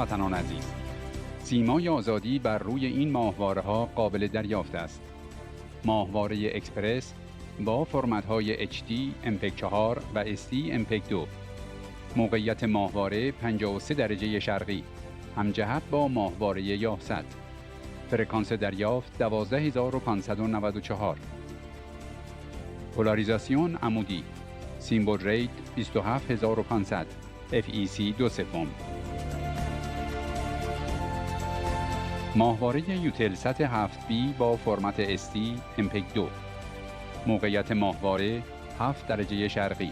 وطنان عزیز، سیمای آزادی بر روی این ماهواره‌ها قابل دریافت است. ماهواره اکسپرس با فرمت‌های HD، MPEG 4 و SD MPEG 2. موقعیت ماهواره 53 درجه شرقی، همجهت با ماهواره یاهصد. فرکانس دریافت 12594. پولاریزاسیون عمودی، سیمبل ریت 27500، FEC 2/3. ماهواره یوتلست 7B با فرمت SD MPEG 2. موقعیت ماهواره 7 درجه شرقی.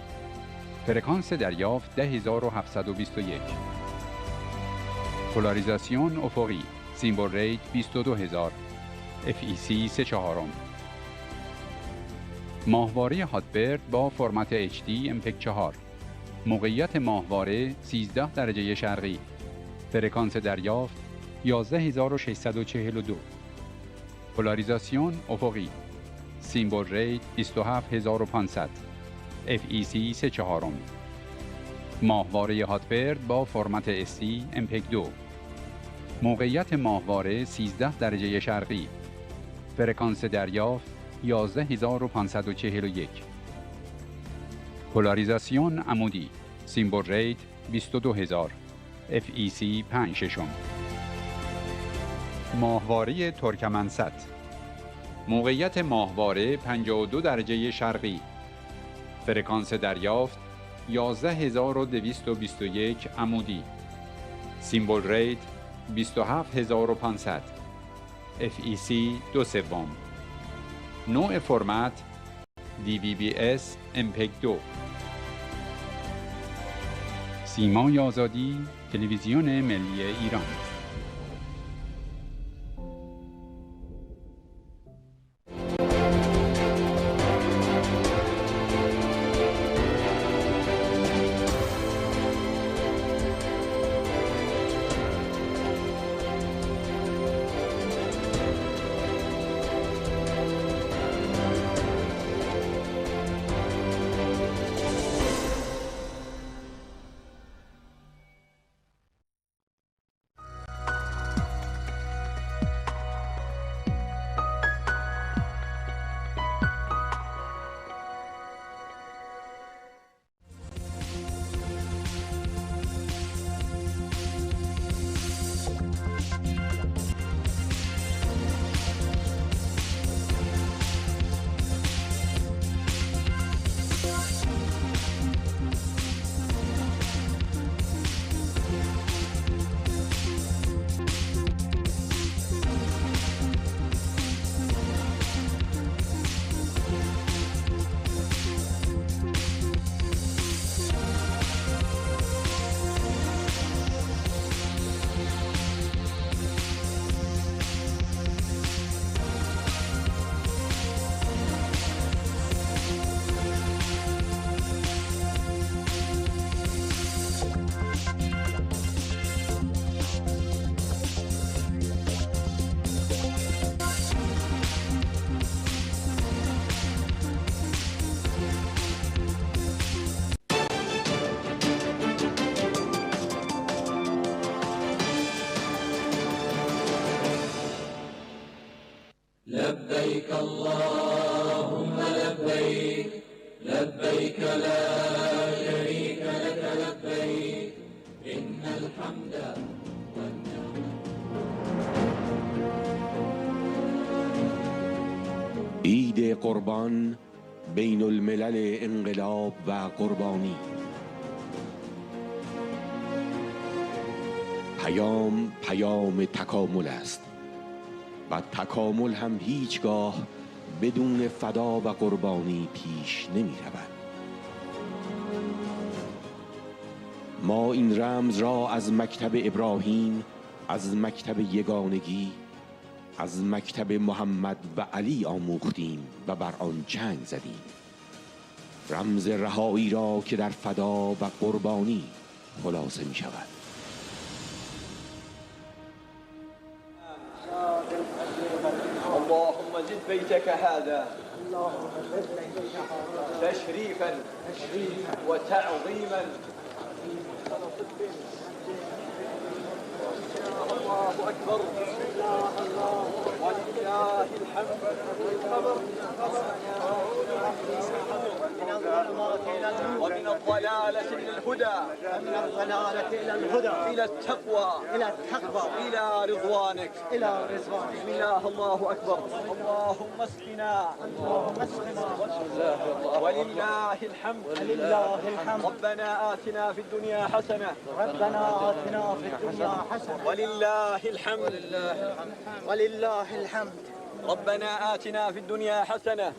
فرکانس دریافت 10721. پولاریزاسیون افقی، سیمبل ریت 22000، FEC 3/4. ماهواره هاتبرد با فرمت HD MPEG 4. موقعیت ماهواره 13 درجه شرقی. فرکانس دریافت 11642. پولاریزاسیون افقی، سیمبل ریت 27500، FEC 3/4. ماهواره هاتبرد با فرمت SD MPEG 2. موقعیت ماهواره 13 درجه شرقی. فرکانس دریافت 11541. پولاریزاسیون عمودی، سیمبل ریت 22000، FEC 5/6. ماهواره ترکمنست. موقعیت ماهواره 52 درجه شرقی. فرکانس دریافت 11221 عمودی. سیمبل ریت 27500، FEC 2/3. نوع فرمت DVB-S MPEG 2. سیمای آزادی، تلویزیون ملی ایران. لبيك اللهم لبيك لبيك لا شريك لك لبيك إن الحمد والنعمة. عید قربان بین الملل انقلاب و قربانی. پیام تکامل است و تکامل هم هیچگاه بدون فدا و قربانی پیش نمی رود. ما این رمز را از مکتب ابراهیم، از مکتب یگانگی، از مکتب محمد و علی آموختیم و بر آن چنگ زدیم. رمز رهایی را که در فدا و قربانی خلاصه می شود. اللهم زد بيتك هذا تشريفا وتعظيما أكبر ولله الحمد ومن الضلالة إلى الهدى إلى التقوى إلى رضوانك بسم الله الله أكبر اللهم اسقنا ولله الحمد ربنا آتنا في الدنيا حسنة ولله الحمد ربنا آتنا في الدنيا حسنة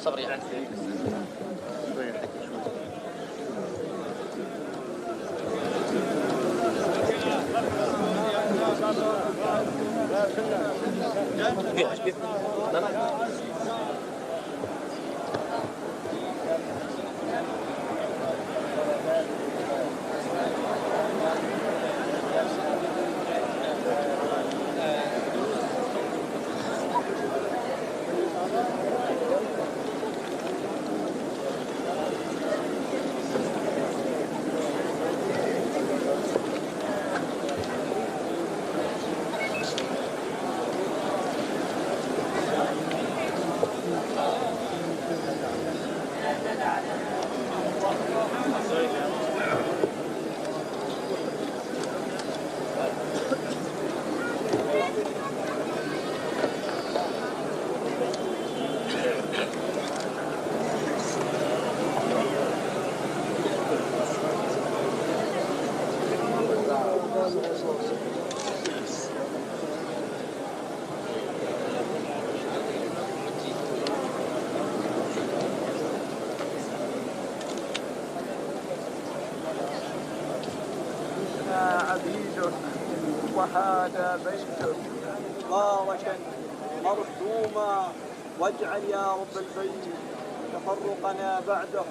صبري عندك عبيدك وهذا بيتك مباركا مرحوما واجعل يا رب البيت تفرقنا بعده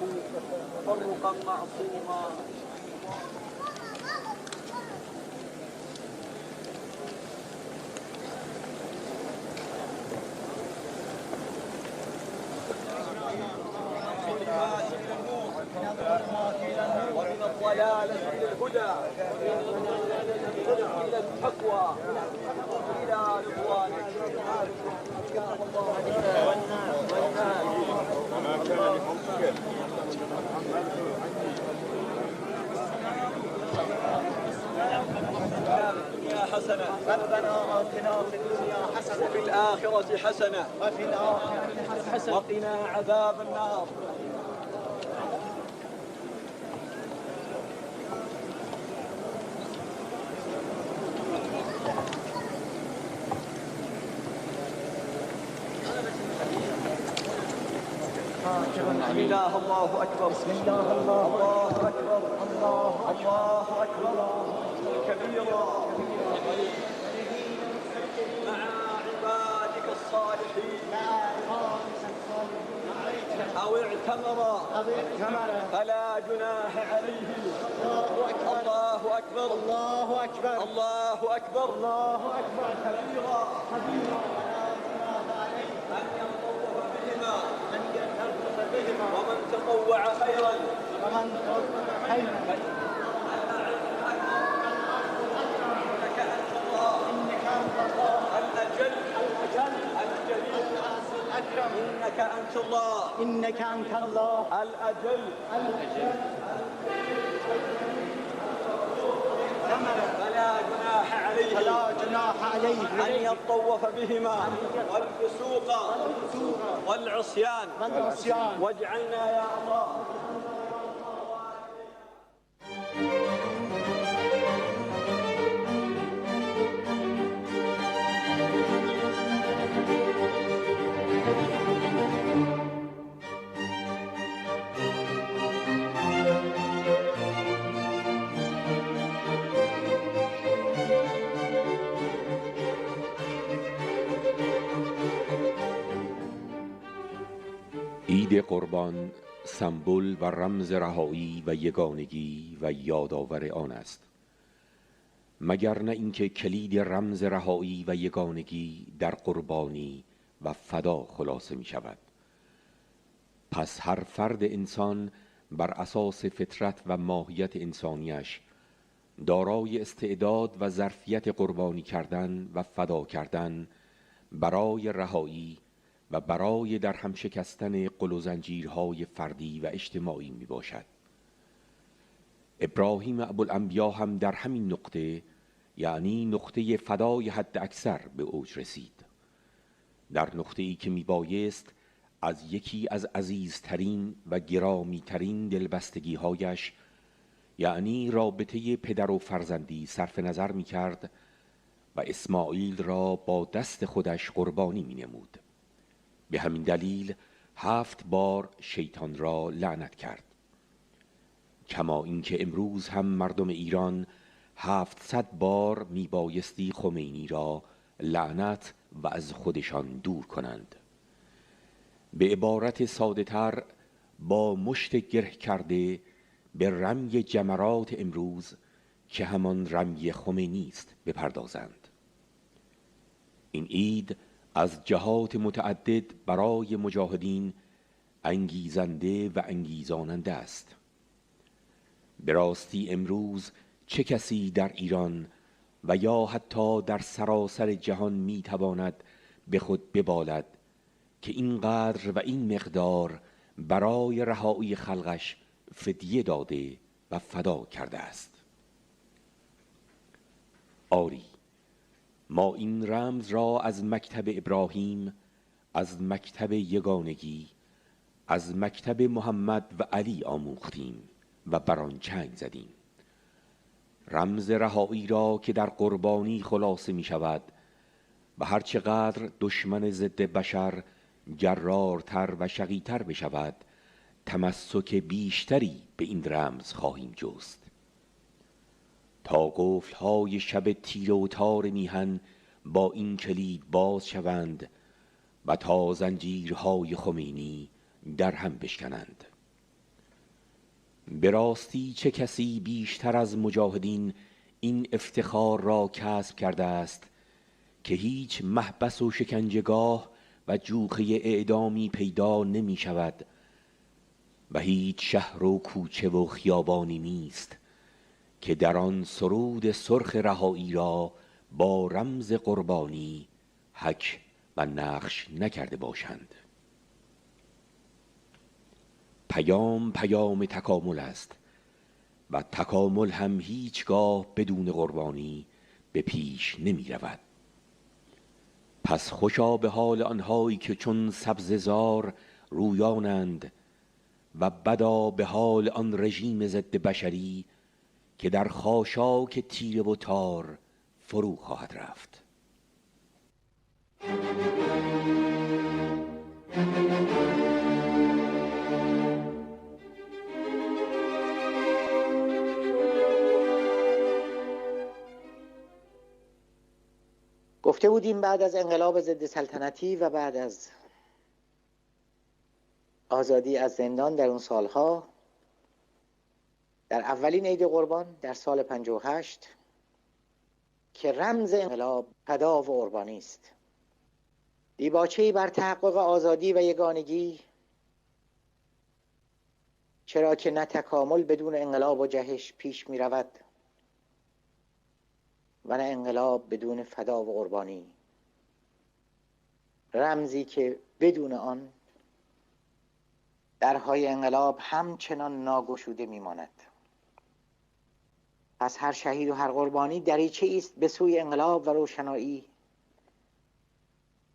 تفرقا معصوما ومن الضلالة إلى الهدى إلى التقوى إلى رضوانك حسنة ربنا آتنا في الدنيا حسنة وفي الآخرة حسنة وقنا عذاب النار بسم الله الله أكبر بسم الله الله أكبر الله أكبر كبيرا مع عبادك الصالحين أو اعتمر فلا جناح عليه الله أكبر الله أكبر الله أكبر الله أكبر كبيرا ومن تطوع خيرا إنك أنت الله الأجل الجليل الأكرم إنك أنت الله الأجل فلا جناح عليه أن يطوف بهما والفسوق والعصيان واجعلنا يا الله عید قربان سمبل و رمز رهایی و یگانگی و یادآور آن است، مگر نه اینکه کلید رمز رهایی و یگانگی در قربانی و فدا خلاصه می شود. پس هر فرد انسان بر اساس فطرت و ماهیت انسانیش دارای استعداد و ظرفیت قربانی کردن و فدا کردن برای رهایی و برای در هم شکستن قل و زنجیرهای فردی و اجتماعی می باشد. ابراهیم ابوالانبیا هم در همین نقطه، یعنی نقطه فدای حد اکثر، به اوج رسید. در نقطه‌ای که می بایست از یکی از عزیزترین و گرامی ترین دلبستگی‌هایش، یعنی رابطه پدر و فرزندی، صرف نظر می کرد و اسماعیل را با دست خودش قربانی می نمود. به همین دلیل 7 بار شیطان را لعنت کرد، کما اینکه امروز هم مردم ایران 700 بار می بایستی خمینی را لعنت و از خودشان دور کنند. به عبارت ساده تر، با مشت گره کرده به رمی جمرات امروز که همان رمی خمینی است بپردازند. این عید از جهات متعدد برای مجاهدین انگیزنده و انگیزاننده است. به راستی امروز چه کسی در ایران و یا حتی در سراسر جهان می تواند به خود ببالد که اینقدر و این مقدار برای رهایی خلقش فدیه داده و فدا کرده است؟ آری، ما این رمز را از مکتب ابراهیم، از مکتب یگانگی، از مکتب محمد و علی آموختیم و بر آن چنگ زدیم. رمز رهایی را که در قربانی خلاصه می شود و هر چقدر دشمن ضد بشر جرارتر و شقیتر بشود، تمسک بیشتری به این رمز خواهیم جست تا قفل‌های شب تیره و تار میهن با این کلید باز شوند و تا زنجیرهای خمینی در هم بشکنند. به راستی چه کسی بیشتر از مجاهدین این افتخار را کسب کرده است که هیچ محبس و شکنجهگاه و جوخه اعدامی پیدا نمی شود و هیچ شهر و کوچه و خیابانی نیست که در آن سرود سرخ رهایی را با رمز قربانی حک و نقش نکرده باشند. پیام پیام تکامل است و تکامل هم هیچگاه بدون قربانی به پیش نمی رود. پس خوشا به حال آنهایی که چون سبززار رویانند و بدا به حال آن رژیم ضد بشری که در خاشاک تیره و تار فرو خواهد رفت. گفته بودیم بعد از انقلاب ضد سلطنتی و بعد از آزادی از زندان در اون سالها، در اولین عید قربان در سال 58 که رمز انقلاب فدا و قربانی است، دیباچه‌ای بر تحقق آزادی و یگانگی، چرا که نه تکامل بدون انقلاب و جهش پیش می رود و نه انقلاب بدون فدا و قربانی، رمزی که بدون آن درهای انقلاب همچنان ناگشوده میماند. پس هر شهید و هر قربانی دریچه است به سوی انقلاب و روشنایی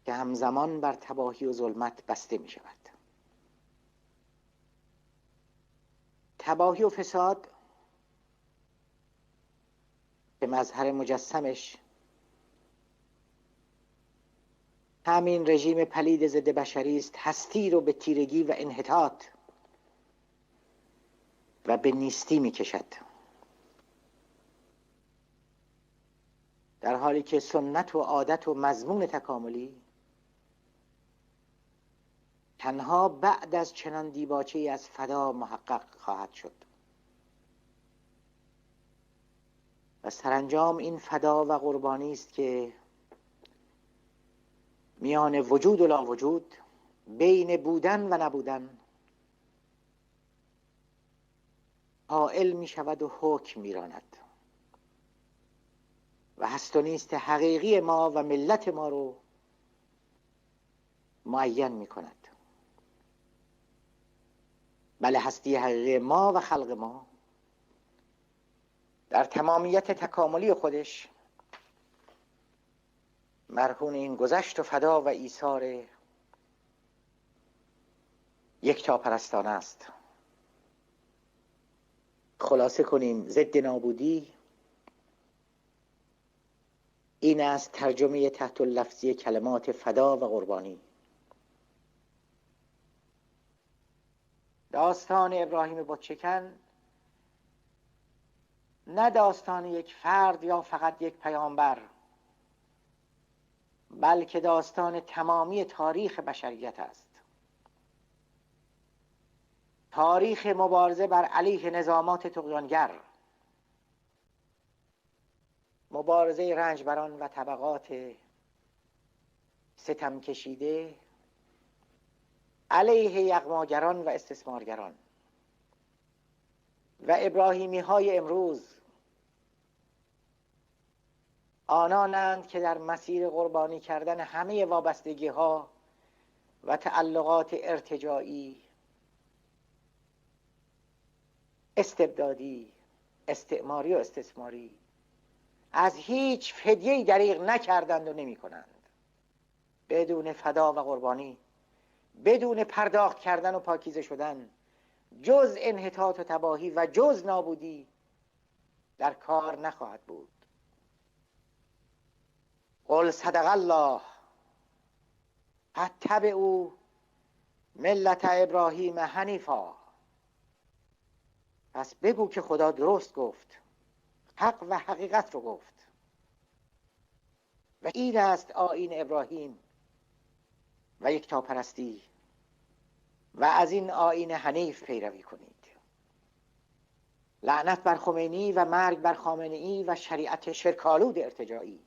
که همزمان بر تباهی و ظلمت بسته می شود. تباهی و فساد که مظهر مجسمش همین رژیم پلید ضد بشری است، هستی رو به تیرگی و انحطاط و به نیستی می کشد، در حالی که سنت و عادت و مضمون تکاملی تنها بعد از چنان دیباچه‌ای از فدا محقق خواهد شد و سرانجام این فدا و قربانی است که میان وجود و لا وجود، بین بودن و نبودن حائل می شود و حکم می راند. و هست و نیست حقیقی ما و ملت ما رو معین می کند. بله، هستی حقیقی ما و خلق ما در تمامیت تکاملی خودش مرهون این گذشت و فدا و ایثار یکتاپرستانه است. خلاصه کنیم، ضد نابودی این است ترجمه تحت اللفظی کلمات فدا و قربانی. داستان ابراهیم بتشکن نه داستان یک فرد یا فقط یک پیامبر، بلکه داستان تمامی تاریخ بشریت است. تاریخ مبارزه بر علیه نظامات طغیانگر، مبارزه رنجبران و طبقات ستم کشیده علیه یغماگران و استثمارگران. و ابراهیمی های امروز آنانند که در مسیر قربانی کردن همه وابستگی ها و تعلقات ارتجاعی، استبدادی، استعماری و استثماری از هیچ فدیه‌ای دریغ نکردند و نمی کنند. بدون فدا و قربانی، بدون پرداخت کردن و پاکیزه شدن، جز انحطاط و تباهی و جز نابودی در کار نخواهد بود. قل صدق الله فاتبعوا ملت ابراهیم حنیفا. پس بگو که خدا درست گفت، حق و حقیقت رو گفت و این است آیین ابراهیم و یکتاپرستی و از این آیین حنیف پیروی کنید. لعنت بر خمینی و مرگ بر خامنه‌ای و شریعت شرک‌آلود ارتجاعی.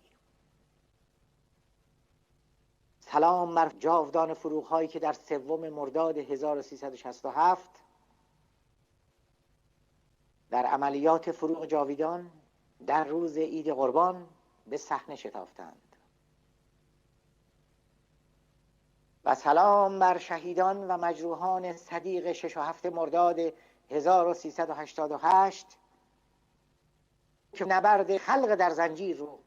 سلام بر جاودان فروغ‌هایی که در 3 مرداد 1367 در عملیات فروغ جاویدان در روز عید قربان به صحنه شتافتند. و سلام بر شهیدان و مجروحان صدیق 6 و 7 مرداد 1388 که نبرد خلق در زنجیر رو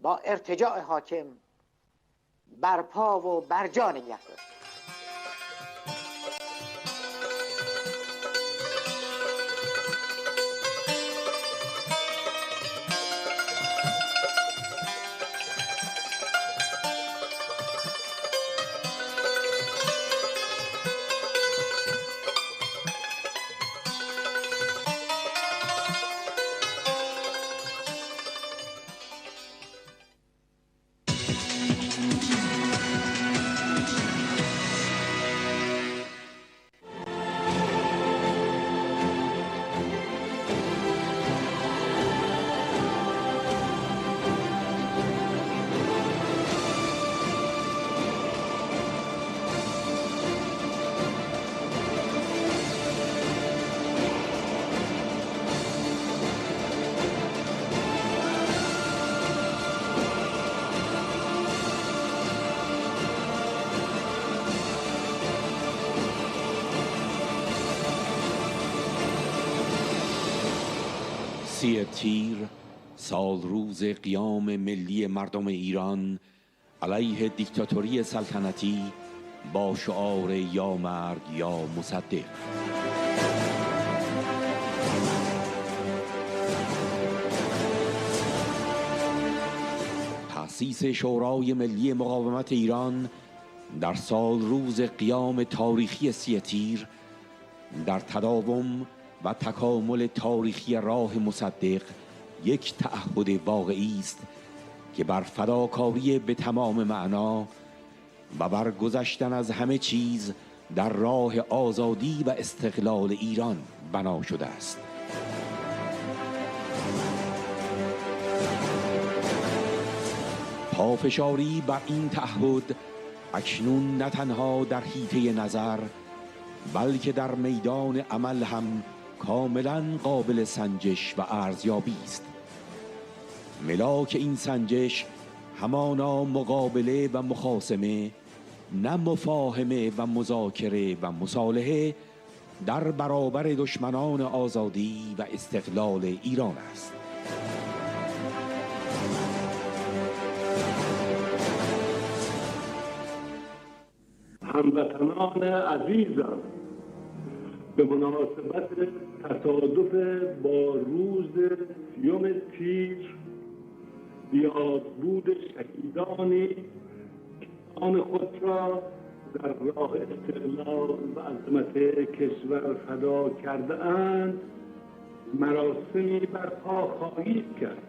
با ارتجاع حاکم برپا و برجا نگه داشت. سی تیر سال روز قیام ملی مردم ایران علیه دیکتاتوری سلطنتی با شعار یا مرگ یا مصدق. تأسیس شورای ملی مقاومت ایران در سال روز قیام تاریخی 3 تیر در تداوم و تکامل تاریخی راه مصدق یک تعهد واقعی است که بر فداکاری به تمام معنا و بر گذشتن از همه چیز در راه آزادی و استقلال ایران بنا شده است. پافشاری بر این تعهد اکنون نه تنها در حیطه نظر بلکه در میدان عمل هم کاملا قابل سنجش و ارزیابی است. ملاک این سنجش همانا مقابله و مخاصمه، نه مفاهمه و مذاکره و مصالحه در برابر دشمنان آزادی و استقلال ایران است. هموطنان عزیزم، به مناسبت تصادف با روز 30 تیر، یادبود شهیدانی آن خود را در راه استقلال و عظمت کشور فدا کرده اند، مراسمی برپا خواهید کرد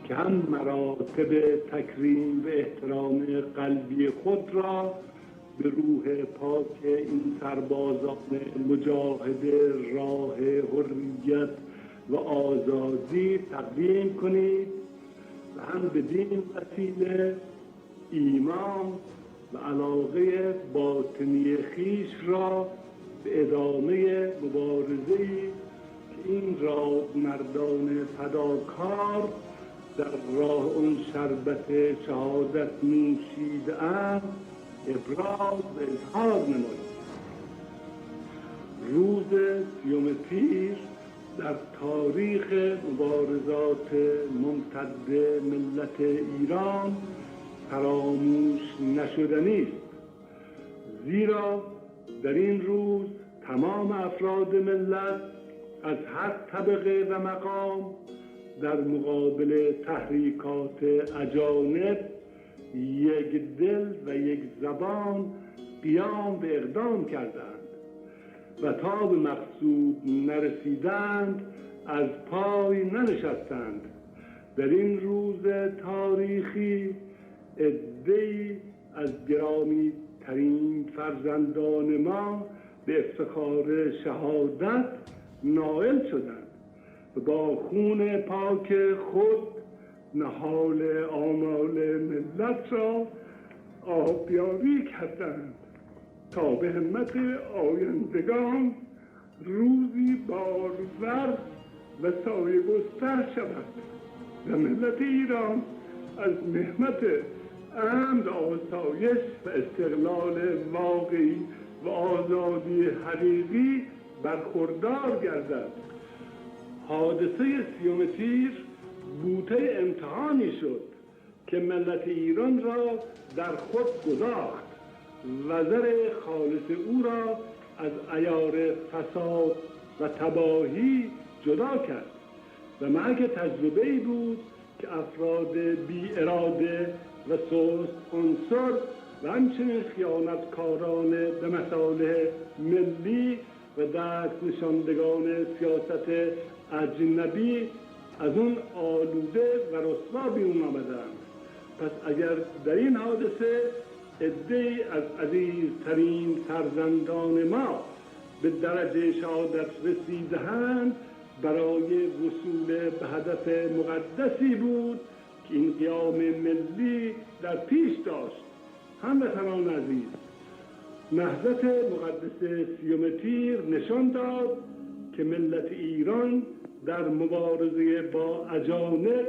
که هم مراتب تکریم و احترام قلبی خود را به روح پاک این سربازان مجاهد راه حریت و آزادی تقدیم کنید و هم بدین وسیله ایمان و علاقه باطنی خویش را به ادامه مبارزه‌ای که این مردان فداکار در راه اون شربت شهادت نوشیده اند ابراز و اظهار نمایید. روز 30 تیر در تاریخ مبارزات ممتد ملت ایران فراموش نشدنی است، زیرا در این روز تمام افراد ملت از هر طبقه و مقام در مقابل تحریکات اجانب یک دل و یک زبان قیام به اقدام کردند و تا به مقصود نرسیدند از پای ننشستند. در این روز تاریخی عده‌ای از گرامی ترین فرزندان ما به افتخار شهادت نائل شدند و با خون پاک خود نهال آمال ملت را آبیاری کردند تا به همت آیندگان روزی بارور و سایه گستر شود و ملت ایران از نعمت امن، آسایش و استقلال واقعی و آزادی حقیقی برخوردار گردد. حادثه 30 تیر بوته امتحانی شد که ملت ایران را در خود گذاشت و زر خالص او را از عیار فساد و تباهی جدا کرد و محک تجربه‌ای بود که افراد بی اراده و سست عنصر و همچنین خیانتکاران به مصالح ملی و دست نشاندگان سیاست اجنبی از اون آلوده و رسوا بیرون آمدند. پس اگر در این حادثه عده‌ای از عزیزترین فرزندان ما به درجه شهادت رسیده‌اند، برای وصول به هدف مقدسی بود که این قیام ملی در پیش داشت. هموطنان عزیز، نهضت مقدس 30 تیر نشان داد که ملت ایران در مبارزه با اجانب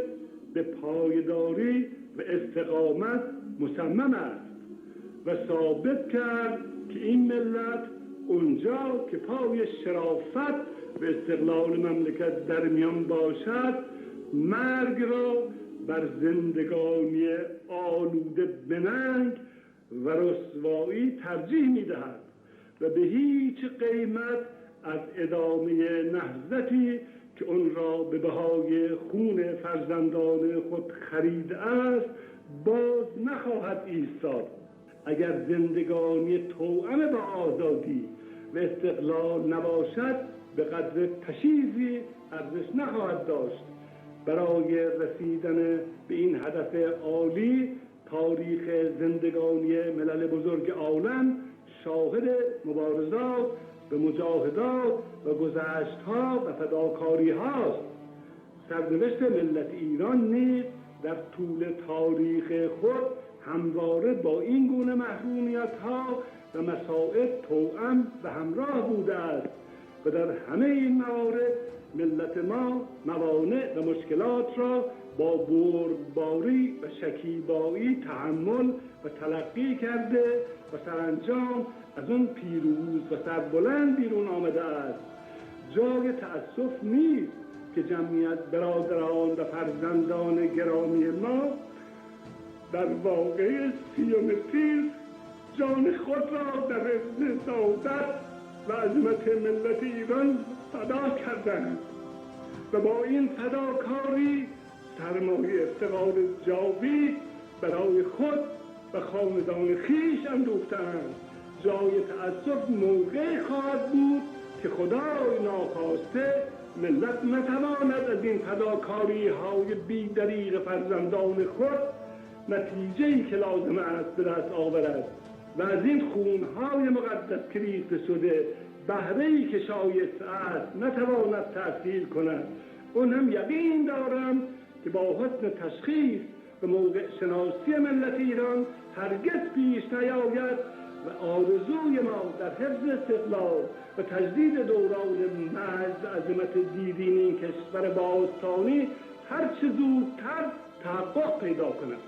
به پایداری و استقامت مصمم است و ثابت کرد که این ملت اونجا که پای شرافت و استقلال مملکت در میان باشد، مرگ را بر زندگانی آلوده به ننگ و رسوایی ترجیح می‌دهد و به هیچ قیمت از ادامه نهضتی که اون را به بهای خون فرزندان خود خریده است باز نخواهد ایستاد. اگر زندگانی توأم با آزادی و استقلال نباشد، به قدر پشیزی ارزش نخواهد داشت. برای رسیدن به این هدف عالی، تاریخ زندگانی ملل بزرگ عالم شاهد مبارزات و مجاهدات و گذشت‌ها و فداکاری هاست. سرنوشت ملت ایران نیز در طول تاریخ خود همواره با این گونه محرومیت‌ها و مصائب توأم و همراه بوده است و در همه این موارد ملت ما موانع و مشکلات را با بردباری و شکیبایی تحمل و تلقی کرده و سرانجام از اون پیروز و سربلند بیرون آمده است. جای تأسف نیست که جمعیت برادران و فرزندان گرامی ما در واقعه 30 تیر جان خود را در حفظ سعادت و عظمت ملت ایران فدا کردند و با این فداکاری سرمایه افتقار جاوید برای خود و خاندان خویش اندوختند. جای تأسف موقع خواهد بود که خدای ناخواسته ملت نتواند از این فداکاری های بی‌دریغ فرزندان خود نتیجه‌ای که لازم است به دست آورد و از این خونهای مقدس که ریخته شده بهره‌ای که شایسته است نتواند تأثیر کند. اون هم یقین دارم که با حسن تشخیص و موقع شناسی ملت ایران هرگز پیش نیاید و آرزوی ما در حفظ استقلال و تجدید دوران مجد عظمت دیرین این کشور باستانی هر چه زودتر تحقق پیدا کند.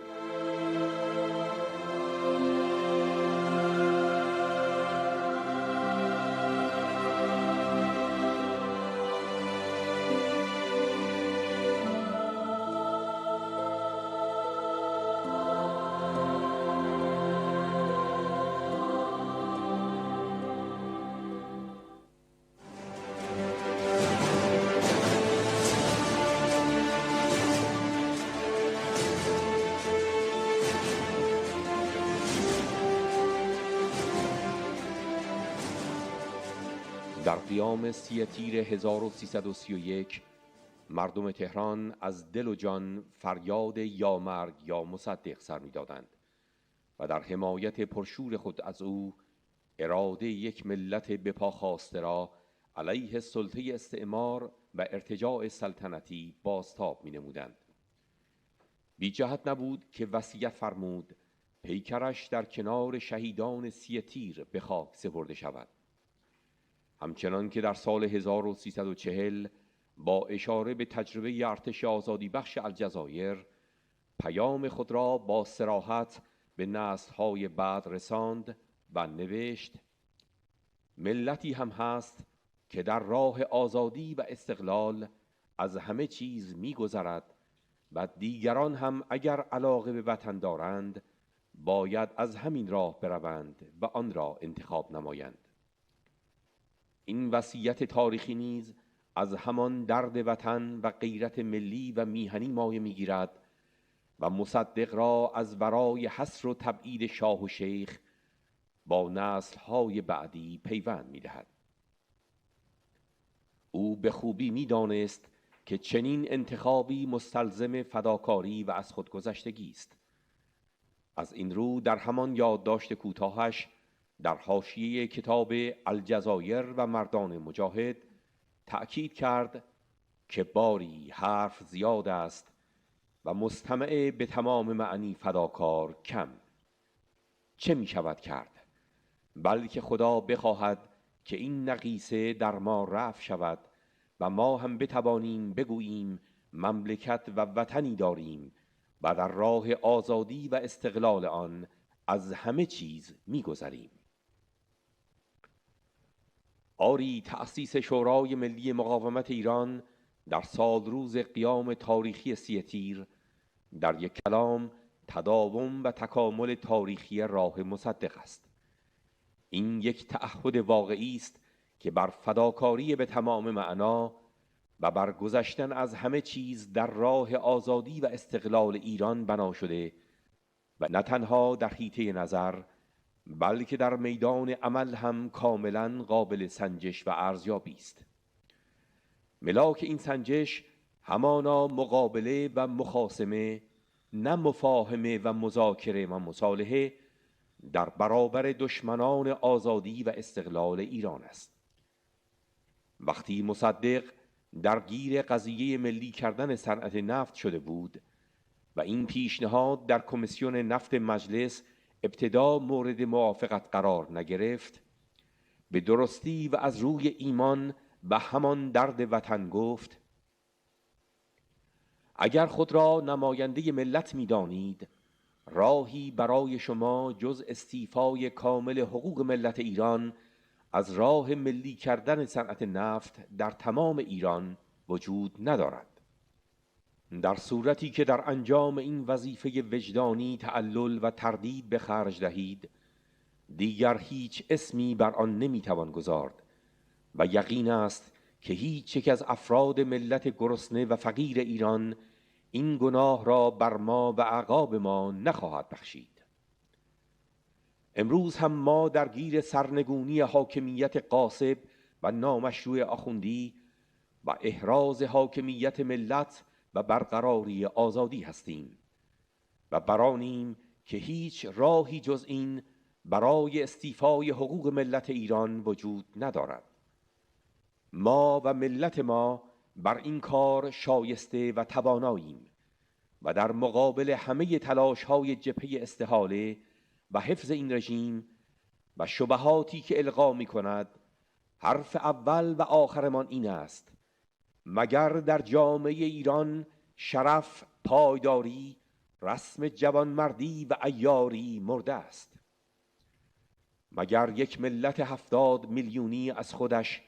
در قیام 30 تیر 1331 مردم تهران از دل و جان فریاد یا مرگ یا مصدق سر می دادند و در حمایت پرشور خود از او اراده یک ملت بپا خاسته را علیه سلطه استعمار و ارتجاع سلطنتی بازتاب می نمودند. بی جهت نبود که وصیت فرمود پیکرش در کنار شهیدان 30 تیر به خاک سپرده شود. همچنان که در سال 1340 با اشاره به تجربه ارتش آزادی بخش الجزایر پیام خود را با صراحت به نسل‌های بعد رساند و نوشت: ملتی هم هست که در راه آزادی و استقلال از همه چیز می‌گذرد و دیگران هم اگر علاقه به وطن دارند باید از همین راه بروند و آن را انتخاب نمایند. این وصیت تاریخی نیز از همان درد وطن و غیرت ملی و میهنی مایه میگیرد و مصدق را از برای حصر و تبعید شاه و شیخ با نسل‌های بعدی پیوند می‌دهد. او به خوبی می‌دانست که چنین انتخابی مستلزم فداکاری و از خودگذشتگی است. از این رو در همان یادداشت کوتاهش در حاشیه کتاب الجزایر و مردان مجاهد تأکید کرد که باری حرف زیاد است و مستمع به تمام معنی فداکار کم. چه می شود کرد؟ بلکه خدا بخواهد که این نقیصه در ما رفع شود و ما هم بتوانیم بگوییم مملکت و وطنی داریم و در راه آزادی و استقلال آن از همه چیز می‌گذریم. آری تأسیس شورای ملی مقاومت ایران در سال روز قیام تاریخی 30 تیر در یک کلام تداوم و تکامل تاریخی راه مصدق است. این یک تعهد واقعی است که بر فداکاری به تمام معنا و بر گذشتن از همه چیز در راه آزادی و استقلال ایران بنا شده و نه تنها در حیطه نظر بلکه در میدان عمل هم کاملا قابل سنجش و ارزیابی است. ملاک این سنجش همانا مقابله و مخاصمه، نه مفاهمه و مذاکره و مصالحه در برابر دشمنان آزادی و استقلال ایران است. وقتی مصدق درگیر قضیه ملی کردن صنعت نفت شده بود و این پیشنهاد در کمیسیون نفت مجلس ابتدا مورد موافقت قرار نگرفت، به درستی و از روی ایمان و همان درد وطن گفت: اگر خود را نماینده ملت می دانید، راهی برای شما جز استیفای کامل حقوق ملت ایران از راه ملی کردن صنعت نفت در تمام ایران وجود ندارد. در صورتی که در انجام این وظیفه وجدانی تعلل و تردید به خرج دهید، دیگر هیچ اسمی بر آن نمیتوان گذارد و یقین است که هیچ یک از افراد ملت گرسنه و فقیر ایران این گناه را بر ما و اعقاب ما نخواهد بخشید. امروز هم ما درگیر سرنگونی حاکمیت غاصب و نامشروع آخوندی و احراز حاکمیت ملت و برقراری آزادی هستیم و برانیم که هیچ راهی جز این برای استیفای حقوق ملت ایران وجود ندارد. ما و ملت ما بر این کار شایسته و تواناییم و در مقابل همه تلاش‌های جبهه استحاله و حفظ این رژیم و شبهاتی که القا می‌کند، حرف اول و آخرمان این است: مگر در جامعه ایران شرف، پایداری، رسم جوانمردی و عیاری مرده است؟ مگر یک ملت 70 میلیونی از خودش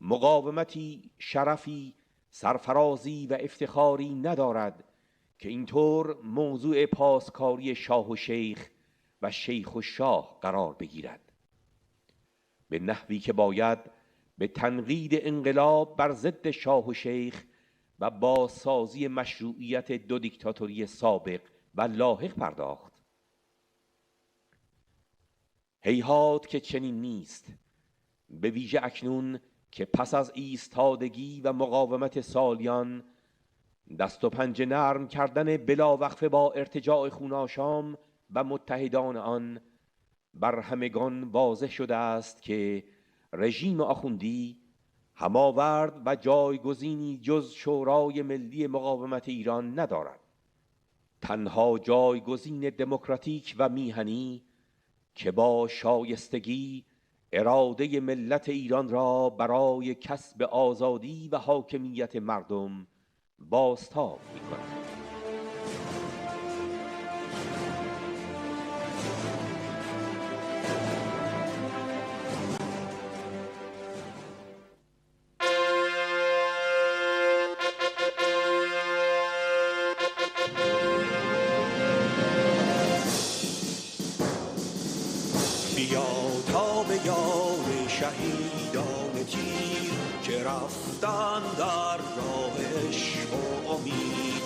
مقاومتی، شرفی، سرفرازی و افتخاری ندارد که اینطور موضوع پاسکاری شاه و شیخ و شیخ و شاه قرار بگیرد؟ به نحوی که باید به تنقید انقلاب بر ضد شاه و شیخ و بازسازی مشروعیت دو دیکتاتوری سابق و لاحق پرداخت. هیهات که چنین نیست، به ویژه اکنون که پس از ایستادگی و مقاومت سالیان دست و پنجه نرم کردن بلاوقفه با ارتجاع خوناشام و متحدان آن، بر همگان واضح شده است که رژیم آخوندی هماورد و جایگزینی جز شورای ملی مقاومت ایران ندارد. تنها جایگزین دموکراتیک و میهنی که با شایستگی اراده ملت ایران را برای کسب آزادی و حاکمیت مردم بازتاب می‌کند. شهیدان تیر که رفتن در راه عشق و امید،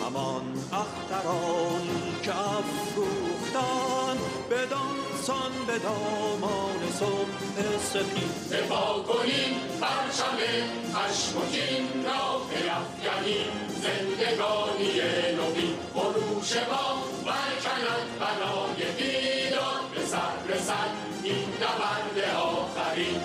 همان اخترانی که افروختن بدانسان به دامان صبح سپید. دفاع کنیم پرچم خشم و کین را بیفکنیم، زندگانی نوین خروش ما برکند بنای دیدار، به سر رسد این نبرد آخرین.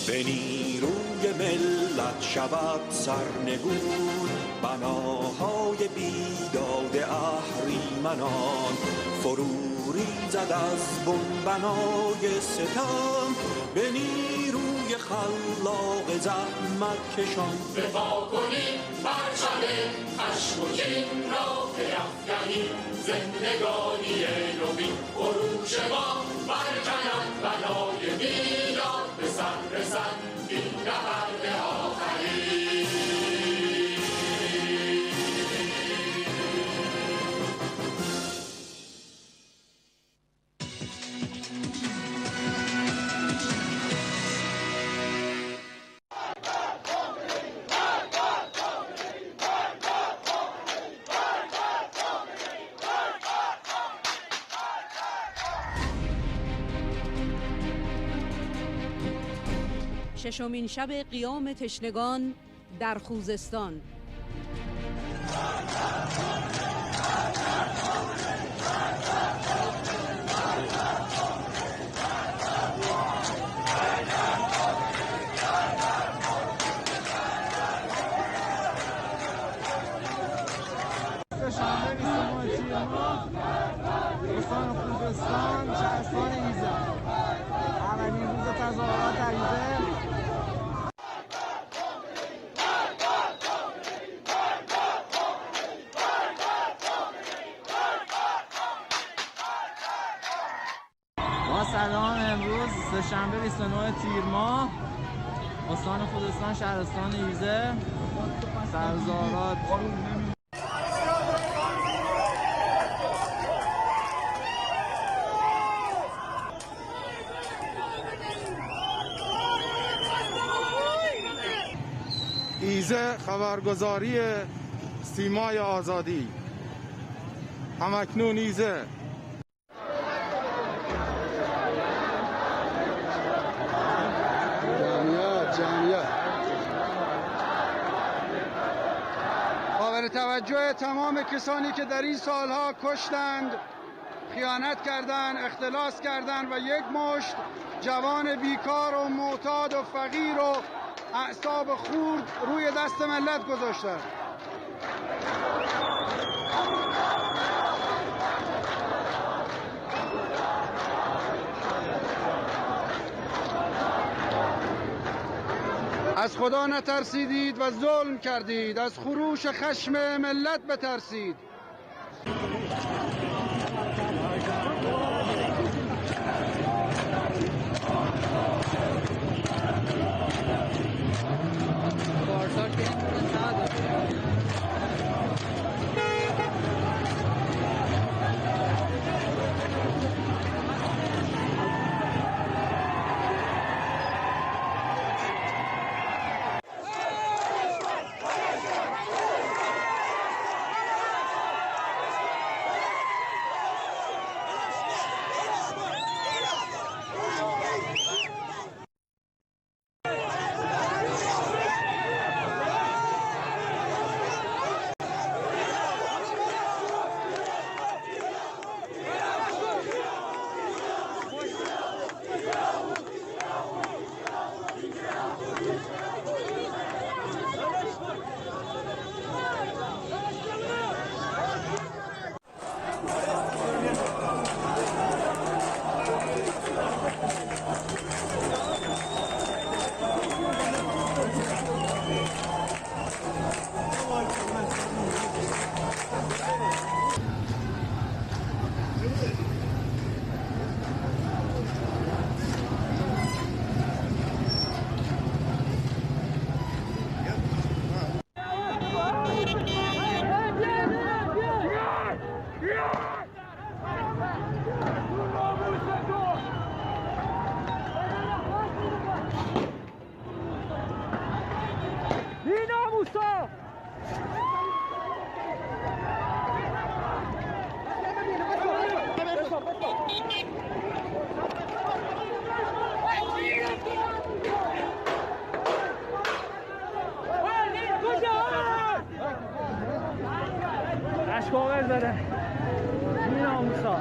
به نیروی ملت شود سرنگون، بناهای بیداد اهریمنان فرو ریزد از بنبنای ستم، به نیروی خلاق زحمت کشان. دفاع کنیم پرچم خشم و کین را بیفکنیم، زندگانی نوین خروش ما برکند بنای بیدار، به سر رسد این نبرد آخرین. ششمین شب قیام تشنگان در خوزستان. سه‌شنبه 29 تیر ماه استان خوزستان شهرستان ایزه اولین روز تظاهرات در ایزه. با سلام، امروز سه‌شنبه 29 تیر ماه استان خوزستان شهرستان ایزه تظاهرات. ایزه خبرگزاری سیمای آزادی. همکنون ایزه جمعیت قابل توجه تمام کسانی که در این سالها کشتند، خیانت کردند، اختلاس کردند و یک مشت جوان بیکار و معتاد و فقیر و اعصاب خورد روی دست ملت گذاشتند. از خدا نترسیدید و ظلم کردید، از خروش خشم ملت بترسید. اشکاور داره این آموسا.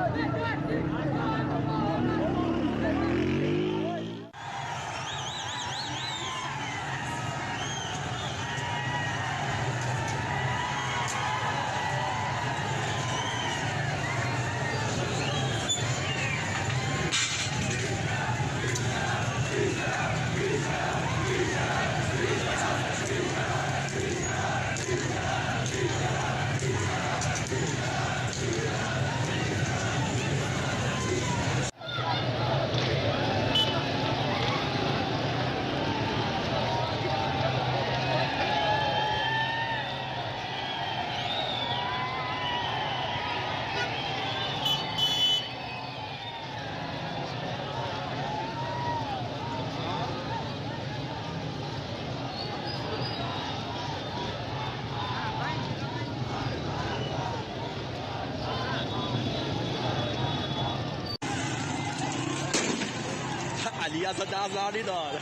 علی از دزاری داره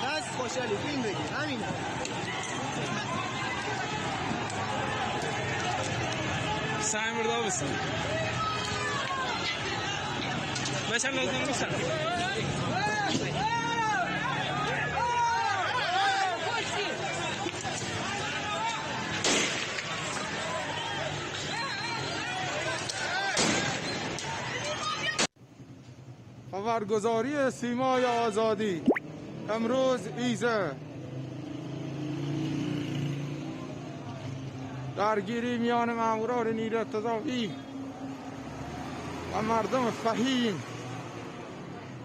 دست خوشحالی فیلم بگیر همینه. سعی مردا بسن بشر لازم بسن خبرگزاری سیمای آزادی. امروز ایزه درگیری میان ماموران نیروی انتظامی و مردم فهیم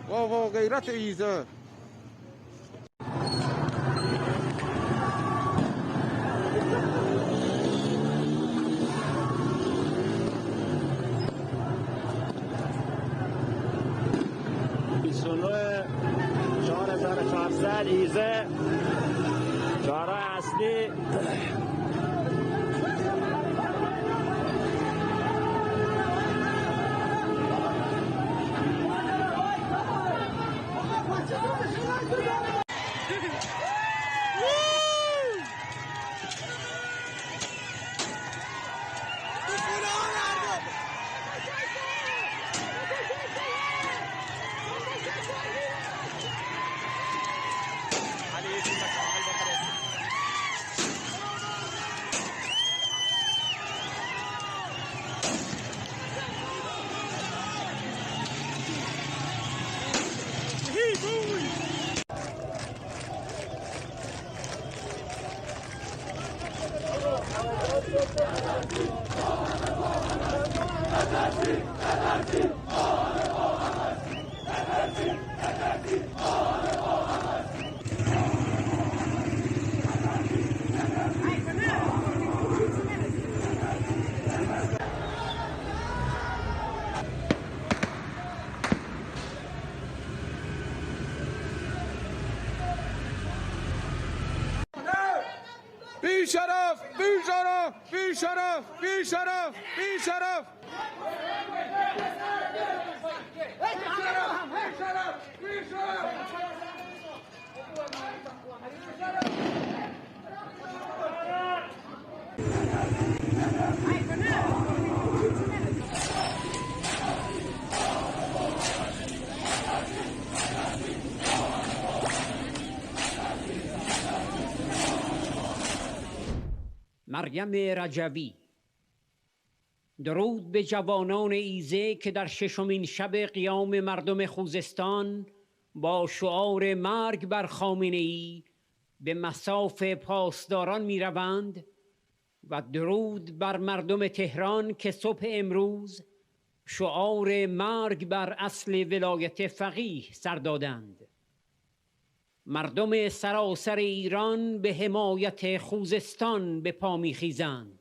و غیرت ایزه. ایزه شعارهای اصلی بیشرف بیشرف بیشرف بیشرف بیشرف مریم رجوی. درود به جوانان ایزه که در ششمین شب قیام مردم خوزستان با شعار مرگ بر خامنه‌ای به مصاف پاسداران می روند و درود بر مردم تهران که صبح امروز شعار مرگ بر اصل ولایت فقیه سر دادند. مردم سراسر ایران به حمایت خوزستان به پا می‌خیزند.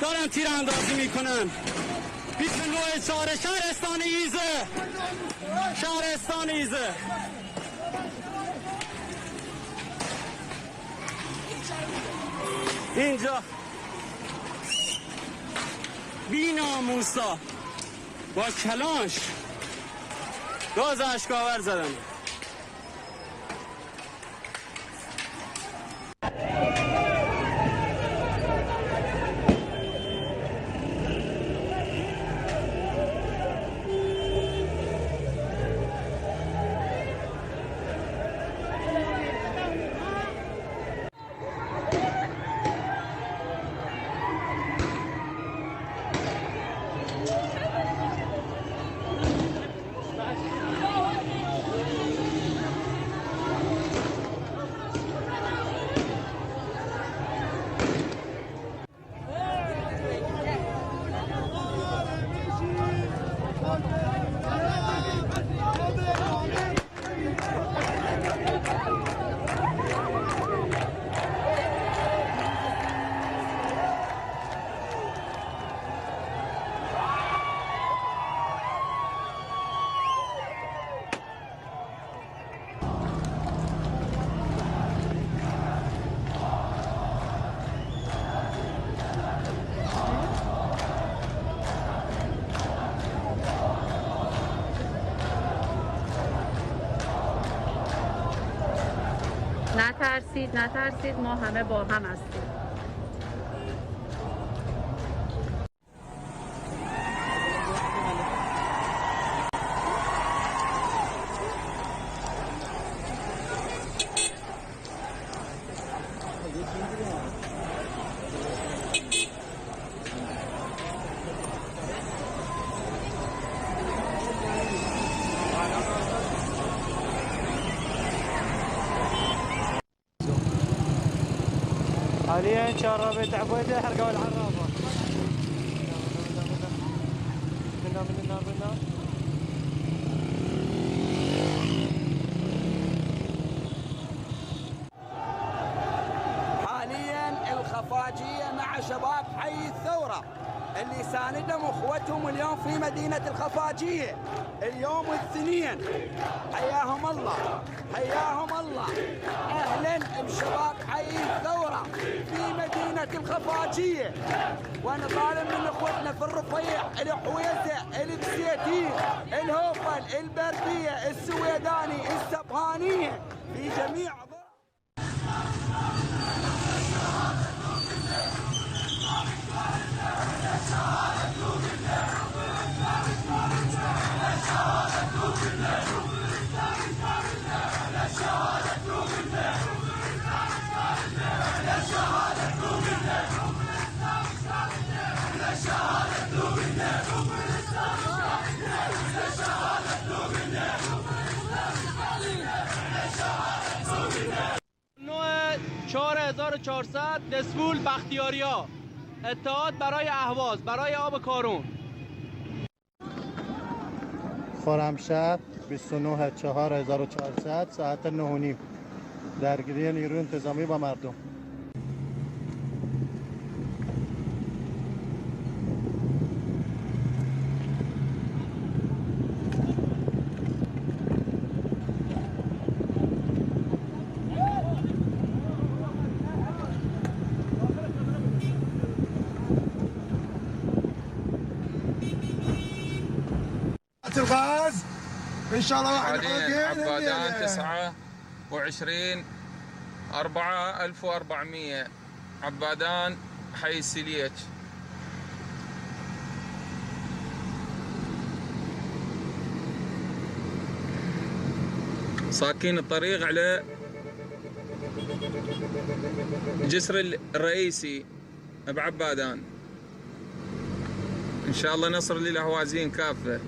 دارن تیراندازی میکنن. 29 شهرستان ایزه، شهرستان ایزه. اینجا بی ناموسا با کلانش گاز اشکاور زدن. نترسید، ما همه با هم هستیم. حاليا شربت عبوده حرقوا العرابه. منا حاليا الخفاجيه مع شباب حي الثوره اللي ساندهم اخوتهم اليوم في مدينه الخفاجيه اليوم الاثنين. حياهم الله اهلا بشباب حي الثوره في مدينه الخفاجيه. وانا طالب من اخوتنا في الرفيع، الحويزه، البسيتين، الهوفل، البرديه، السويداني، السبهانيه، في جميع نوع 4400 دسپول بختیاریا، اتحاد برای اهواز، برای آب کارون. خرمشهر 29/4/1400 ساعت 9:30 درگیری نیروی انتظامی با مردم. الغاز ان شاء الله حاليا عبادان 29/4/1400 عبادان حي السليج. ساكين الطريق على الجسر الرئيسي بعبادان. ان شاء الله نصر للاهوازيين كافه.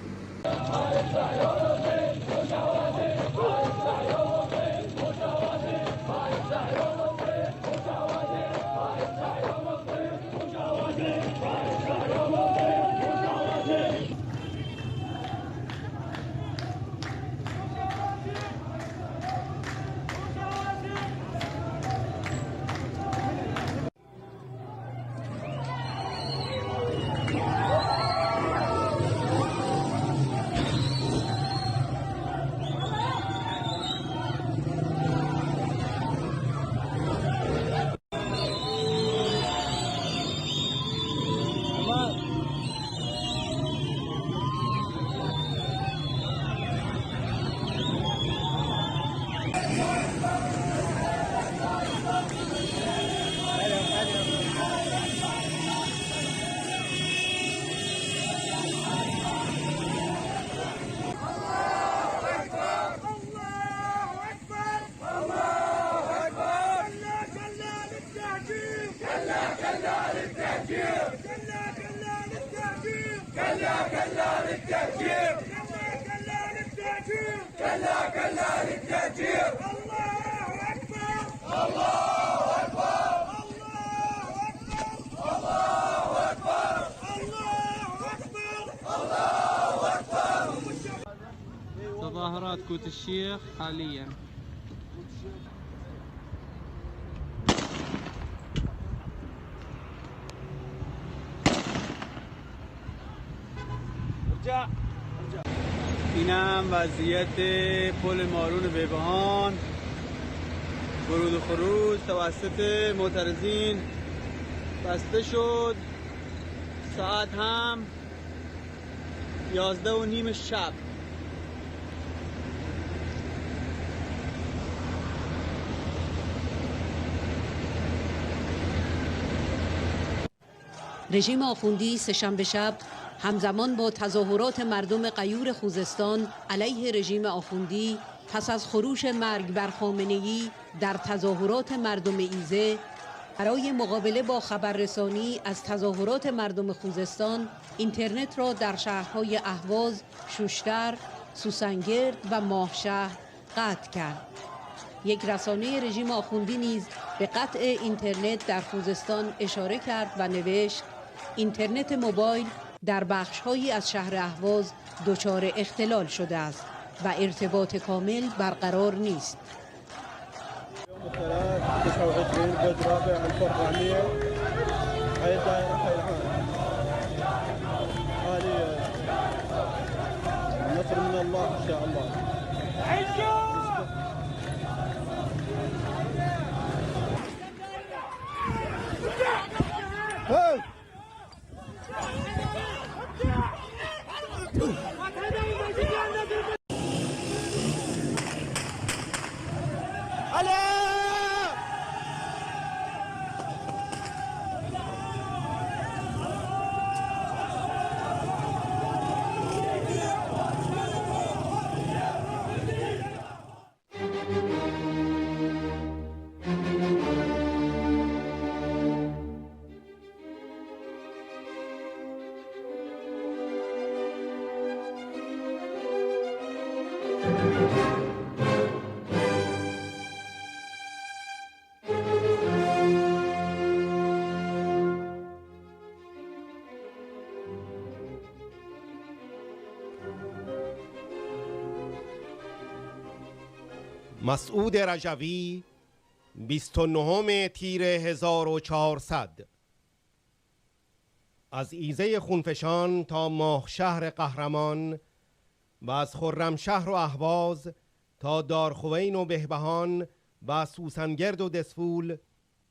تظاهرات كوت الشيخ حاليا. اینم وضعیت پل مارون بهبهان، ورود و خروج توسط معترضین بسته شد. ساعت هم 11:30 شب. رژیم آخوندی سه‌شنبه شب همزمان با تظاهرات مردم غیور خوزستان علیه رژیم آخوندی پس از خروش مرگ بر خامنه‌ای در تظاهرات مردم ایزه برای مقابله با خبررسانی از تظاهرات مردم خوزستان اینترنت را در شهرهای اهواز، شوشتر، سوسنگرد و ماهشهر قطع کرد. یک رسانه رژیم آخوندی نیز به قطع اینترنت در خوزستان اشاره کرد و نوشت اینترنت موبایل در بخش‌هایی از شهر اهواز دچار اختلال شده است و ارتباط کامل برقرار نیست. نصر من الله ان شاء الله. مسعود رجوی 29 تیر 1400. از ایزه خونفشان تا ماهشهر قهرمان و از خرمشهر و اهواز تا دارخوین و بهبهان و سوسنگرد و دسفول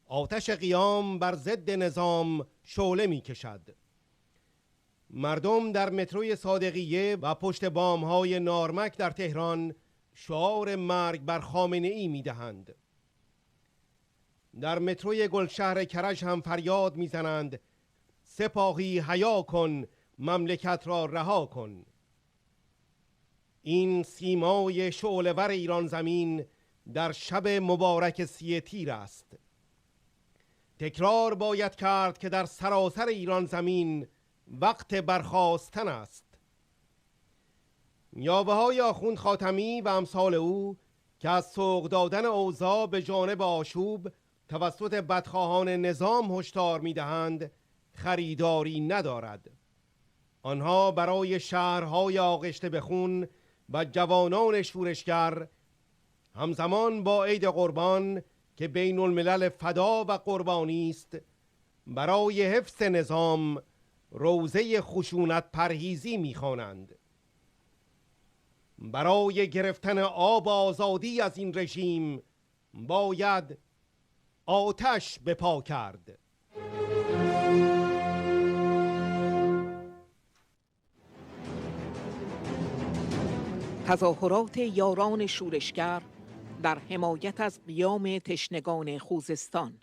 آتش قیام بر ضد نظام شعله می کشد. مردم در متروی صادقیه و پشت بامهای نارمک در تهران شعار مرگ بر خامنه‌ای می‌دهند. در متروی گلشهر کرج هم فریاد می‌زنند سپاهی حیا کن، مملکت را رها کن. این سیمای شعله‌ور ایران زمین در شب مبارک 30 تیر است. تکرار باید کرد که در سراسر ایران زمین وقت برخاستن است. یاوه های آخوند خاتمی و امثال او که از سوق دادن اوضاع به جانب آشوب توسط بدخواهان نظام هشدار می‌دهند خریداری ندارد. آنها برای شهرهای آغشته به خون و جوانان شورشگر همزمان با عید قربان که بین الملل فدا و قربانی است برای حفظ نظام روزه خشونت پرهیزی می‌خوانند. برای گرفتن آب آزادی از این رژیم باید آتش به پا کرد. تظاهرات یاران شورشگر در حمایت از قیام تشنگان خوزستان.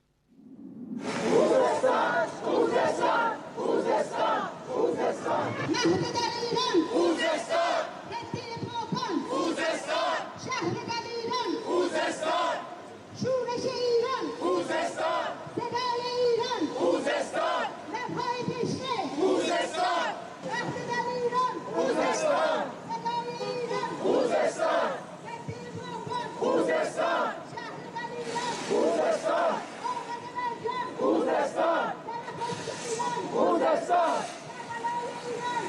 خوزستان، خوزستان، خوزستان، خوزستان. مهد در ایران، خوزستان. تحصیل پاکان، خوزستان. شهر دلیران، خوزستان. شورش ایران، خوزستان. صدای ایران، خوزستان. لبهای تشنه، خوزستان. مهد در ایران، خوزستان. صدای ایران، خوزستان. تحصیل پاکان، خوزستان. شهر دلیران، خوزستان. خوزستان،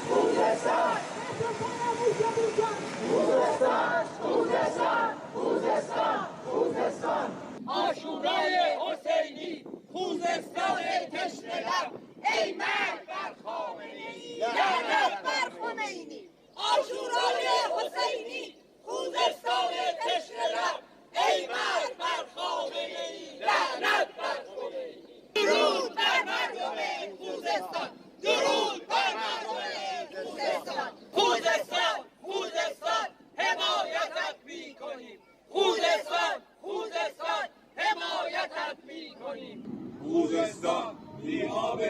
خوزستان، خوزستان، خوزستان، خوزستان، خوزستان، خوزستان. آشورای حسینی، خوزستان تشنه لب، ای مرگ بر خامنه‌ای، لعنت بر خمینی. آشورای حسینی، خوزستان تشنه لب، ای مرگ بر خامنه‌ای، لعنت بر خمینی. درود بر مردم خوزستان، درود بر مردم خوزستان. خوزستان، خوزستان، حمایتت می‌کنیم. خوزستان، خوزستان، حمایتت می‌کنیم. خوزستان بی آب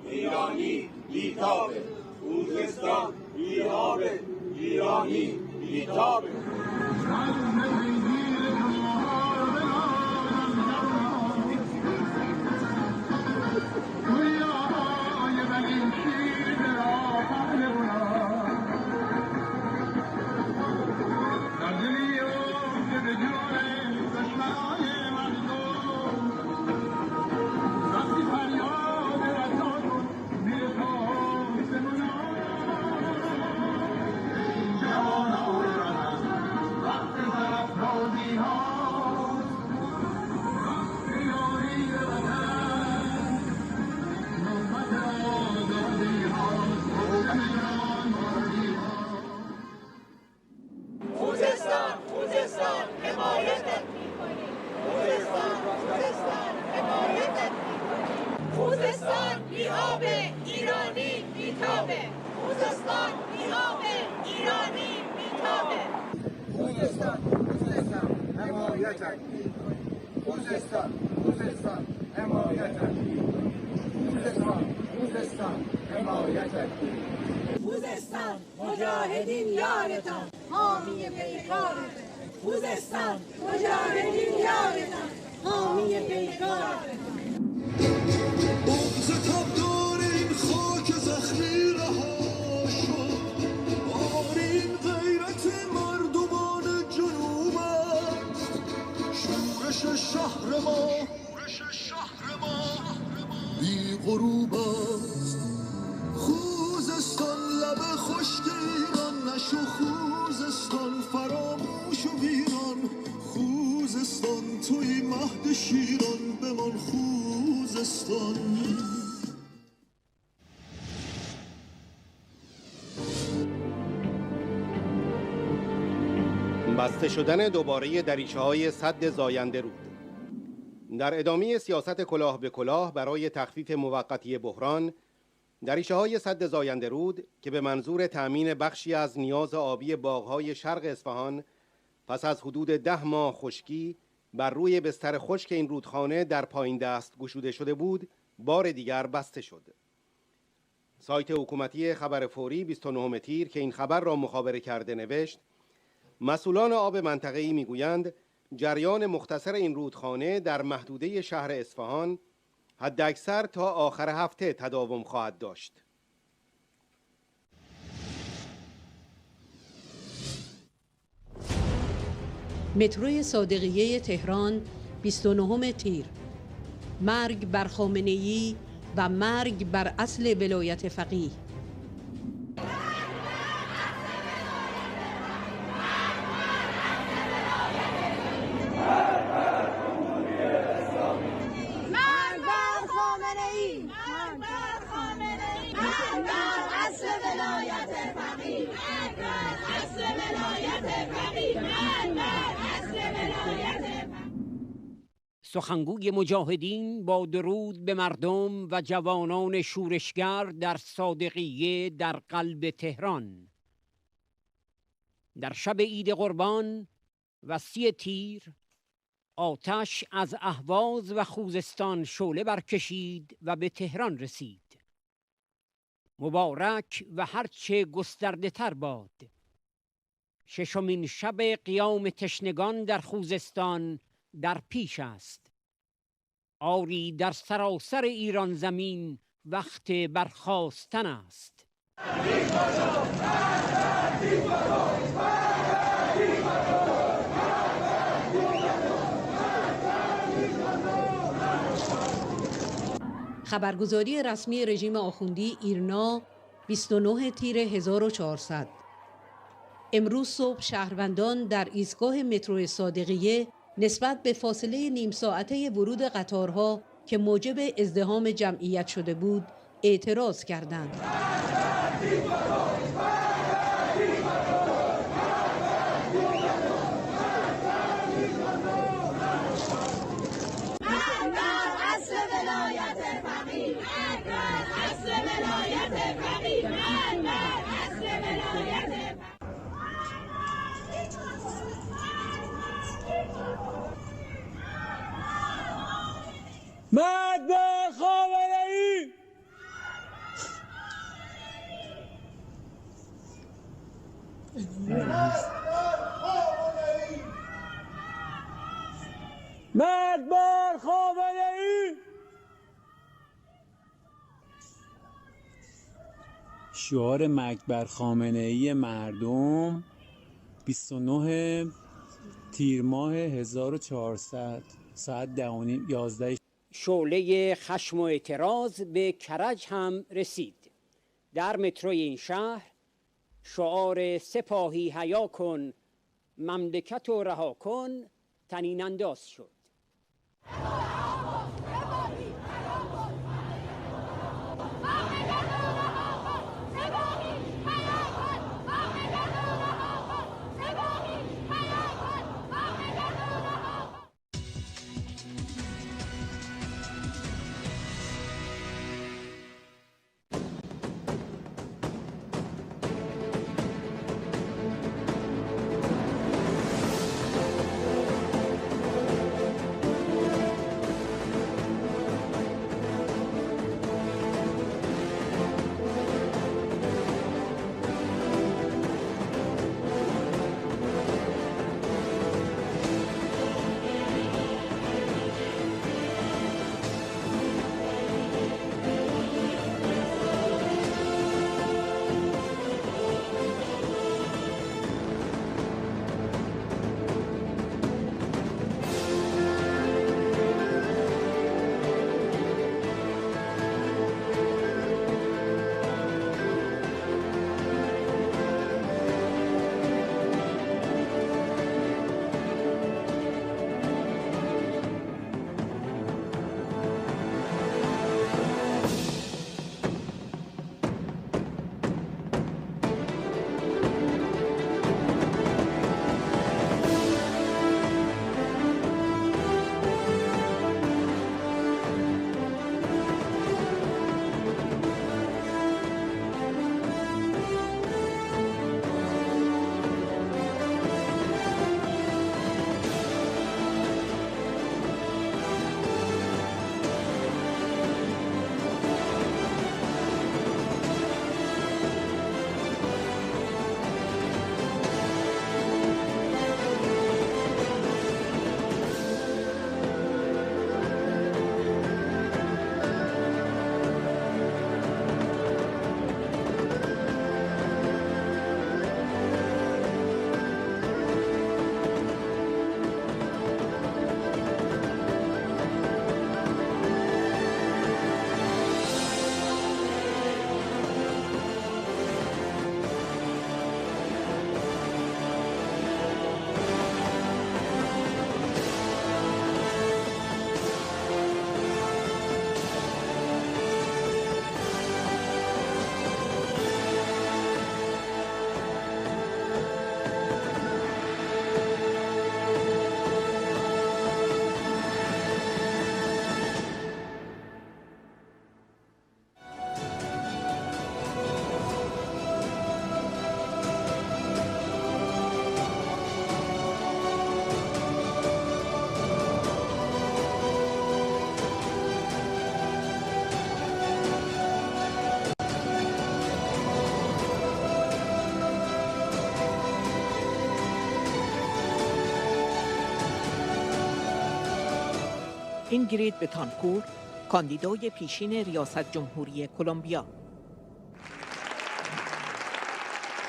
ایرانی بیتابه. خوزستان بیابه، ایرانی بیتابه. خوزستان بیابه، ایرانی بیتابه. خوزستان بیابه، ایرانی بیتابه. خوزستان حمایتت. خوزستان حمایتت. خوزستان حمایتت. خوزستان مجاهدین یارتان، حامی پیکارتان. خوزستان مجاهدین یارتان، حامی پیکارتان. بغض تبدار این خاک زخمی رها شد. آرین غیرت مردمان جنوب است. شورش شهر ما بی غروب است. خوزستان لب خشک ایران نشو. خوزستان فراموش و ویران. خوزستان توی مهد شیران بمان. خوزستان بسته شدن دوباره دریچه‌های سد زاینده رود. در ادامه سیاست کلاه به کلاه برای تخفیف موقتی بحران، دریچه‌های سد زاینده رود که به منظور تأمین بخشی از نیاز آبی باغ‌های شرق اصفهان پس از حدود 10 ماه خشکی بر روی بستر خشک این رودخانه در پایین دست گشوده شده بود، بار دیگر بسته شد. سایت حکومتی خبر فوری 29 تیر که این خبر را مخابره کرده نوشت: مسئولان آب منطقه‌ای میگویند جریان مختصر این رودخانه در محدوده شهر اصفهان حداکثر تا آخر هفته تداوم خواهد داشت. متروی صادقیه تهران 29 تیر. مرگ بر خامنه‌ای و مرگ بر اصل ولایت فقیه. سخنگوی مجاهدین با درود به مردم و جوانان شورشگر در صادقیه در قلب تهران. در شب عید قربان و 30 تیر آتش از اهواز و خوزستان شعله برکشید و به تهران رسید. مبارک و هرچه گسترده تر باد. 6مین شب قیام تشنگان در خوزستان در پیش است. آری در سراسر ایران زمین وقت برخاستن است. خبرگزاری رسمی رژیم آخوندی ایرنا 29 تیر 1400. امروز صبح شهروندان در ایستگاه مترو صادقیه نسبت به فاصله نیم ساعته ورود قطارها که موجب ازدحام جمعیت شده بود اعتراض کردند. مرگ بر خامنه‌ای! مرگ بر خامنه‌ای. شعار مرگ بر خامنه‌ای مردم 29 تیر ماه 1400 ساعت 10:11. شعله خشم و اعتراض به کرج هم رسید. در متروی این شهر شعار سپاهی حیا کن مملکت و رها کن طنین انداز شد. اینگرید بتانکور، کاندیدای پیشین ریاست جمهوری کلمبیا.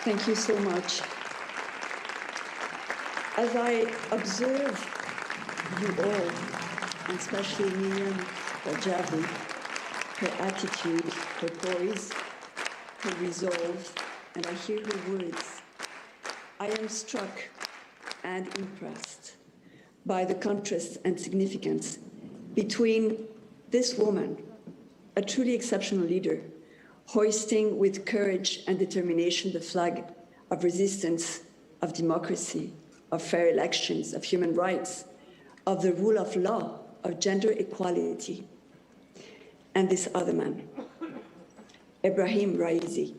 Thank you so much. As I observe you all, and especially Miriam Rajavi, her attitude, her poise, her resolve, and I hear her words, I am struck and impressed by the contrast and significance between this woman, a truly exceptional leader, hoisting with courage and determination the flag of resistance, of democracy, of fair elections, of human rights, of the rule of law, of gender equality. And this other man, Ebrahim Raisi,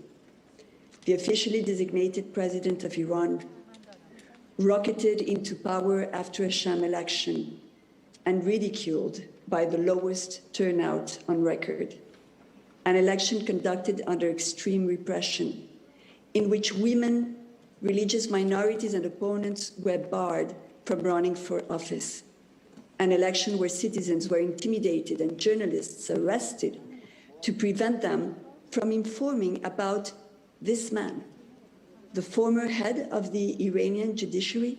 the officially designated president of Iran, rocketed into power after a sham election and ridiculed by the lowest turnout on record. An election conducted under extreme repression, in which women, religious minorities and opponents were barred from running for office. an election where citizens were intimidated and journalists arrested to prevent them from informing about this man, the former head of the Iranian judiciary,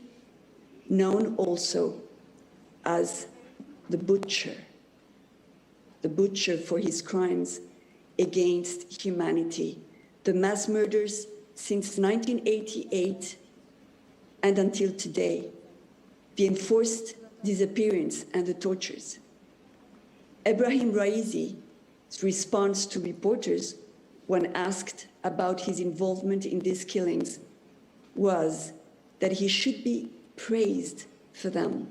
known also as the butcher for his crimes against humanity, the mass murders since 1988 and until today, the enforced disappearance and the tortures. Ebrahim Raizi's response to reporters when asked about his involvement in these killings was that he should be praised for them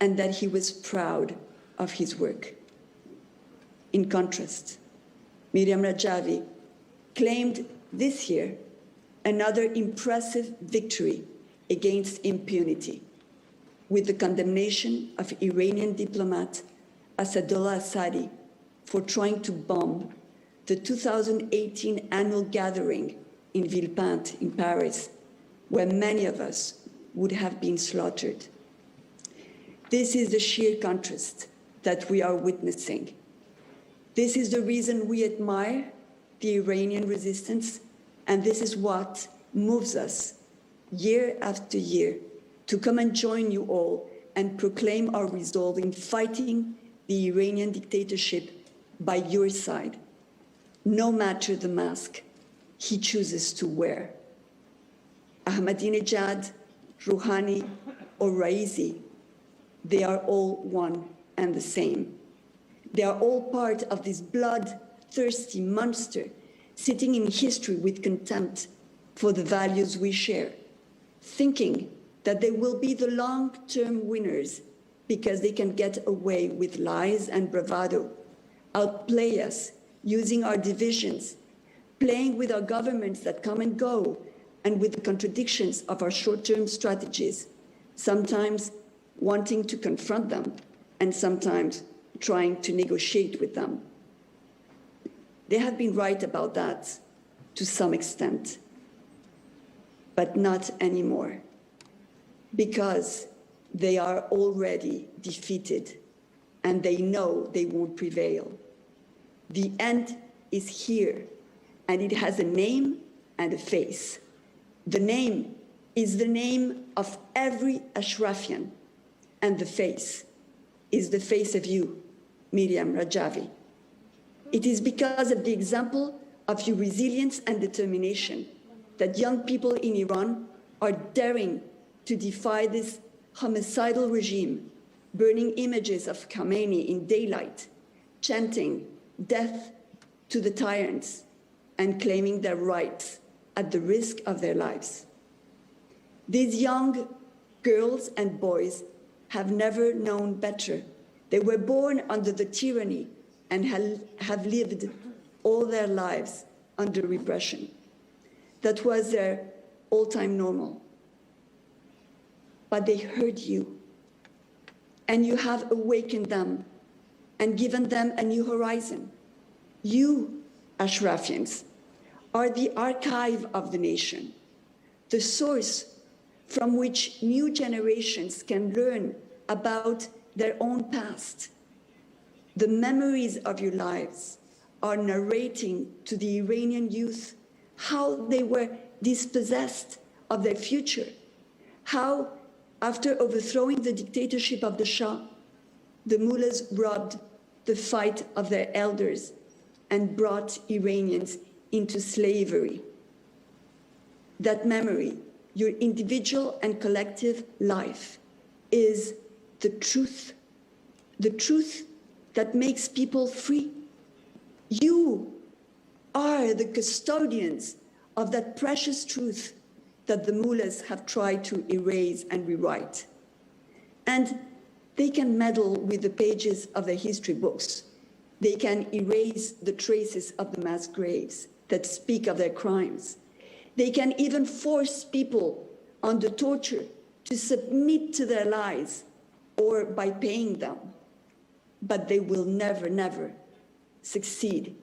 and that he was proud of his work. In contrast, Miriam Rajavi claimed this year another impressive victory against impunity with the condemnation of Iranian diplomat Asadullah Azadi for trying to bomb the 2018 annual gathering in Villepinte in Paris, where many of us would have been slaughtered. This is the sheer contrast that we are witnessing. This is the reason we admire the Iranian resistance, and this is what moves us year after year to come and join you all and proclaim our resolve in fighting the Iranian dictatorship by your side, no matter the mask he chooses to wear. Ahmadinejad, Rouhani, or Raisi, they are all one and the same. They are all part of this bloodthirsty monster sitting in history with contempt for the values we share, thinking that they will be the long-term winners because they can get away with lies and bravado, outplay us using our divisions, playing with our governments that come and go, and with the contradictions of our short-term strategies, sometimes wanting to confront them and sometimes trying to negotiate with them. They have been right about that to some extent, but not anymore, because they are already defeated and they know they won't prevail. The end is here, and it has a name and a face. The name is the name of every Ashrafian, and the face is the face of you, Miriam Rajavi. It is because of the example of your resilience and determination that young people in Iran are daring to defy this homicidal regime, burning images of Khamenei in daylight, chanting death to the tyrants, and claiming their rights at the risk of their lives. These young girls and boys have never known better. They were born under the tyranny and have lived all their lives under repression. That was their all-time normal. But they heard you, and you have awakened them and given them a new horizon. You, Ashrafians, are the archive of the nation, the source from which new generations can learn about their own past. The memories of your lives are narrating to the Iranian youth how they were dispossessed of their future, how, after overthrowing the dictatorship of the Shah, the mullahs robbed the fight of their elders and brought Iranians into slavery. That memory, your individual and collective life, is the truth that makes people free. You are the custodians of that precious truth that the mullahs have tried to erase and rewrite. And they can meddle with the pages of their history books. They can erase the traces of the mass graves that speak of their crimes. They can even force people under torture to submit to their lies or by paying them. But they will never, never succeed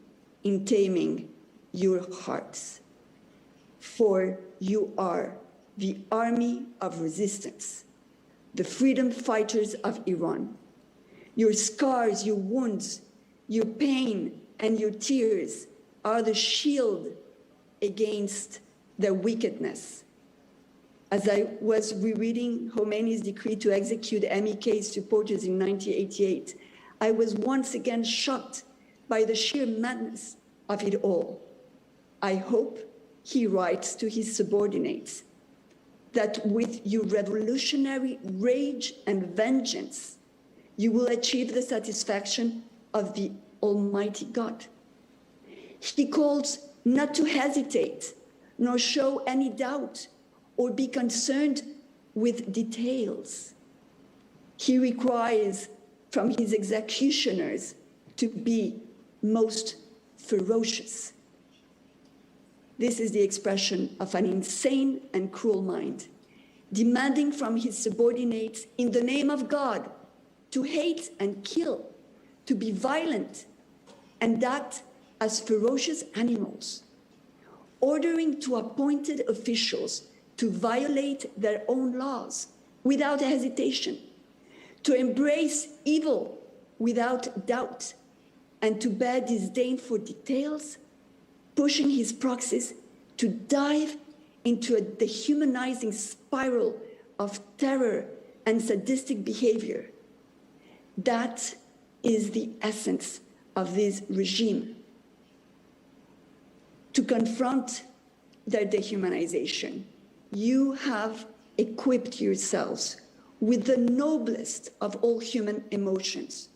in taming your hearts. For you are the army of resistance, the freedom fighters of Iran. Your scars, your wounds, your pain, and your tears are the shield against their wickedness. As I was rereading Khomeini's decree to execute MEK supporters in 1988, I was once again shocked by the sheer madness of it all. I hope he writes to his subordinates that with your revolutionary rage and vengeance, you will achieve the satisfaction of the Almighty God. He calls not to hesitate, nor show any doubt, or be concerned with details. He requires from his executioners to be most ferocious. This is the expression of an insane and cruel mind, demanding from his subordinates in the name of God to hate and kill, to be violent and act as ferocious animals, ordering to appointed officials to violate their own laws without hesitation, to embrace evil without doubt, and to bear disdain for details, pushing his proxies to dive into a dehumanizing spiral of terror and sadistic behavior. That is the essence of this regime. To confront their dehumanization, you have equipped yourselves with the noblest of all human emotions,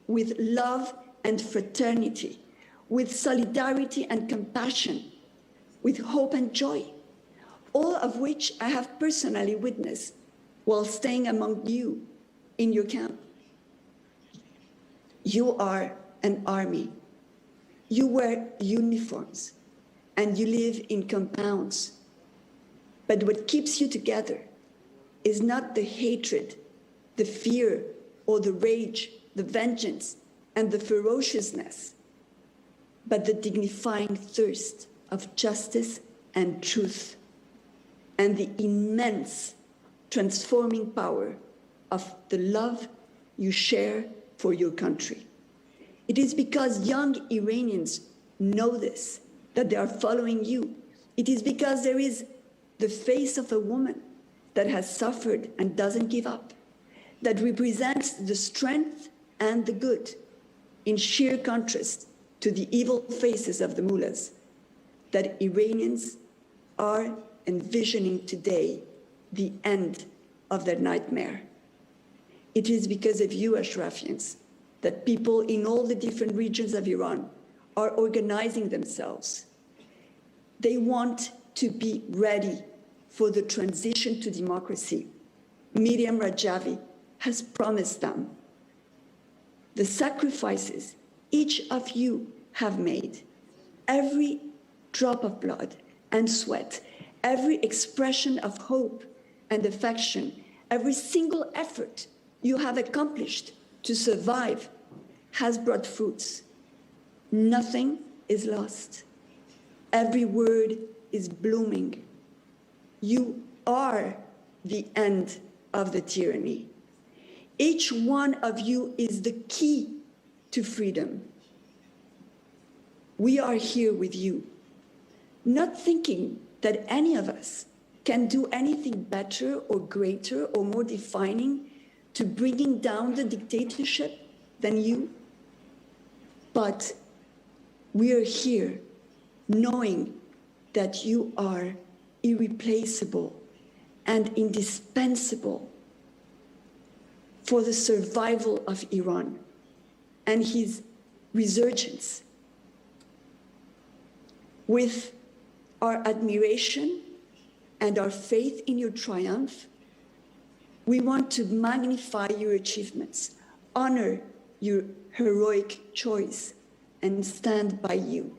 with love and fraternity, with solidarity and compassion, with hope and joy, all of which I have personally witnessed while staying among you in your camp. You are an army. You wear uniforms and you live in compounds. But what keeps you together is not the hatred, the fear, or the rage, the vengeance, and the ferociousness, but the dignifying thirst of justice and truth, and the immense transforming power of the love you share for your country. It is because young Iranians know this, that they are following you. It is because there is the face of a woman that has suffered and doesn't give up, that represents the strength and the good, in sheer contrast to the evil faces of the mullahs, that Iranians are envisioning today the end of their nightmare. It is because of you, Ashrafians, that people in all the different regions of Iran are organizing themselves. They want to be ready for the transition to democracy. Miriam Rajavi has promised them. The sacrifices each of you have made, every drop of blood and sweat, every expression of hope and affection, every single effort you have accomplished to survive has brought fruits. Nothing is lost. Every word is blooming. You are the end of the tyranny. Each one of you is the key to freedom. We are here with you, not thinking that any of us can do anything better or greater or more defining to bringing down the dictatorship than you. But we are here knowing that you are irreplaceable and indispensable for the survival of Iran and his resurgence. With our admiration and our faith in your triumph, we want to magnify your achievements, honor your heroic choice, and stand by you.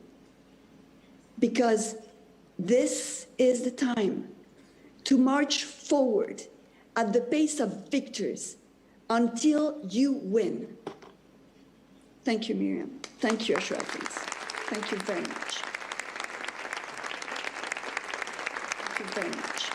Because this is the time to march forward at the pace of victors until you win. Thank you, Miriam. Thank you, Ashrafis. Thank you very much. Thank you very much.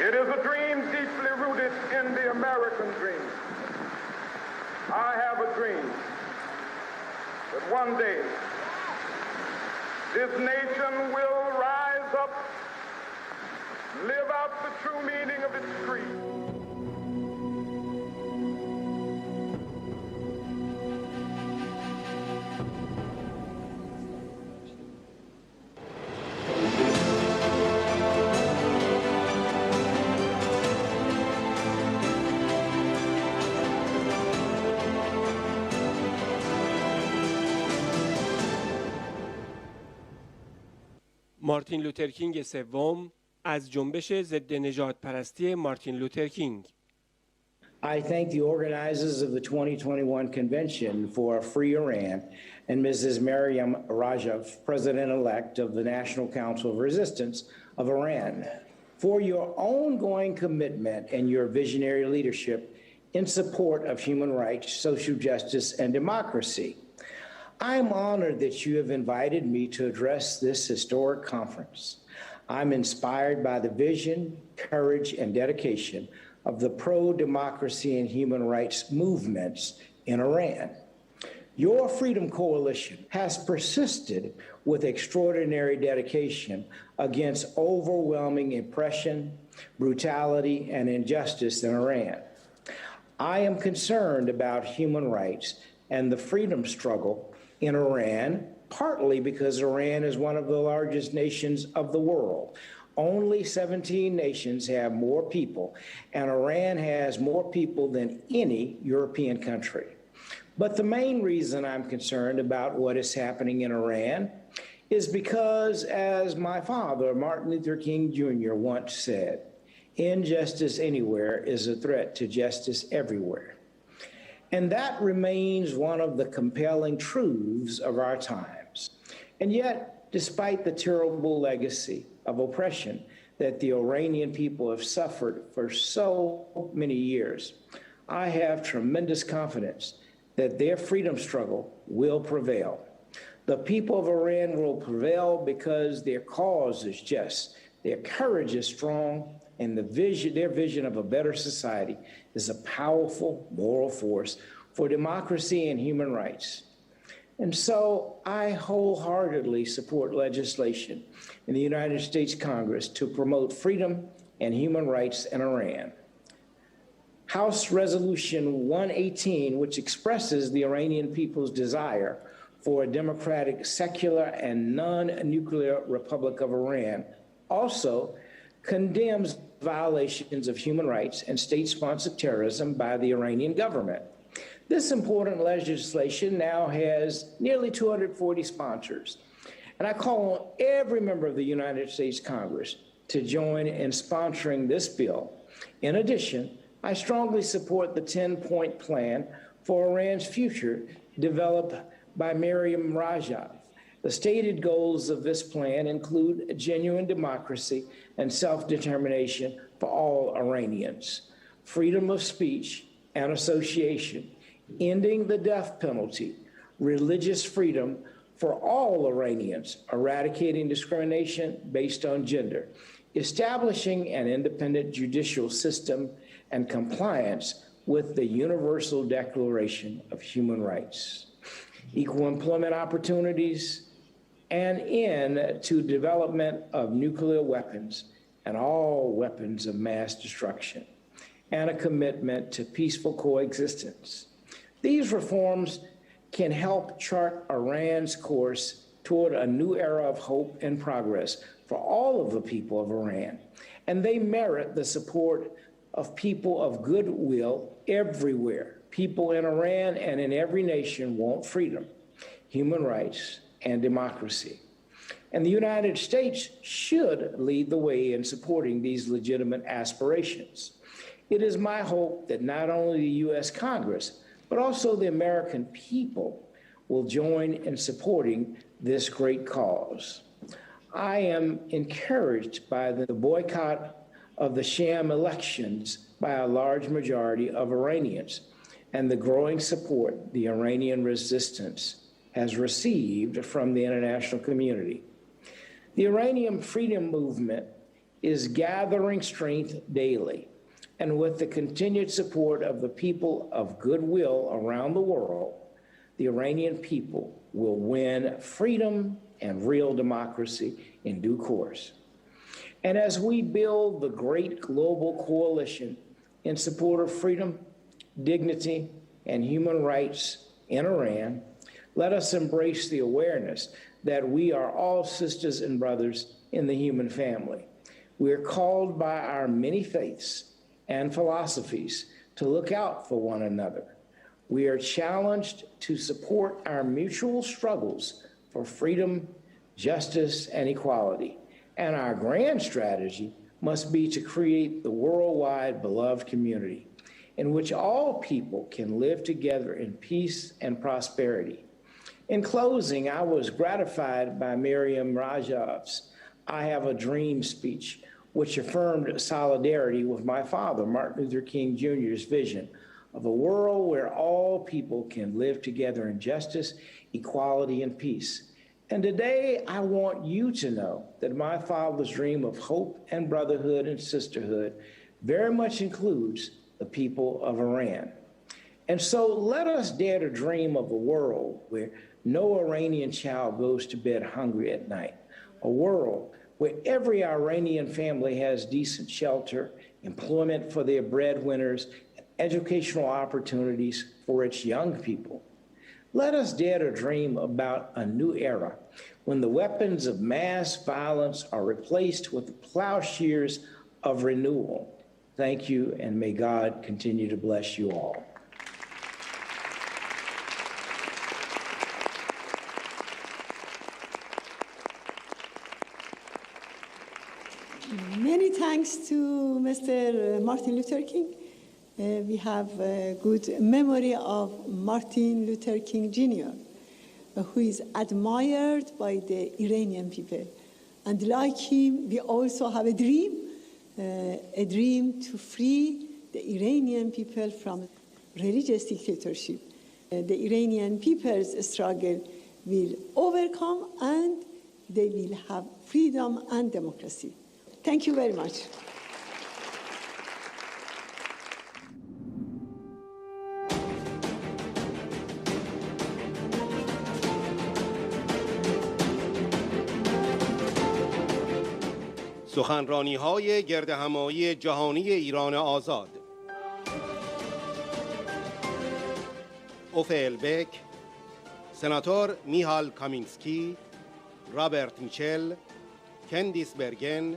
It is a dream deeply rooted in the American dream. I have a dream that one day this nation will rise up, live out the true meaning of its creed. مارتین لوترکینگ سوم از جنبش ضد نژادپرستی مارتین لوترکینگ. I thank the organizers of the 2021 convention for a free Iran and Mrs. Maryam Rajav, President-elect of the National Council of Resistance of Iran, for your ongoing commitment and your visionary leadership in support of human rights, social justice, and democracy. I'm honored that you have invited me to address this historic conference. I'm inspired by the vision, courage, and dedication of the pro-democracy and human rights movements in Iran. Your Freedom Coalition has persisted with extraordinary dedication against overwhelming oppression, brutality, and injustice in Iran. I am concerned about human rights and the freedom struggle in Iran, partly because Iran is one of the largest nations of the world. Only 17 nations have more people, and Iran has more people than any European country. But the main reason I'm concerned about what is happening in Iran is because, as my father, Martin Luther King Jr., once said, injustice anywhere is a threat to justice everywhere. And that remains one of the compelling truths of our times. And yet, despite the terrible legacy of oppression that the Iranian people have suffered for so many years, I have tremendous confidence that their freedom struggle will prevail. The people of Iran will prevail because their cause is just, their courage is strong, and their vision of a better society is a powerful moral force for democracy and human rights. And so I wholeheartedly support legislation in the United States Congress to promote freedom and human rights in Iran. House Resolution 118, which expresses the Iranian people's desire for a democratic, secular, and non-nuclear Republic of Iran, also condemns violations of human rights and state-sponsored terrorism by the Iranian government. This important legislation now has nearly 240 sponsors, and I call on every member of the United States Congress to join in sponsoring this bill. In addition, I strongly support the 10-point plan for Iran's future developed by Maryam Rajav. The stated goals of this plan include genuine democracy and self-determination for all Iranians, freedom of speech and association, ending the death penalty, religious freedom for all Iranians, eradicating discrimination based on gender, establishing an independent judicial system, and compliance with the Universal Declaration of Human Rights, equal employment opportunities, and end to development of nuclear weapons and all weapons of mass destruction, and a commitment to peaceful coexistence. These reforms can help chart Iran's course toward a new era of hope and progress for all of the people of Iran, and they merit the support of people of goodwill everywhere. People in Iran and in every nation want freedom, human rights, and democracy. And the United States should lead the way in supporting these legitimate aspirations. It is my hope that not only the U.S. Congress, but also the American people will join in supporting this great cause. I am encouraged by the boycott of the sham elections by a large majority of Iranians and the growing support the Iranian resistance has received from the international community. The Iranian freedom movement is gathering strength daily. And with the continued support of the people of goodwill around the world, the Iranian people will win freedom and real democracy in due course. And as we build the great global coalition in support of freedom, dignity, and human rights in Iran, let us embrace the awareness that we are all sisters and brothers in the human family. We are called by our many faiths and philosophies to look out for one another. We are challenged to support our mutual struggles for freedom, justice, and equality. And our grand strategy must be to create the worldwide beloved community in which all people can live together in peace and prosperity. In closing, I was gratified by Miriam Rajav's I Have a Dream speech, which affirmed solidarity with my father, Martin Luther King Jr.'s vision of a world where all people can live together in justice, equality, and peace. And today, I want you to know that my father's dream of hope and brotherhood and sisterhood very much includes the people of Iran. And so let us dare to dream of a world where no Iranian child goes to bed hungry at night, a world where every Iranian family has decent shelter, employment for their breadwinners, and educational opportunities for its young people. Let us dare to dream about a new era when the weapons of mass violence are replaced with the plowshares of renewal. Thank you, and may God continue to bless you all. Many thanks to Mr. Martin Luther King. We have a good memory of Martin Luther King Jr., who is admired by the Iranian people. And like him, we also have a dream to free the Iranian people from religious dictatorship. The Iranian people's struggle will overcome and they will have freedom and democracy. Thank you very much. سخنرانی‌های گردهمایی جهانی ایران آزاد. اوفل بک، سناتور میهال کامینسکی، رابرت میچل، کندیس برگن،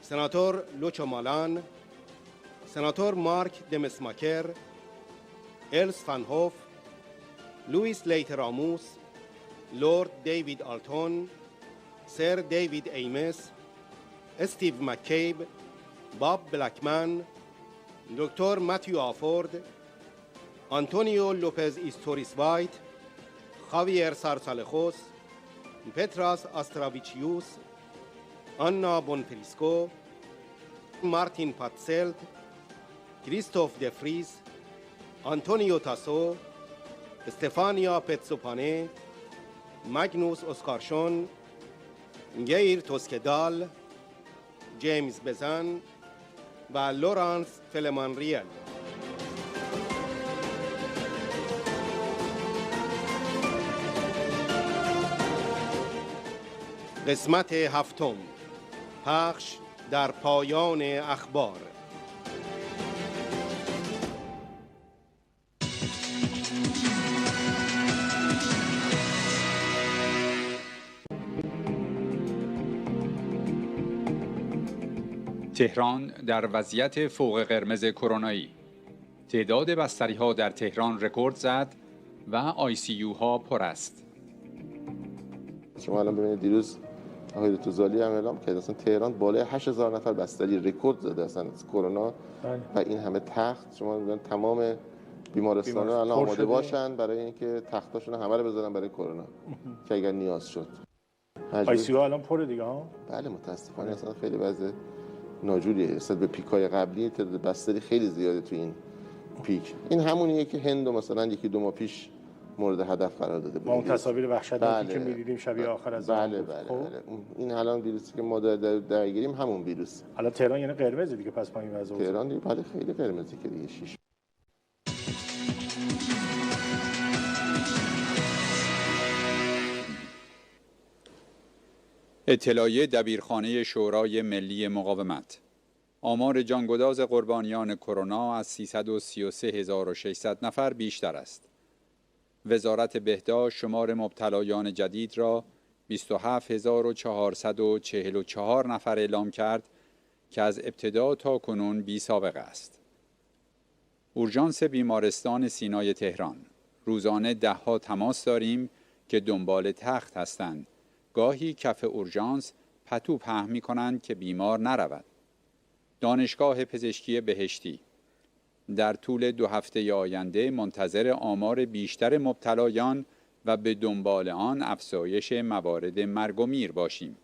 سناتور لوچو مالان، سناتور مارک دمسماکر، الس فانهوف، لوئیس لیتراموس، لورد دیوید آلتون، سر دیوید ایمس، استیو مکیب، باب بلکمن، دکتر ماتیو آفورد، آنتونیو لوپز ایستوریس وایت، خاویر سارسالخوس، پتراس آستراویچیوس، آنا بونفریسکو، مارتین پاتسلت، کریستوف دفریز، آنتونیو تاسو، استفانیا پتسوپانه، ماگنوس اسکارشون، گیر توسکدال، جیمز بزن و لورانس فلمانریل. قسمت هفتم، پخش در پایان اخبار. تهران در وضعیت فوق قرمز کرونایی. تعداد بستری‌ها در تهران رکورد زد و ICU ها پر است. شما الان ببینید دیروز آقای توزالی هم اعلام کرد اصلا تهران بالای 8000 نفر بستری رکورد زده اصلا کرونا و این همه تخت. شما می‌بینید تمام بیمارستان‌ها الان آماده باشن برای اینکه تختاشون همه رو بذارن برای کرونا که اگر نیاز شد. ICU الان پره دیگه ها؟ بله متاسفانه اصلا خیلی وضع ناجوریه. نسبت به پیک‌های قبلی تعداد بستری خیلی زیاده تو این پیک. این همونیه که هند مثلا یکی دو ماه پیش مورد هدف قرار داده بود. ما اون تصاویر وحشتناکی که می‌دیدیم شبیه آخر از زمان بله. این الان ویروسی که ما درگیریم همون ویروس. حالا تهران یعنی قرمزه دیگه، پس با این وضع تهران دیگه بله خیلی قرمزی که دیگه 6. اطلاعیه دبیرخانه شورای ملی مقاومت: آمار جانگداز قربانیان کرونا از 333600 نفر بیشتر است. وزارت بهداشت شمار مبتلایان جدید را 27444 نفر اعلام کرد که از ابتدا تا کنون بی سابقه است. اورژانس بیمارستان سینای تهران: روزانه ده‌ها تماس داریم که دنبال تخت هستند. گاهی کف اورژانس پتو پهن می‌کنند که بیمار نرود. دانشگاه پزشکی بهشتی: در طول 2 هفته آینده منتظر آمار بیشتر مبتلایان و به دنبال آن افزایش موارد مرگ و میر باشیم.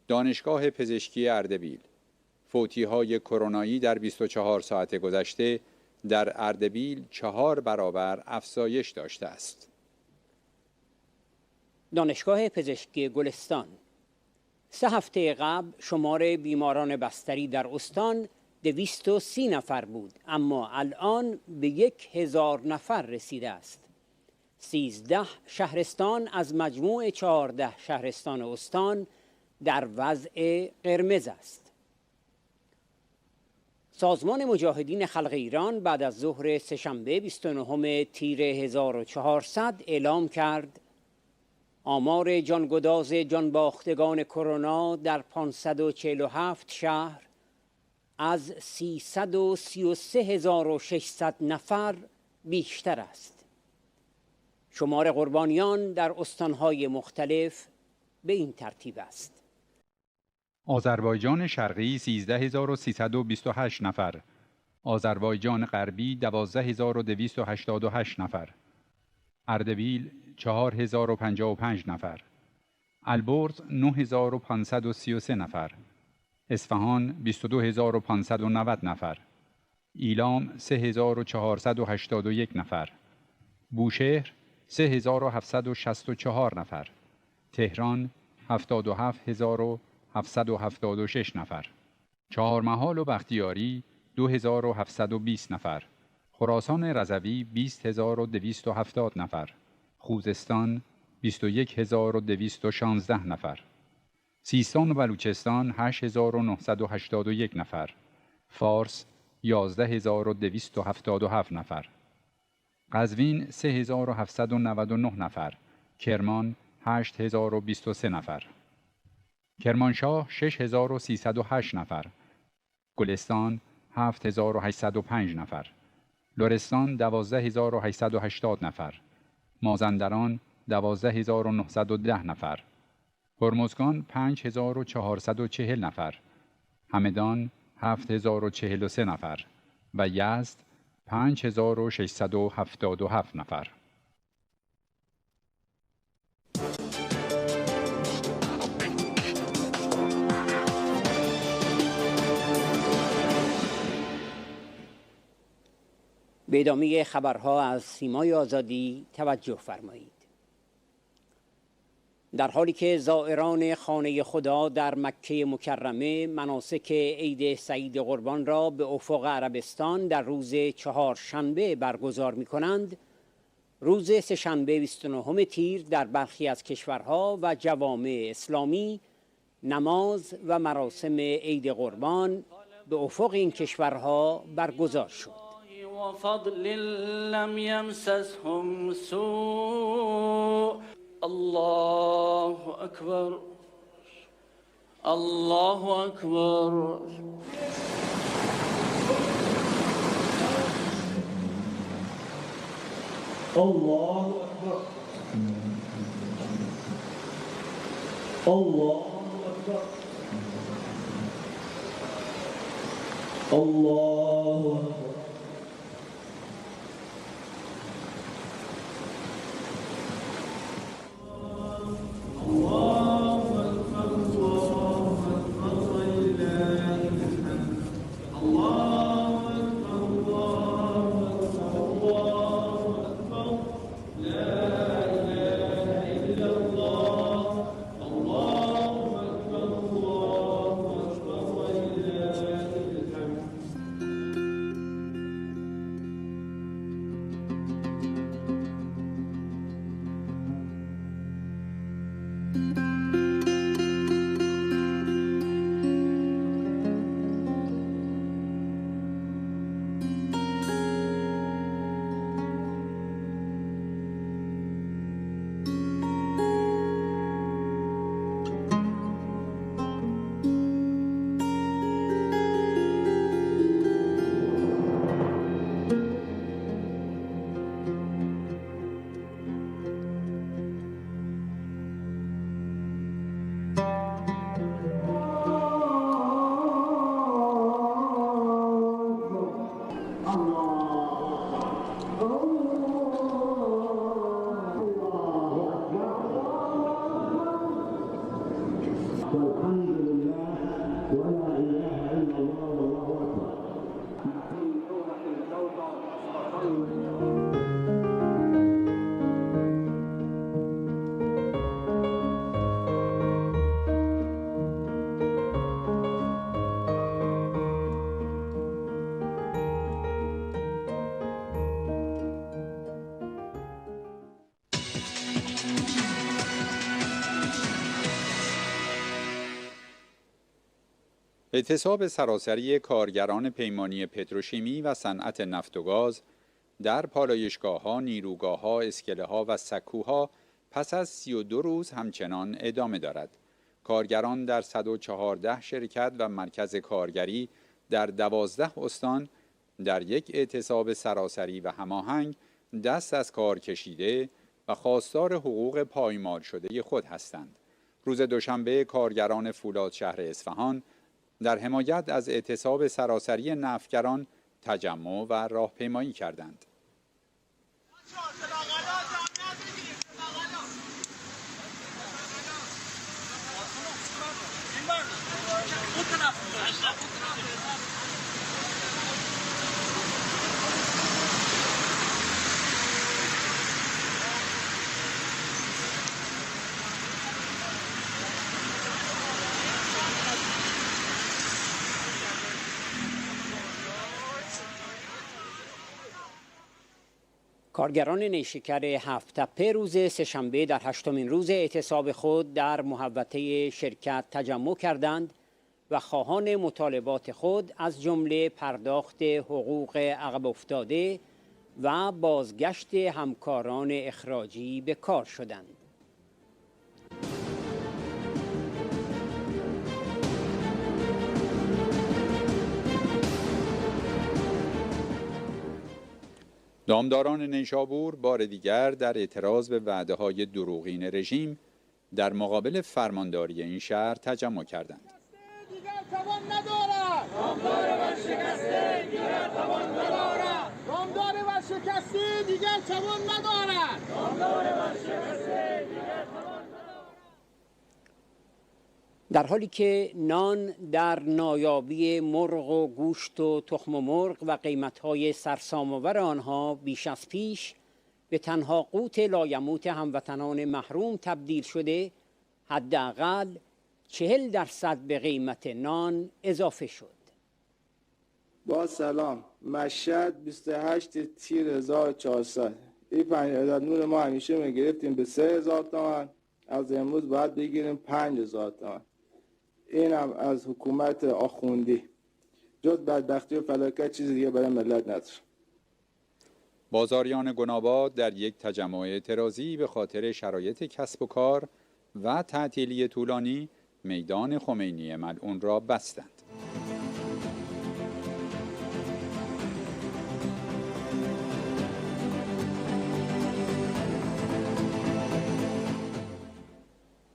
دانشگاه پزشکی اردبیل: فوتی‌های کرونایی در 24 ساعت گذشته در اردبیل 4 برابر افزایش داشته است. دانشگاه پزشکی گلستان: 3 هفته قبل شمار بیماران بستری در استان 230 نفر بود، اما الان به 1000 نفر رسیده است. 13 شهرستان از مجموع 14 شهرستان استان در وضع قرمز است. سازمان مجاهدین خلق ایران بعد از ظهر سه‌شنبه 29 تیر 1400 اعلام کرد آمار جانگداز جانباختگان کرونا در 547 شهر از 333600 نفر بیشتر است. شمار قربانیان در استانهای مختلف به این ترتیب است: آذربایجان شرقی 13328 نفر، آذربایجان غربی 12288 نفر، اردبیل 4055 نفر، البرز 9533 نفر، اصفهان 22590 نفر، ایلام 3481 نفر، بوشهر 3764 نفر، تهران 77776 نفر، چهارمحال و بختیاری 2720 نفر، خراسان رضوی 20270 نفر، خوزستان 21216 نفر، سیستان و بلوچستان 8981 نفر، فارس 11277 نفر، قزوین 3799 نفر، کرمان 8023 نفر، کرمانشاه 6308 نفر، گلستان 7805 نفر، لرستان 12880 نفر، مازندران 12910 نفر، هرمزگان 5440 نفر، همدان 7043 نفر و یزد 5677 نفر. به ادامه خبرها از سیمای آزادی توجه فرمایید. در حالی که زائران خانه خدا در مکه مکرمه مناسک عید سعید قربان را به افق عربستان در روز چهارشنبه برگزار می کنند، روز سه‌شنبه 29 تیر در برخی از کشورها و جوامع اسلامی نماز و مراسم عید قربان به افق این کشورها برگزار شد. وفضل لم يمسسهم سوء الله أكبر الله أكبر الله أكبر الله أكبر الله أكبر. Yeah. اعتصاب سراسری کارگران پیمانی پتروشیمی و صنعت نفت و گاز در پالایشگاه‌ها، نیروگاه‌ها، اسکله‌ها و سکوها پس از 32 روز همچنان ادامه دارد. کارگران در 114 شرکت و مرکز کارگری در 12 استان در یک اعتصاب سراسری و هماهنگ دست از کار کشیده و خواستار حقوق پایمال شده خود هستند. روز دوشنبه کارگران فولاد شهر اصفهان در حمایت از اعتصاب سراسری نفتگران تجمع و راهپیمایی کردند. کارگران نیشکر هفت‌تپه روز سه‌شنبه در 8مین روز اعتصاب خود در محوطه شرکت تجمع کردند و خواهان مطالبات خود از جمله پرداخت حقوق عقب افتاده و بازگشت همکاران اخراجی به کار شدند. دامداران نیشابور بار دیگر در اعتراض به وعده‌های دروغین رژیم در مقابل فرمانداری این شهر تجمع کردند. دیگر توان ندارد. دامدار و شکسته دیگر توان ندارد. دامدار و شکسته دیگر توان ندارد. دامدار و شکسته دیگر توان ندارد. در حالی که نان در نایابی مرغ و گوشت و تخم مرغ و قیمت‌های سرسام‌آور آنها بیش از پیش به تنها قوت لایموت هموطنان محروم تبدیل شده، حداقل 40% به قیمت نان اضافه شد. با سلام، مشهد 28 تیر 1400. این 5 عدد نون ما همیشه میگرفتیم به 3000 تومان، از امروز باید بگیریم 5000 تومان. این هم از حکومت آخوندی. جز بدبختی و فلاکت چیزی دیگه برای ملت نداره. بازاریان گناباد در یک تجمع اعتراضی به خاطر شرایط کسب و کار و تعطیلی طولانی میدان خمینی ملعون را بستند.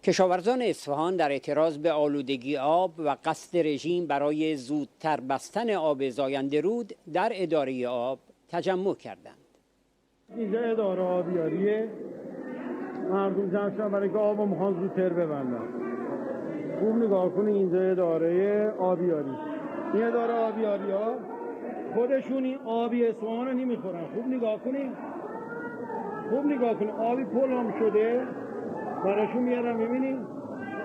کشاورزان اصفهان در اعتراض به آلودگی آب و قصد رژیم برای زودتر بستن آب زاینده رود در اداره آب تجمع کردند. اینجا اداره آبیاریه، مردم جمع شدن برای که آب رو میخوان زودتر ببندن. خوب نگاه کنید، اینجا اداره آبیاری. این اداره آبیاری ها خودشون این آبی اصفهان رو نمیخورن. خوب نگاه کنید، آبی پلم شده براشون میارم، ببینید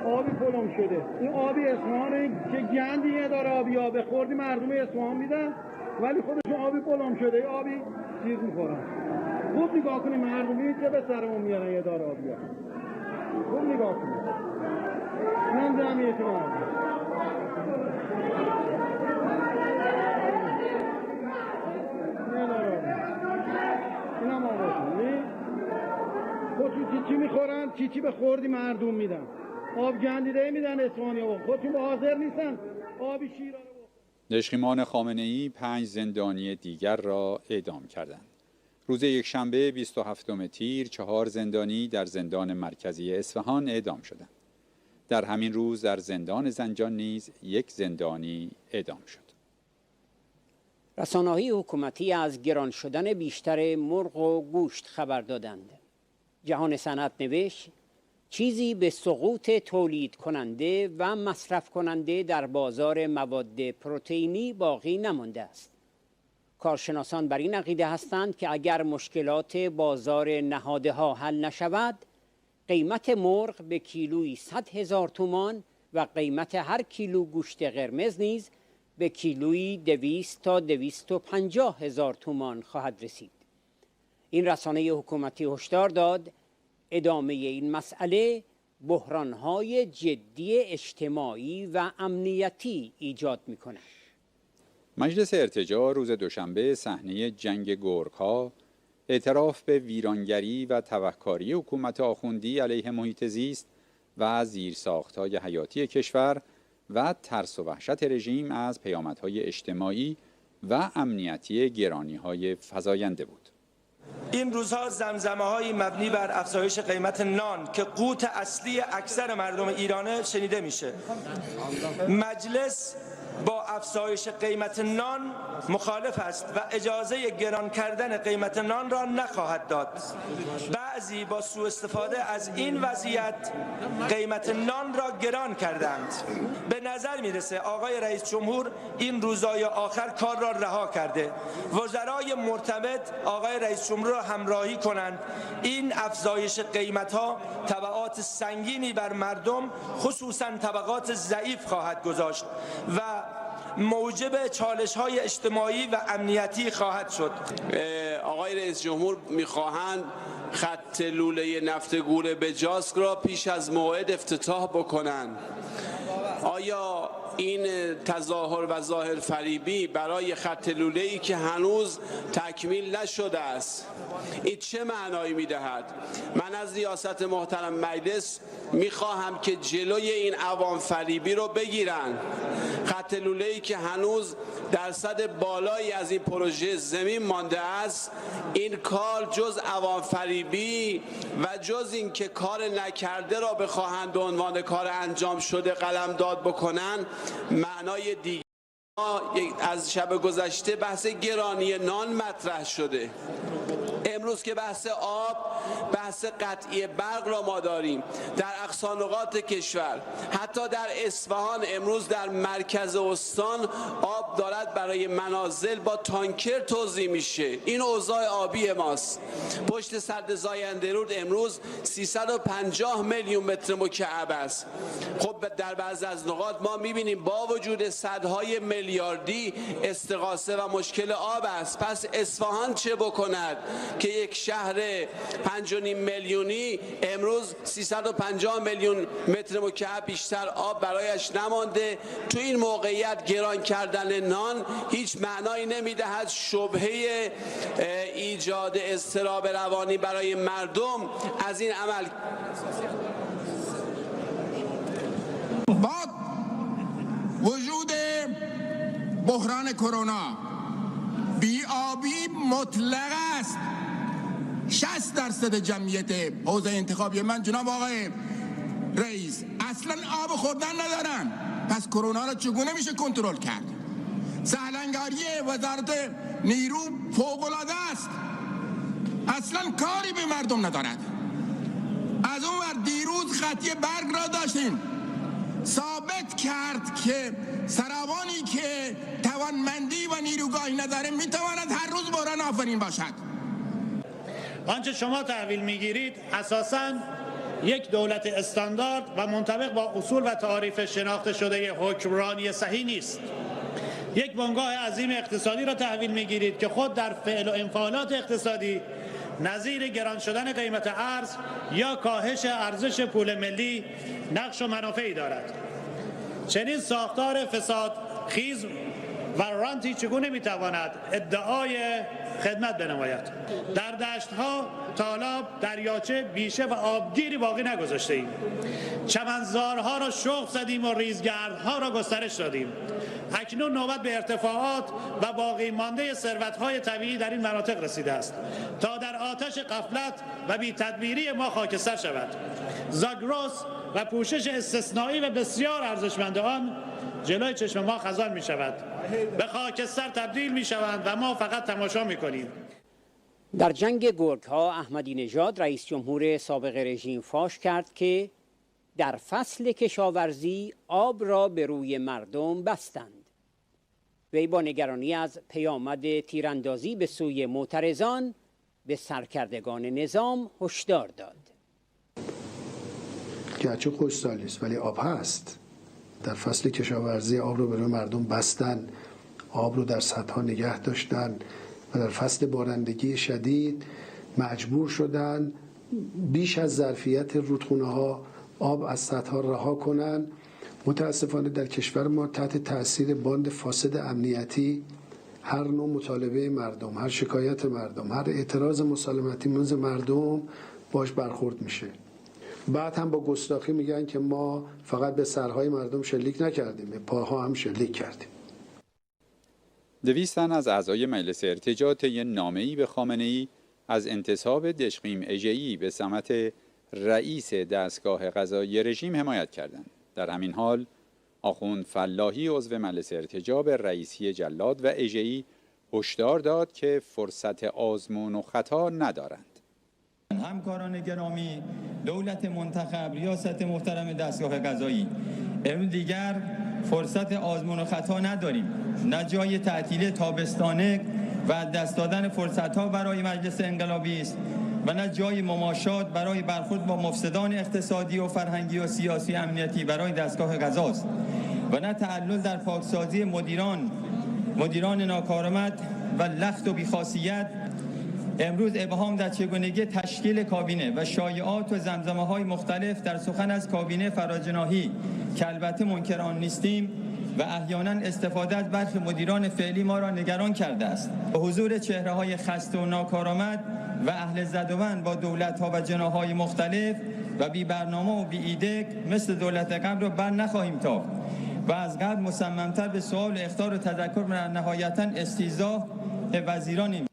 آبی پلم شده. این آبی اصفهان که گندی اداره آبی ها به خوردی مردم اصفهان میدن، ولی خودشون آبی پلم شده آبی چیز میخورن. خوب نگاه کنید مردمی که به سرمون میارن اداره آبی ها. خوب نگاه کنید. من جمعیت مردم اینم آباشون خودشون چی میخورن، چی به خوردی مردم میدن. آب گندیده میدن اصفهانی ها، خودشون به حاضر نیستن آبی شیرا رو. نشیمان خامنه‌ای 5 زندانی دیگر را اعدام کردند. روز یکشنبه 27 تیر 4 زندانی در زندان مرکزی اصفهان اعدام شدند. در همین روز در زندان زنجان نیز 1 زندانی اعدام شد. رسانه‌های حکومتی از گران شدن بیشتر مرغ و گوشت خبر دادند. جهان صنعت نوشت چیزی به سقوط تولید کننده و مصرف کننده در بازار مواد پروتئینی باقی نمانده است. کارشناسان بر این عقیده هستند که اگر مشکلات بازار نهادها حل نشود، قیمت مرغ به کیلویی 100,000 تومان و قیمت هر کیلو گوشت قرمز نیز به کیلویی 200 تا 250,000 تومان خواهد رسید. این رسانه حکومتی هشدار داد ادامه این مسئله بحران‌های جدی اجتماعی و امنیتی ایجاد می‌کند. مجلس ارتجاع روز دوشنبه صحنه جنگ گرگ‌ها، اعتراف به ویرانگری و تبهکاری حکومت آخوندی علیه محیط زیست و زیرساخت‌های حیاتی کشور و ترس و وحشت رژیم از پیامدهای اجتماعی و امنیتی گرانی‌های فزاینده بود. این روزها زمزمه‌هایی مبنی بر افزایش قیمت نان که قوت اصلی اکثر مردم ایرانه شنیده میشه. مجلس با افزایش قیمت نان مخالف است و اجازه گران کردن قیمت نان را نخواهد داد. بعضی با سوء استفاده از این وضعیت قیمت نان را گران کردند. به نظر میرسه آقای رئیس جمهور این روزهای آخر کار را رها کرده. وزرای مرتبط آقای رئیس جمهور را همراهی کنند. این افزایش قیمت ها تبعات سنگینی بر مردم خصوصا طبقات ضعیف خواهد گذاشت و موجب چالش‌های اجتماعی و امنیتی خواهد شد. آقای رئیس جمهور می‌خواهند خط لوله نفت گور بجاسک را پیش از موعد افتتاح بکنند. آیا این تظاهر و ظاهر فریبی برای خط لوله‌ای که هنوز تکمیل نشده است این چه معنایی می‌دهد؟ من از ریاست محترم مجلس می‌خواهم که جلوی این عوام فریبی رو بگیرن. خط لوله‌ای که هنوز درصد بالایی از این پروژه زمین مانده است، این کار جز عوام فریبی و جز این که کار نکرده را بخواهند به عنوان کار انجام شده قلمداد بکنن معنای دیگه. از شب گذشته بحث گرانی نان مطرح شده. امروز که بحث آب، بحث قطعی برق را ما داریم در اقصا نقاط کشور. حتی در اصفهان امروز در مرکز استان آب دارد برای منازل با تانکر توزیع میشه. این اوضاع آبی ماست. پشت سد زاینده رود امروز 350 میلیون متر مکعب است. خب در بعضی از نقاط ما میبینیم با وجود سدهای میلیاردی استغاثه و مشکل آب است. پس اصفهان چه بکند که یک شهر 5.5 میلیونی امروز 350 میلیون متر مکعب بیشتر آب برایش نمانده؟ تو این موقعیت گران کردن نان هیچ معنایی نمیدهد. شبهه ایجاد اضطراب روانی برای مردم از این عمل با وجود بحران کرونا بی‌آبی مطلق است. 60% جمعیت حوزه انتخابی من جناب آقای رئیس اصلا آب خوردن ندارن. پس کرونا را چگونه میشه کنترل کرد؟ سهلنگاری وزارت نیرو فوق‌العاده است، اصلا کاری به مردم ندارد. از اون ور دیروز خطی برق را داشتیم، ثابت کرد که سرابانی که توانمندی و نیروگاهی نداره میتواند هر روز بحران آفرین باشد. آنچه شما تحویل میگیرید اساساً یک دولت استاندارد و منطبق با اصول و تعاریف شناخته شده حکمرانی صحیح نیست. یک بنگاه عظیم اقتصادی را تحویل میگیرید که خود در فعل و انفعالات اقتصادی نظیر گران شدن قیمت ارز یا کاهش ارزش پول ملی نقش و منافعی دارد. چنین ساختار فساد خیز و رانتی چگونه میتواند ادعای خدمت بنماید؟ در دشتها تالاب، دریاچه، بیشه و آبگیری باقی نگذاشته ایم. چمنزارها را شخم زدیم و ریزگردها را گسترش دادیم. اکنون نوبت به ارتفاعات و باقی مانده ثروت‌های طبیعی در این مناطق رسیده است تا در آتش غفلت و بی تدبیری ما خاکستر شود. زاگرس و پوشش استثنایی و بسیار ارزشمند آن جلوی چشم ما خزان می شود، به خاکستر تبدیل می شوند و ما فقط تماشا می کنیم. در جنگ گرگ‌ها احمدی نژاد رئیس جمهور سابق رژیم فاش کرد که در فصل کشاورزی آب را به روی مردم بستند. وی با نگرانی از پیامد تیراندازی به سوی معترضان به سرکردگان نظام هشدار داد. گرچه خوشسالی است ولی آب هست. در فصل کشاورزی آب رو به روی مردم بستن، آب رو در سدها نگه داشتن و در فصل بارندگی شدید مجبور شدن بیش از ظرفیت رودخونه ها آب از سدها رها کنن. متاسفانه در کشور ما تحت تاثیر باند فاسد امنیتی هر نوع مطالبه مردم، هر شکایت مردم، هر اعتراض مسالمتی منز مردم باش برخورد میشه. بعد هم با گستاخی میگن که ما فقط به سرهای مردم شلیک نکردیم، به پاها هم شلیک کردیم. 200 تن از اعضای مجلس ارتجاع طی نامه‌ای به خامنه‌ای از انتصاب دشقیم اژه‌ای به سمت رئیس دستگاه قضایی رژیم حمایت کردند. در همین حال آخوند فلاحی عضو مجلس ارتجاع به رئیسی جلاد و اژه‌ای هشدار داد که فرصت آزمون و خطا ندارند. همکاران گرامی، دولت منتخب، ریاست محترم دستگاه قضایی، امروز دیگر فرصت آزمون و خطا نداریم. نه جای تعطیل تابستانه و دست دادن فرصت‌ها برای مجلس انقلابی است و نه جای مماشات برای برخورد با مفسدان اقتصادی و فرهنگی و سیاسی امنیتی برای دستگاه قضاست و نه تعلل در پاکسازی مدیران ناکارآمد و لخت و بیخاصیت. امروز ابهام در چگونگی تشکیل کابینه و شایعات و زمزمه‌های مختلف در سخن از کابینه فراجناحی که البته منکر آن نیستیم و احیانا استفاده از برخی مدیران فعلی ما را نگران کرده است. به حضور چهره‌های خسته و ناکارآمد و اهل زدوبند با دولت‌ها و جناح‌های مختلف و بی برنامه و بی ایده مثل دولت قبل را بر نخواهیم تافت و از قبل مصمم‌تر به سوال اخطار و تذکر و نهایتاً استیضاح وزیرانیم.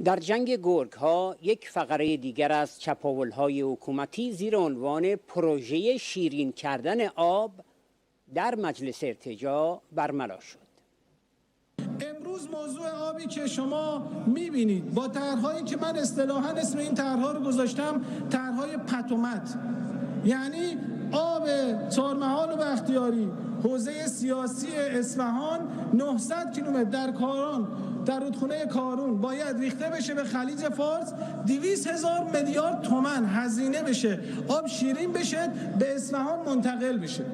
در جنگ گرگ ها یک فقره دیگر از چپاول های حکومتی زیر عنوان پروژه شیرین کردن آب در مجلس ارتجاع برملا شد. امروز موضوع آبی که شما میبینید با طرح‌هایی که من اصطلاحاً اسم این طرح‌ها رو گذاشتم طرح‌های پتومت، یعنی آب چهارمحال و بختیاری، حوزه سیاسی اصفهان 900 کیلومتر در کاران، در رودخانه کارون باید ریخته بشه به خلیج فارس، 200,000 میلیارد تومان هزینه بشه، آب شیرین بشه، به اصفهان منتقل بشه.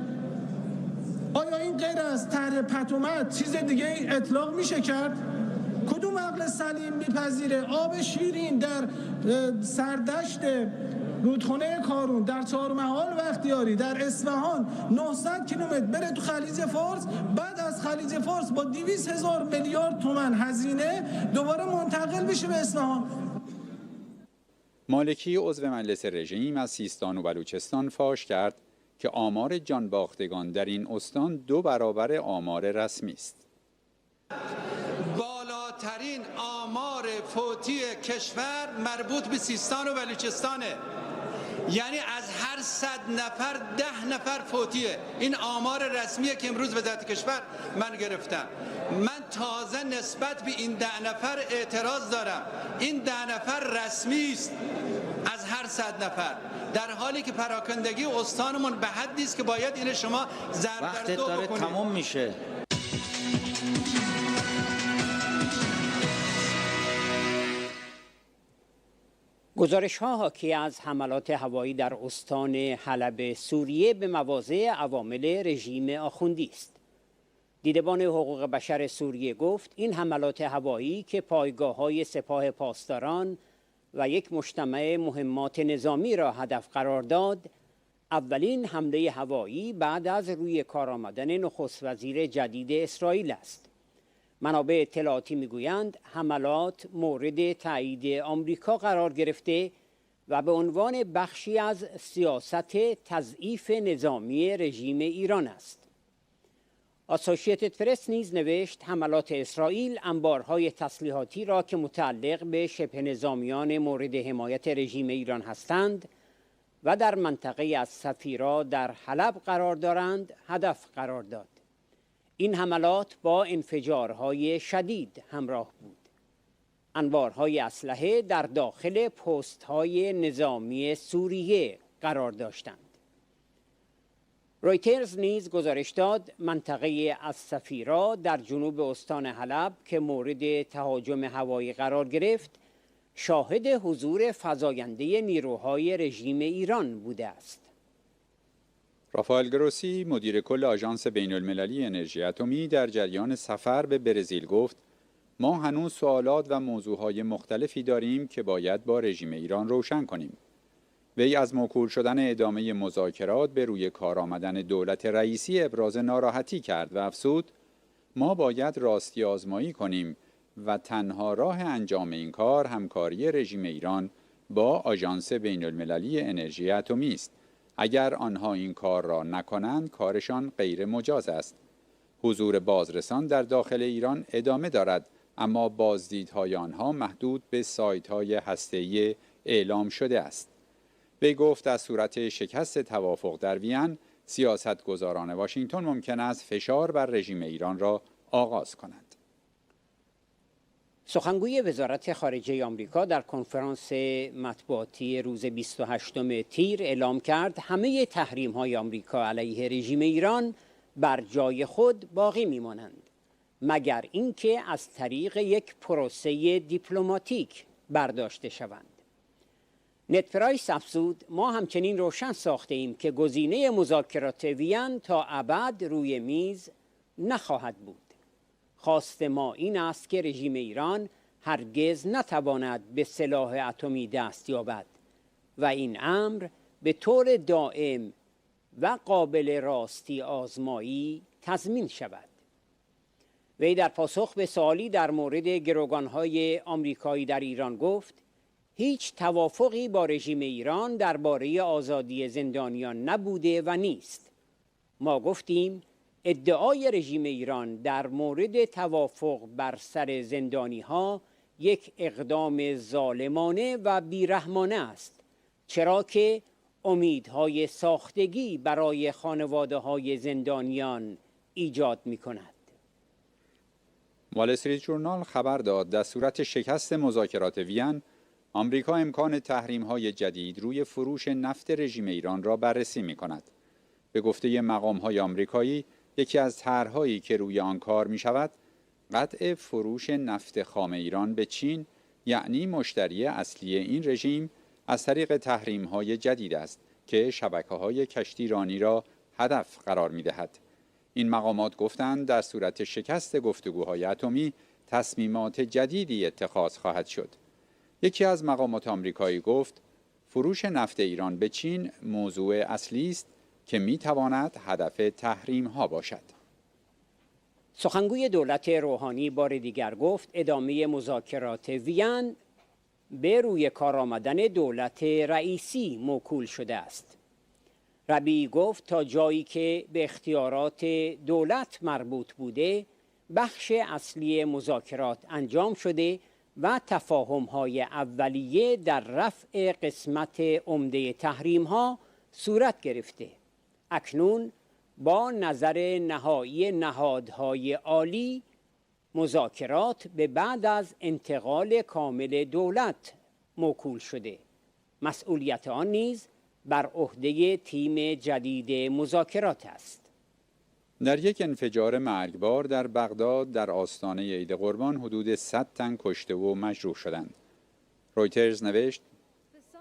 آیا این غیر از طرح پتومت چیز دیگه اطلاق میشه کرد؟ کدوم عقل سلیم میپذیره آب شیرین در سردشت رودخانه کارون، در چهارمحال و اختیاری، در اصفهان 900 کیلومتر بره تو خلیج فارس، بعد از خلیج فارس با 200,000 میلیارد تومان هزینه دوباره منتقل بشه به اصفهان؟ مالکی عضو مجلس رژیم از سیستان و بلوچستان فاش کرد که آمار جانباختگان در این استان 2 برابر آمار رسمی است. بالاترین آمار فوتی کشور مربوط به سیستان و بلوچستانه، یعنی از هر 100 نفر 10 نفر فوتیه. این آمار رسمیه که امروز وزارت کشور من گرفتم. من تازه نسبت به این 10 نفر اعتراض دارم. این 10 نفر رسمی است از هر 100 نفر، در حالی که پراکندگی استانمون به حدی است که باید این شما ضرب در 2 داره بکنید. تمام میشه. گزارش ها حاکی از حملات هوایی در استان حلب سوریه به مواضع عوامل رژیم آخوندی است. دیدبان حقوق بشر سوریه گفت این حملات هوایی که پایگاه‌های سپاه پاسداران و یک مجتمع مهمات نظامی را هدف قرار داد، اولین حمله هوایی بعد از روی کار آمدن نخست وزیر جدید اسرائیل است. منابع اطلاعاتی میگویند حملات مورد تایید آمریکا قرار گرفته و به عنوان بخشی از سیاست تضعیف نظامی رژیم ایران است. آسوشیتد پرس نیز نوشت حملات اسرائیل انبارهای تسلیحاتی را که متعلق به شبه نظامیان مورد حمایت رژیم ایران هستند و در منطقه از صفیرا در حلب قرار دارند هدف قرار داد. این حملات با انفجارهای شدید همراه بود. انبارهای اسلحه در داخل پست‌های نظامی سوریه قرار داشتند. رویترز نیز گزارش داد منطقه از صفیرا در جنوب استان حلب که مورد تهاجم هوایی قرار گرفت، شاهد حضور فزاینده نیروهای رژیم ایران بوده است. رافائل گروسی مدیر کل آژانس بین‌المللی انرژی اتمی در جریان سفر به برزیل گفت ما هنوز سوالات و موضوعهای مختلفی داریم که باید با رژیم ایران روشن کنیم. وی از موکول شدن ادامه مذاکرات به روی کار آمدن دولت رئیسی ابراز ناراحتی کرد و افزود: ما باید راستی آزمایی کنیم و تنها راه انجام این کار همکاری رژیم ایران با آژانس بین المللی انرژی اتمی است. اگر آنها این کار را نکنند کارشان غیر مجاز است. حضور بازرسان در داخل ایران ادامه دارد، اما بازدیدهای آنها محدود به سایت‌های هسته‌ای اعلام شده است. وی گفت در صورت شکست توافق در وین، سیاستگزاران واشنگتن ممکن است فشار بر رژیم ایران را آغاز کنند. سخنگوی وزارت خارجه آمریکا در کنفرانس مطبوعاتی روز 28 تیر اعلام کرد همه تحریم‌های آمریکا علیه رژیم ایران بر جای خود باقی می‌مانند، مگر اینکه از طریق یک پروسه دیپلماتیک برداشته شوند. نت پرایس افزود: ما همچنین روشن ساخته ایم که گزینه مذاکرات وین تا ابد روی میز نخواهد بود. خواست ما این است که رژیم ایران هرگز نتواند به سلاح اتمی دست یابد و این امر به طور دائم و قابل راستی آزمایی تضمین شود. وی در پاسخ به سوالی در مورد گروگان‌های آمریکایی در ایران گفت: هیچ توافقی با رژیم ایران درباره آزادی زندانیان نبوده و نیست. ما گفتیم ادعای رژیم ایران در مورد توافق بر سر زندانی‌ها یک اقدام ظالمانه و بیرحمانه است، چرا که امیدهای ساختگی برای خانواده‌های زندانیان ایجاد می‌کند. وال استریت ژورنال خبر داد در صورت شکست مذاکرات وین، آمریکا امکان تحریم‌های جدید روی فروش نفت رژیم ایران را بررسی می‌کند. به گفته مقام‌های آمریکایی، یکی از طرح‌هایی که روی آن کار می‌شود، قطع فروش نفت خام ایران به چین، یعنی مشتری اصلی این رژیم، از طریق تحریم‌های جدید است که شبکه‌های کشتیرانی را هدف قرار می‌دهد. این مقامات گفتند در صورت شکست گفتگوهای اتمی، تصمیمات جدیدی اتخاذ خواهد شد. یکی از مقامات آمریکایی گفت: فروش نفت ایران به چین موضوع اصلی است که می‌تواند هدف تحریم‌ها باشد. سخنگوی دولت روحانی بار دیگر گفت ادامه مذاکرات وین به روی کار آمدن دولت رئیسی موکول شده است. ربیعی گفت تا جایی که به اختیارات دولت مربوط بوده، بخش اصلی مذاکرات انجام شده و تفاهم‌های اولیه در رفع قسمت عمده تحریم‌ها صورت گرفته. اکنون با نظر نهایی نهادهای عالی، مذاکرات به بعد از انتقال کامل دولت موکول شده. مسئولیت آن نیز بر عهده تیم جدید مذاکرات است. در یک انفجار مرگبار در بغداد در آستانه عید قربان حدود 100 تن کشته و مجروح شدند. رویترز نوشت: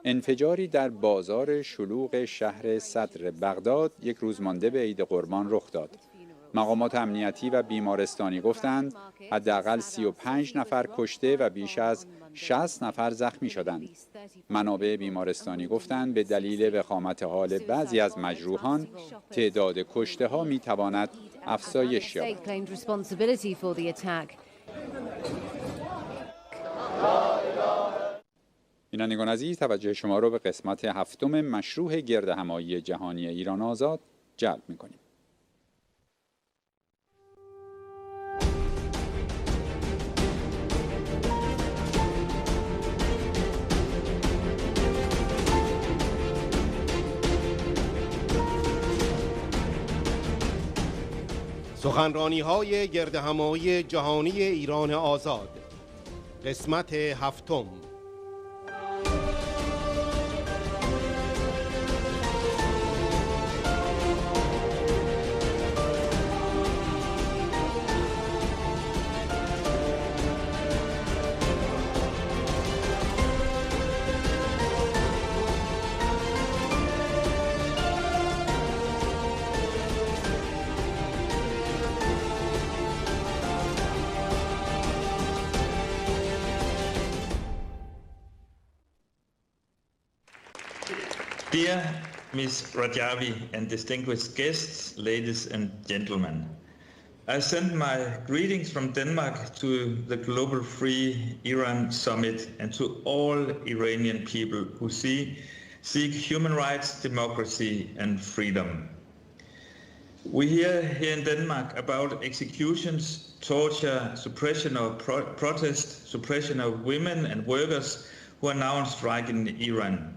انفجاری در بازار شلوغ شهر صدر بغداد یک روز مانده به عید قربان رخ داد. مقامات امنیتی و بیمارستانی گفتند حداقل 35 نفر کشته و بیش از 60 نفر زخمی شدند. منابع بیمارستانی گفتند به دلیل وخامت حال بعضی از مجروحان، تعداد کشته ها می تواند افزایش یابد. بینندگان عزیز، توجه شما را به قسمت هفتم مشروع گردهمایی جهانی ایران آزاد جلب می‌کنیم. سخنرانی‌های گردهمایی جهانی ایران آزاد، قسمت هفتم. Dear Ms. Rajavi and distinguished guests, ladies and gentlemen, I send my greetings from Denmark to the Global Free Iran Summit and to all Iranian people who seek human rights, democracy and freedom. We hear here in Denmark about executions, torture, suppression of protest, suppression of women and workers who are now on strike in Iran.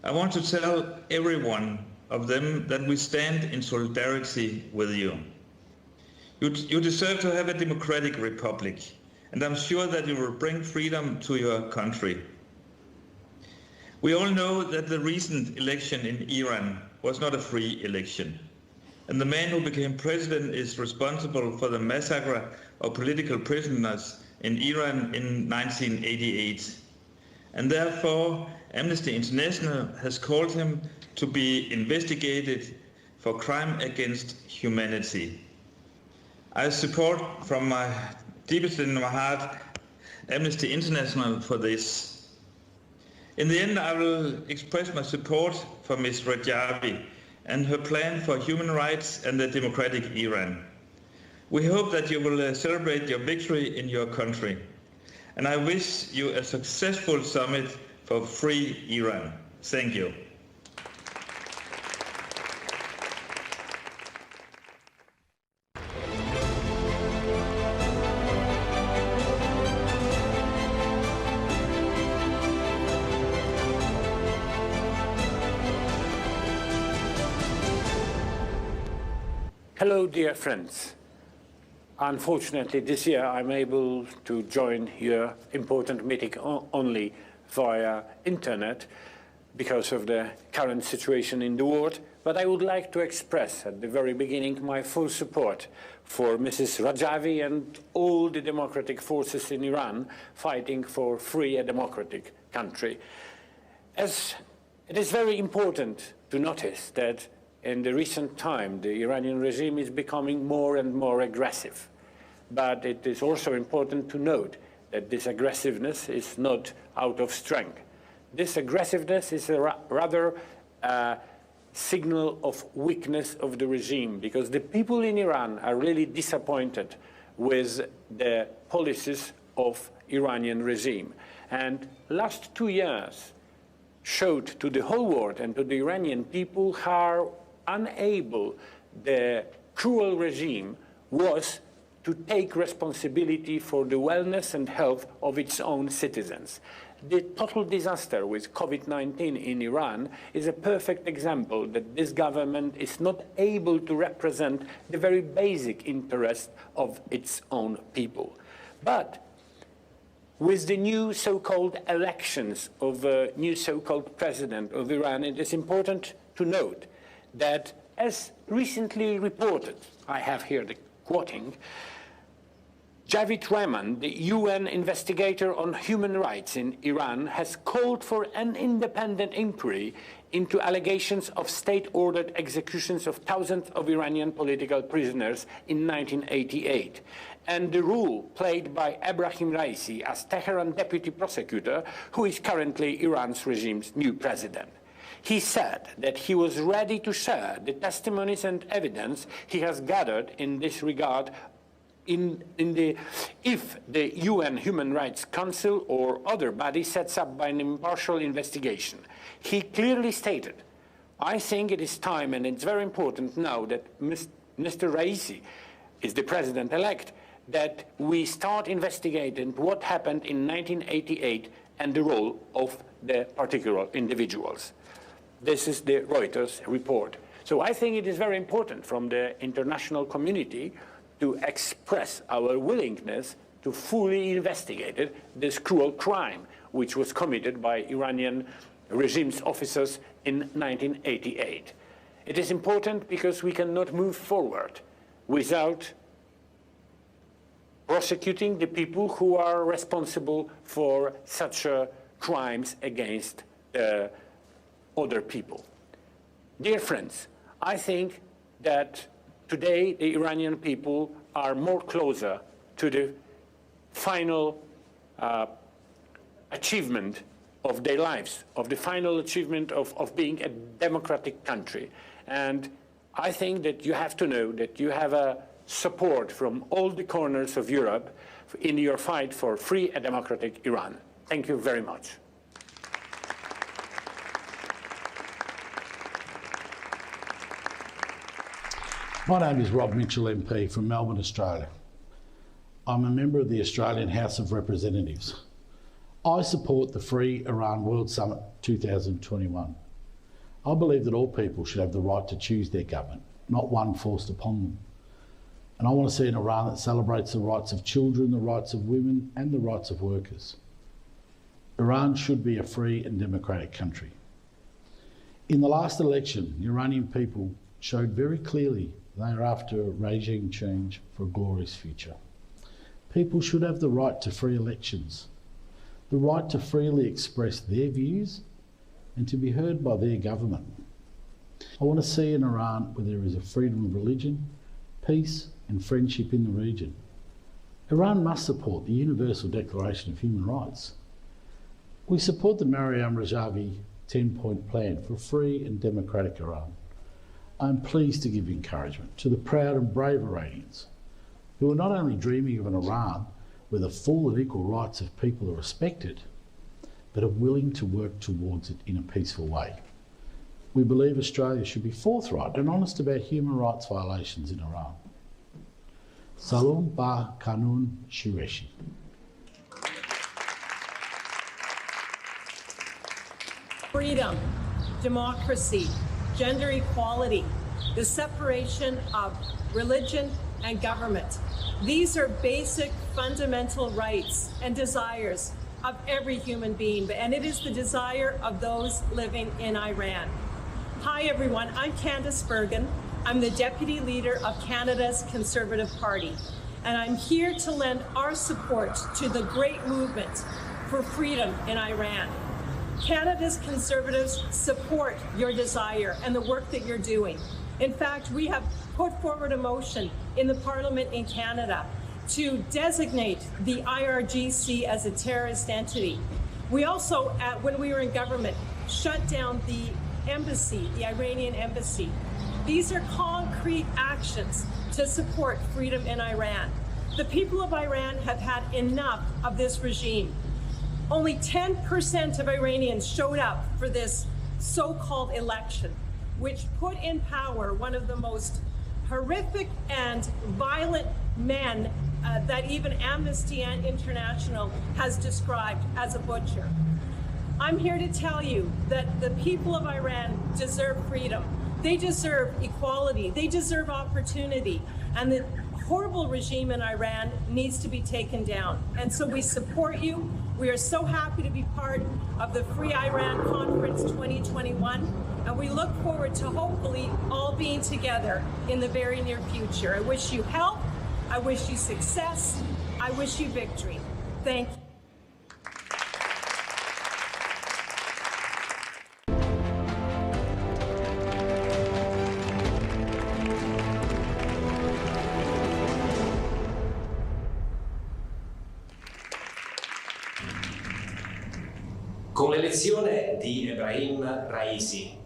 I want to tell every one of them that we stand in solidarity with you. You deserve to have a democratic republic, and I'm sure that you will bring freedom to your country. We all know that the recent election in Iran was not a free election, and the man who became president is responsible for the massacre of political prisoners in Iran in 1988. And therefore, Amnesty International has called him to be investigated for crime against humanity. I support from my deepest in my heart Amnesty International for this. In the end, I will express my support for Ms. Rajavi and her plan for human rights and the democratic Iran. We hope that you will celebrate your victory in your country. And I wish you a successful summit for free Iran. Thank you. Hello, dear friends. Unfortunately, this year I'm able to join your important meeting only via internet because of the current situation in the world. But I would like to express at the very beginning my full support for Mrs. Rajavi and all the democratic forces in Iran fighting for free and democratic country. As it is very important to notice that in the recent time, the Iranian regime is becoming more and more aggressive. But it is also important to note that this aggressiveness is not out of strength. This aggressiveness is rather a signal of weakness of the regime, because the people in Iran are really disappointed with the policies of Iranian regime. And last 2 years showed to the whole world and to the Iranian people how unable the cruel regime was to take responsibility for the wellness and health of its own citizens. The total disaster with COVID-19 in Iran is a perfect example that this government is not able to represent the very basic interest of its own people. But with the new so-called elections of a new so-called president of Iran, it is important to note that, as recently reported, I have here the quoting, Javid Rahman, the UN investigator on human rights in Iran, has called for an independent inquiry into allegations of state-ordered executions of thousands of Iranian political prisoners in 1988, and the role played by Ebrahim Raisi as Tehran deputy prosecutor, who is currently Iran's regime's new president. He said that he was ready to share the testimonies and evidence he has gathered in this regard if the UN Human Rights Council or other body sets up by an impartial investigation. He clearly stated, I think it is time, and it's very important now that Mr. Raisi is the president-elect, that we start investigating what happened in 1988 and the role of the particular individuals. This is the Reuters report. So I think it is very important from the international community to express our willingness to fully investigate this cruel crime which was committed by Iranian regime's officers in 1988. It is important because we cannot move forward without prosecuting the people who are responsible for such crimes against other people. Dear friends, I think that today the Iranian people are more closer to the final achievement of their lives, of the final achievement of being a democratic country. And I think that you have to know that you have a support from all the corners of Europe in your fight for free and democratic Iran. Thank you very much. My name is Rob Mitchell MP from Melbourne, Australia. I'm a member of the Australian House of Representatives. I support the Free Iran World Summit 2021. I believe that all people should have the right to choose their government, not one forced upon them. And I want to see an Iran that celebrates the rights of children, the rights of women, and the rights of workers. Iran should be a free and democratic country. In the last election, the Iranian people showed very clearly they are after a regime change for a glorious future. People should have the right to free elections, the right to freely express their views and to be heard by their government. I want to see an Iran where there is a freedom of religion, peace and friendship in the region. Iran must support the Universal Declaration of Human Rights. We support the Maryam Rajavi 10-point plan for a free and democratic Iran. I'm pleased to give encouragement to the proud and brave Iranians who are not only dreaming of an Iran where the full and equal rights of people are respected, but are willing to work towards it in a peaceful way. We believe Australia should be forthright and honest about human rights violations in Iran. Salom ba kanun shireshi. Freedom, democracy, gender equality, the separation of religion and government. These are basic fundamental rights and desires of every human being, and it is the desire of those living in Iran. Hi everyone, I'm Candice Bergen. I'm the Deputy Leader of Canada's Conservative Party, and I'm here to lend our support to the great movement for freedom in Iran. Canada's Conservatives support your desire and the work that you're doing. In fact, we have put forward a motion in the Parliament in Canada to designate the IRGC as a terrorist entity. We also, when we were in government, shut down the embassy, the Iranian embassy. These are concrete actions to support freedom in Iran. The people of Iran have had enough of this regime. Only 10% of Iranians showed up for this so-called election, which put in power one of the most horrific and violent men that even Amnesty International has described as a butcher. I'm here to tell you that the people of Iran deserve freedom. They deserve equality. They deserve opportunity. And the horrible regime in Iran needs to be taken down. And so we support you. We are so happy to be part of the Free Iran Conference 2021. And we look forward to hopefully all being together in the very near future. I wish you health. I wish you success. I wish you victory. Thank you. Con l'elezione di Ebrahim Raisi,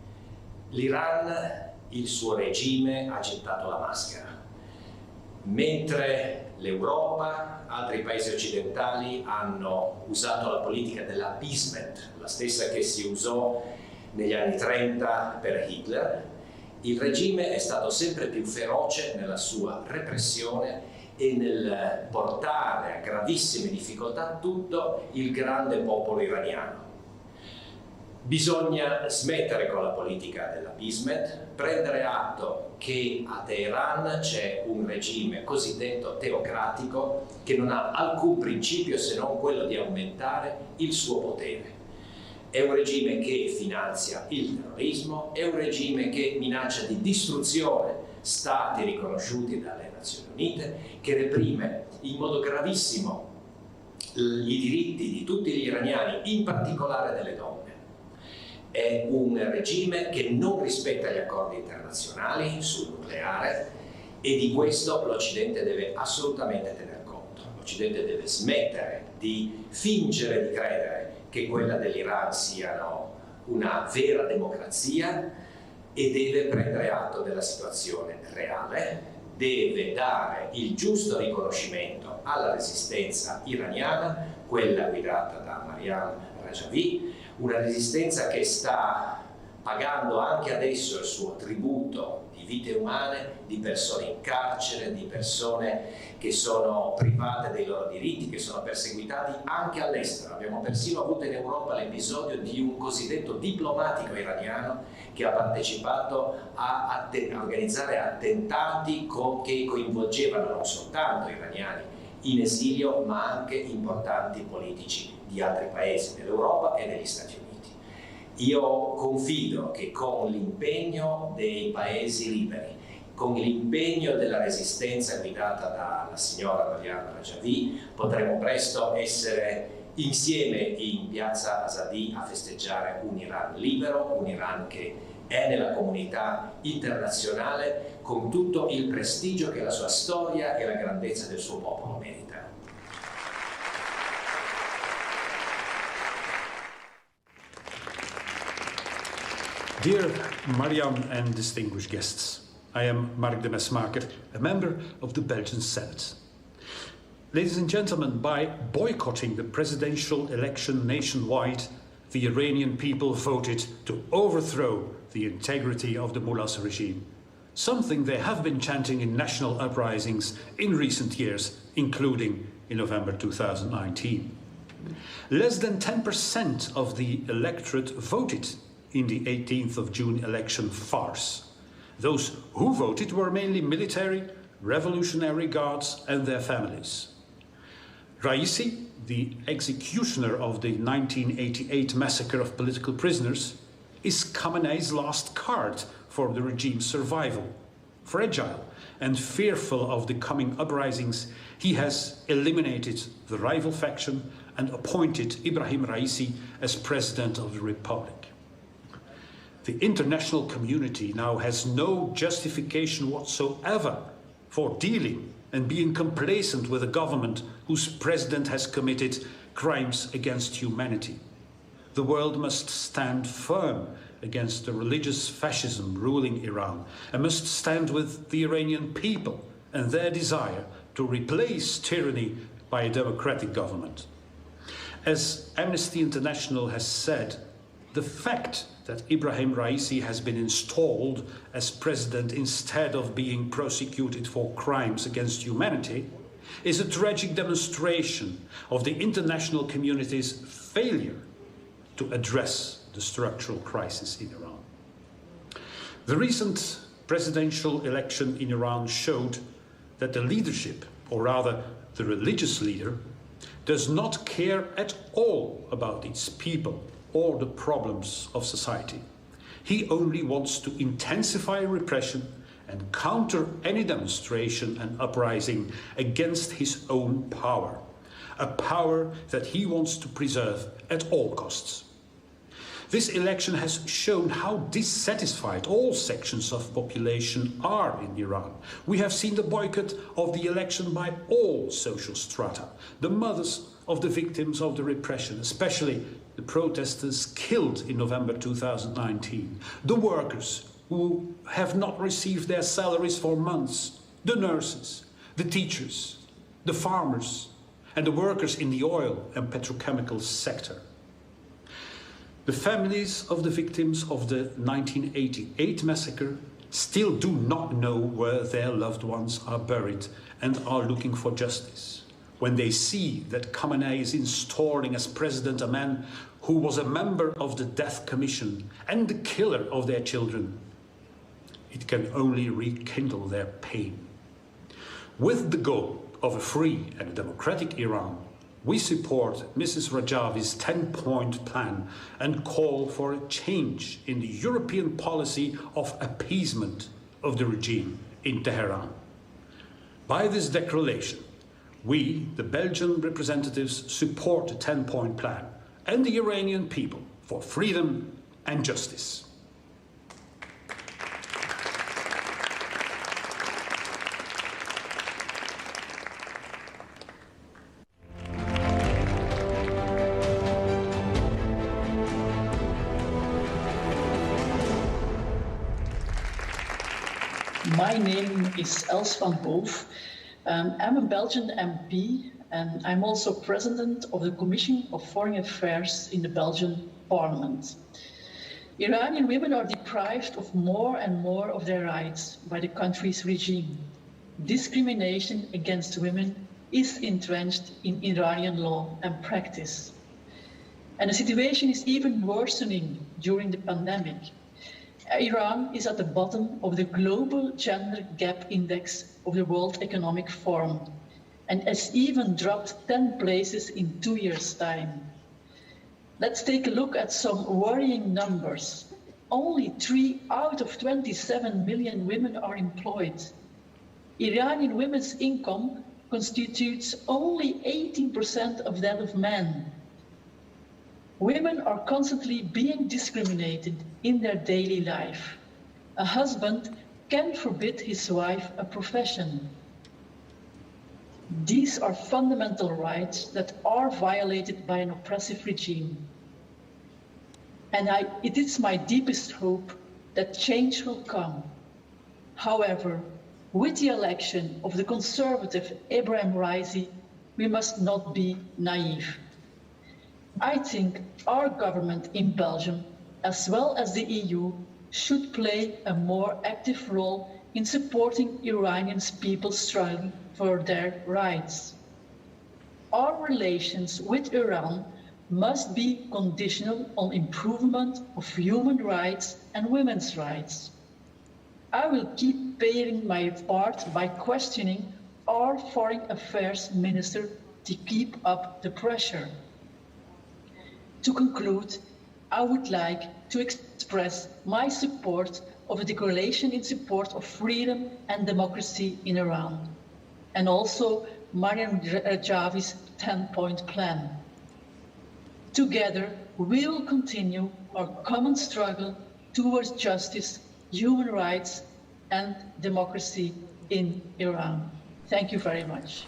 l'Iran, il suo regime, ha gettato la maschera. Mentre l'Europa, altri paesi occidentali hanno usato la politica dell'appeasement, la stessa che si usò negli anni 30 per Hitler, il regime è stato sempre più feroce nella sua repressione e nel portare a gravissime difficoltà tutto il grande popolo iraniano. Bisogna smettere con la politica dell'appeasement, prendere atto che a Teheran c'è un regime cosiddetto teocratico che non ha alcun principio se non quello di aumentare il suo potere. È un regime che finanzia il terrorismo, è un regime che minaccia di distruzione stati riconosciuti dalle Nazioni Unite, che reprime in modo gravissimo i diritti di tutti gli iraniani, in particolare delle donne. È un regime che non rispetta gli accordi internazionali sul nucleare e di questo l'Occidente deve assolutamente tener conto. l'Occidente deve smettere di fingere di credere che quella dell'Iran siano una vera democrazia e deve prendere atto della situazione reale, deve dare il giusto riconoscimento alla resistenza iraniana, quella guidata da Mariam Rajavi, una resistenza che sta pagando anche adesso il suo tributo di vite umane, di persone in carcere, di persone che sono private dei loro diritti, che sono perseguitati anche all'estero. Abbiamo persino avuto in Europa l'episodio di un cosiddetto diplomatico iraniano che ha partecipato a organizzare attentati che coinvolgevano non soltanto iraniani in esilio, ma anche importanti politici di altri paesi dell'Europa e degli Stati Uniti. Io confido che con l'impegno dei paesi liberi, con l'impegno della resistenza guidata dalla signora Mariam Rajavi, potremo presto essere insieme in piazza Azadi a festeggiare un Iran libero, un Iran che è nella comunità internazionale con tutto il prestigio che la sua storia e la grandezza del suo popolo merita. Dear Mariam and distinguished guests, I am Mark de Mesmaker, a member of the Belgian Senate. Ladies and gentlemen, by boycotting the presidential election nationwide, the Iranian people voted to overthrow the integrity of the mullahs regime, something they have been chanting in national uprisings in recent years, including in November 2019. Less than 10% of the electorate voted in the 18th of June election farce. Those who voted were mainly military, revolutionary guards and their families. Raisi, the executioner of the 1988 massacre of political prisoners, is Khamenei's last card for the regime's survival. Fragile and fearful of the coming uprisings, he has eliminated the rival faction and appointed Ibrahim Raisi as president of the republic. The international community now has no justification whatsoever for dealing and being complacent with a government whose president has committed crimes against humanity. The world must stand firm against the religious fascism ruling Iran and must stand with the Iranian people and their desire to replace tyranny by a democratic government. As Amnesty International has said, the fact that Ibrahim Raisi has been installed as president instead of being prosecuted for crimes against humanity is a tragic demonstration of the international community's failure to address the structural crisis in Iran. The recent presidential election in Iran showed that the leadership, or rather the religious leader, does not care at all about its people or the problems of society. He only wants to intensify repression and counter any demonstration and uprising against his own power, a power that he wants to preserve at all costs. This election has shown how dissatisfied all sections of population are in Iran. We have seen the boycott of the election by all social strata, the mothers of the victims of the repression, especially the protesters killed in November 2019, the workers who have not received their salaries for months, the nurses, the teachers, the farmers, and the workers in the oil and petrochemical sector. The families of the victims of the 1988 massacre still do not know where their loved ones are buried and are looking for justice. When they see that Khamenei is installing as president a man who was a member of the Death Commission and the killer of their children, it can only rekindle their pain. With the goal of a free and democratic Iran, we support Mrs. Rajavi's 10-point plan and call for a change in the European policy of appeasement of the regime in Tehran. By this declaration, we, the Belgian representatives, support the 10-point plan and the Iranian people for freedom and justice. My name is Els van Hoof. I'm a Belgian MP, and I'm also president of the Commission of Foreign Affairs in the Belgian Parliament. Iranian women are deprived of more and more of their rights by the country's regime. Discrimination against women is entrenched in Iranian law and practice. And the situation is even worsening during the pandemic. Iran is at the bottom of the global gender gap index of the World Economic Forum and has even dropped 10 places in 2 years' time. Let's take a look at some worrying numbers. Only 3 out of 27 million women are employed. Iranian women's income constitutes only 18% of that of men. Women are constantly being discriminated in their daily life. A husband can forbid his wife a profession. These are fundamental rights that are violated by an oppressive regime. And it is my deepest hope that change will come. However, with the election of the conservative Ebrahim Raisi, we must not be naive. I think our government in Belgium, as well as the EU, should play a more active role in supporting Iranian people's struggle for their rights. Our relations with Iran must be conditional on improvement of human rights and women's rights. I will keep playing my part by questioning our Foreign Affairs Minister to keep up the pressure. To conclude, I would like to express my support of a declaration in support of freedom and democracy in Iran, and also Mariam Rajavi's 10-point plan. Together, we will continue our common struggle towards justice, human rights, and democracy in Iran. Thank you very much.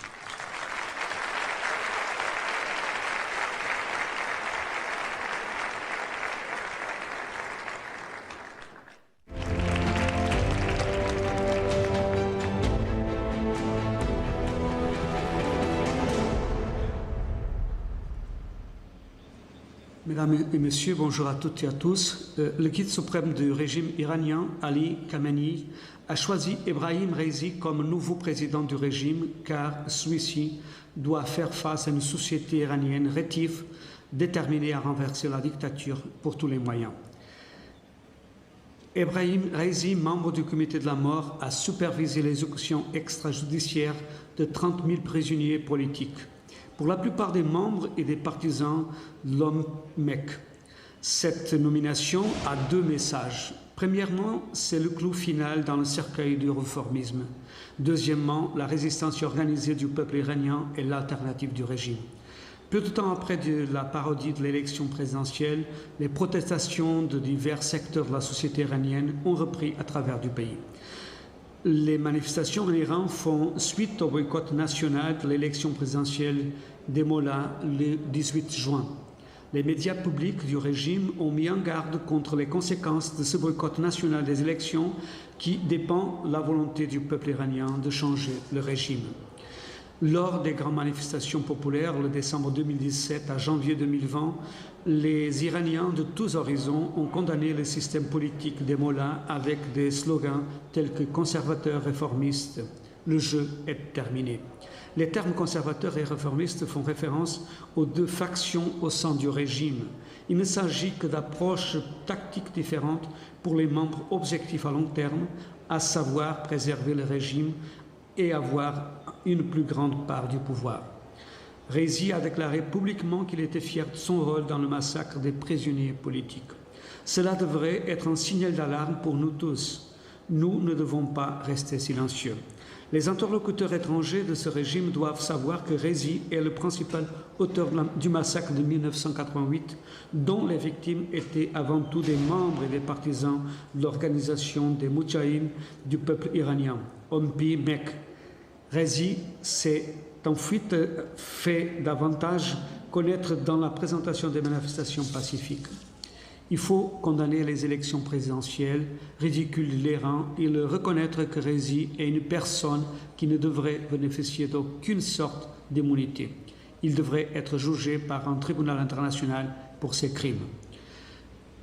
Mesdames et Messieurs, bonjour à toutes et à tous. Le guide suprême du régime iranien, Ali Khamenei, a choisi Ebrahim Raisi comme nouveau président du régime car celui-ci doit faire face à une société iranienne rétive, déterminée à renverser la dictature pour tous les moyens. Ebrahim Raisi, membre du comité de la mort, a supervisé l'exécution extrajudiciaire de 30 000 prisonniers politiques. Pour la plupart des membres et des partisans de l'homme mec. Cette nomination a deux messages. Premièrement, c'est le clou final dans le cercueil du réformisme. Deuxièmement, la résistance organisée du peuple iranien et l'alternative du régime. Peu de temps après la parodie de l'élection présidentielle, les protestations de divers secteurs de la société iranienne ont repris à travers du pays. Les manifestations en Iran font suite au boycott national de l'élection présidentielle des Mollahs le 18 juin. Les médias publics du régime ont mis en garde contre les conséquences de ce boycott national des élections qui dépend de la volonté du peuple iranien de changer le régime. Lors des grandes manifestations populaires, le décembre 2017 à janvier 2020, les Iraniens de tous horizons ont condamné le système politique des Mollahs avec des slogans tels que conservateurs, réformistes. Le jeu est terminé. Les termes conservateurs et réformistes font référence aux deux factions au sein du régime. Il ne s'agit que d'approches tactiques différentes pour les membres objectifs à long terme, à savoir préserver le régime et avoir une plus grande part du pouvoir. Raisi a déclaré publiquement qu'il était fier de son rôle dans le massacre des prisonniers politiques. Cela devrait être un signal d'alarme pour nous tous. Nous ne devons pas rester silencieux. Les interlocuteurs étrangers de ce régime doivent savoir que Raisi est le principal auteur du massacre de 1988, dont les victimes étaient avant tout des membres et des partisans de l'organisation des Moudjahidines du peuple iranien, OMPI MEC. Raisi s'est ensuite fait davantage connaître dans la présentation des manifestations pacifiques. Il faut condamner les élections présidentielles, ridicules l'Iran et le reconnaître que Rézi est une personne qui ne devrait bénéficier d'aucune sorte d'immunité. Il devrait être jugé par un tribunal international pour ses crimes.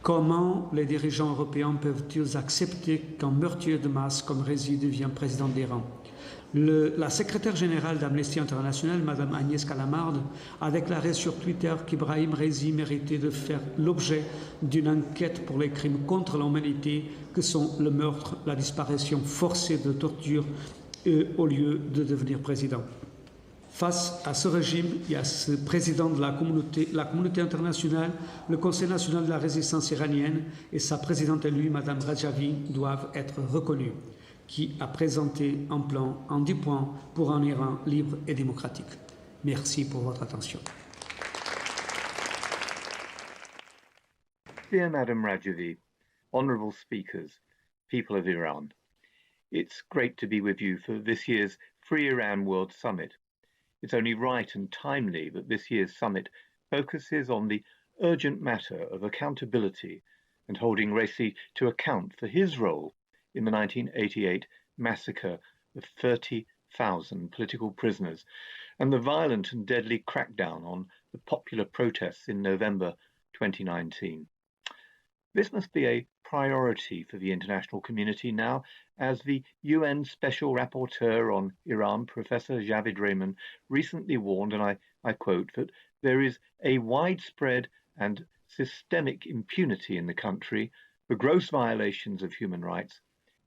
Comment les dirigeants européens peuvent-ils accepter qu'un meurtrier de masse comme Rézi devienne président d'Iran? La secrétaire générale d'Amnesty International, Mme Agnès Calamarde, a déclaré sur Twitter qu'Ibrahim Rézi méritait de faire l'objet d'une enquête pour les crimes contre l'humanité que sont le meurtre, la disparition forcée de torture au lieu de devenir président. Face à ce régime et à ce président de la communauté internationale, le Conseil national de la résistance iranienne et sa présidente élue, Mme Rajavi, doivent être reconnus, qui a présenté un plan en 10 points pour un Iran libre et démocratique. Merci pour votre attention. Dear Madam Rajavi, honourable speakers, people of Iran, it's great to be with you for this year's Free Iran World Summit. It's only right and timely that this year's summit focuses on the urgent matter of accountability and holding Raisi to account for his role in the 1988 massacre of 30,000 political prisoners and the violent and deadly crackdown on the popular protests in November 2019. This must be a priority for the international community now, as the UN Special Rapporteur on Iran, Professor Javid Rehman, recently warned, and I quote, that there is a widespread and systemic impunity in the country for gross violations of human rights,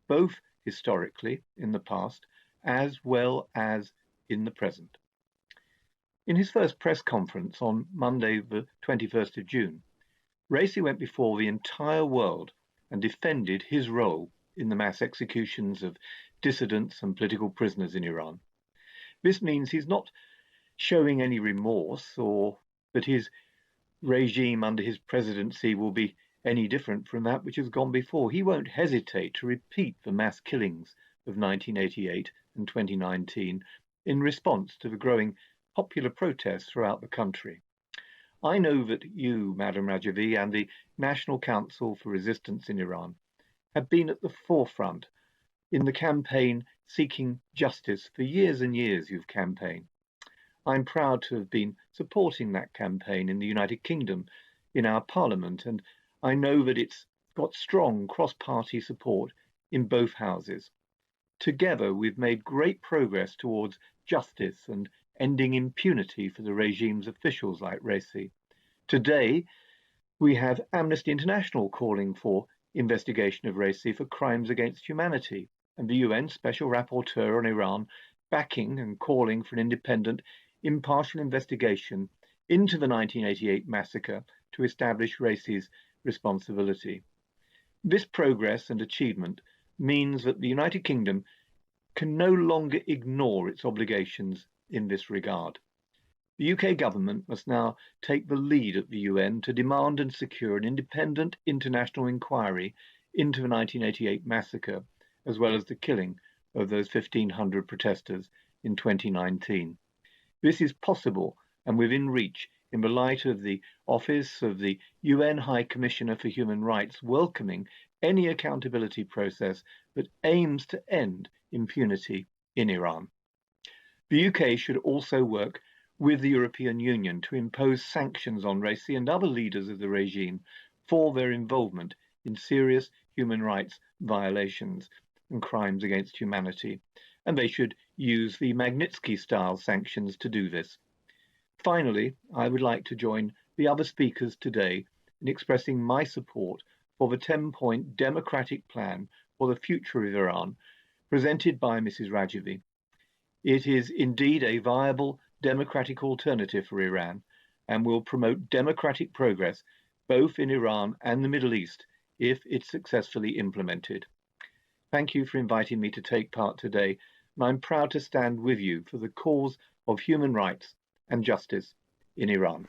both historically in the past as well as in the present. In his first press conference on Monday, the 21st of June, Raisi went before the entire world and defended his role in the mass executions of dissidents and political prisoners in Iran. This means he's not showing any remorse or that his regime under his presidency will be any different from that which has gone before. He won't hesitate to repeat the mass killings of 1988 and 2019 in response to the growing popular protests throughout the country. I know that you, Madam Rajavi, and the National Council for Resistance in Iran have been at the forefront in the campaign seeking justice for years and years you've campaigned. I'm proud to have been supporting that campaign in the United Kingdom in our parliament, and I know that it's got strong cross-party support in both houses. Together, we've made great progress towards justice and ending impunity for the regime's officials like Raisi. Today, we have Amnesty International calling for investigation of Raisi for crimes against humanity, and the UN Special Rapporteur on Iran backing and calling for an independent, impartial investigation into the 1988 massacre to establish Raisi's responsibility. This progress and achievement means that the United Kingdom can no longer ignore its obligations in this regard. The UK government must now take the lead at the UN to demand and secure an independent international inquiry into the 1988 massacre, as well as the killing of those 1,500 protesters in 2019. This is possible and within reach in the light of the Office of the UN High Commissioner for Human Rights welcoming any accountability process that aims to end impunity in Iran. The UK should also work with the European Union to impose sanctions on Raisi and other leaders of the regime for their involvement in serious human rights violations and crimes against humanity, and they should use the Magnitsky-style sanctions to do this. Finally, I would like to join the other speakers today in expressing my support for the 10-point democratic plan for the future of Iran presented by Mrs. Rajavi. It is indeed a viable democratic alternative for Iran and will promote democratic progress both in Iran and the Middle East if it's successfully implemented. Thank you for inviting me to take part today, and I'm proud to stand with you for the cause of human rights and justice in Iran.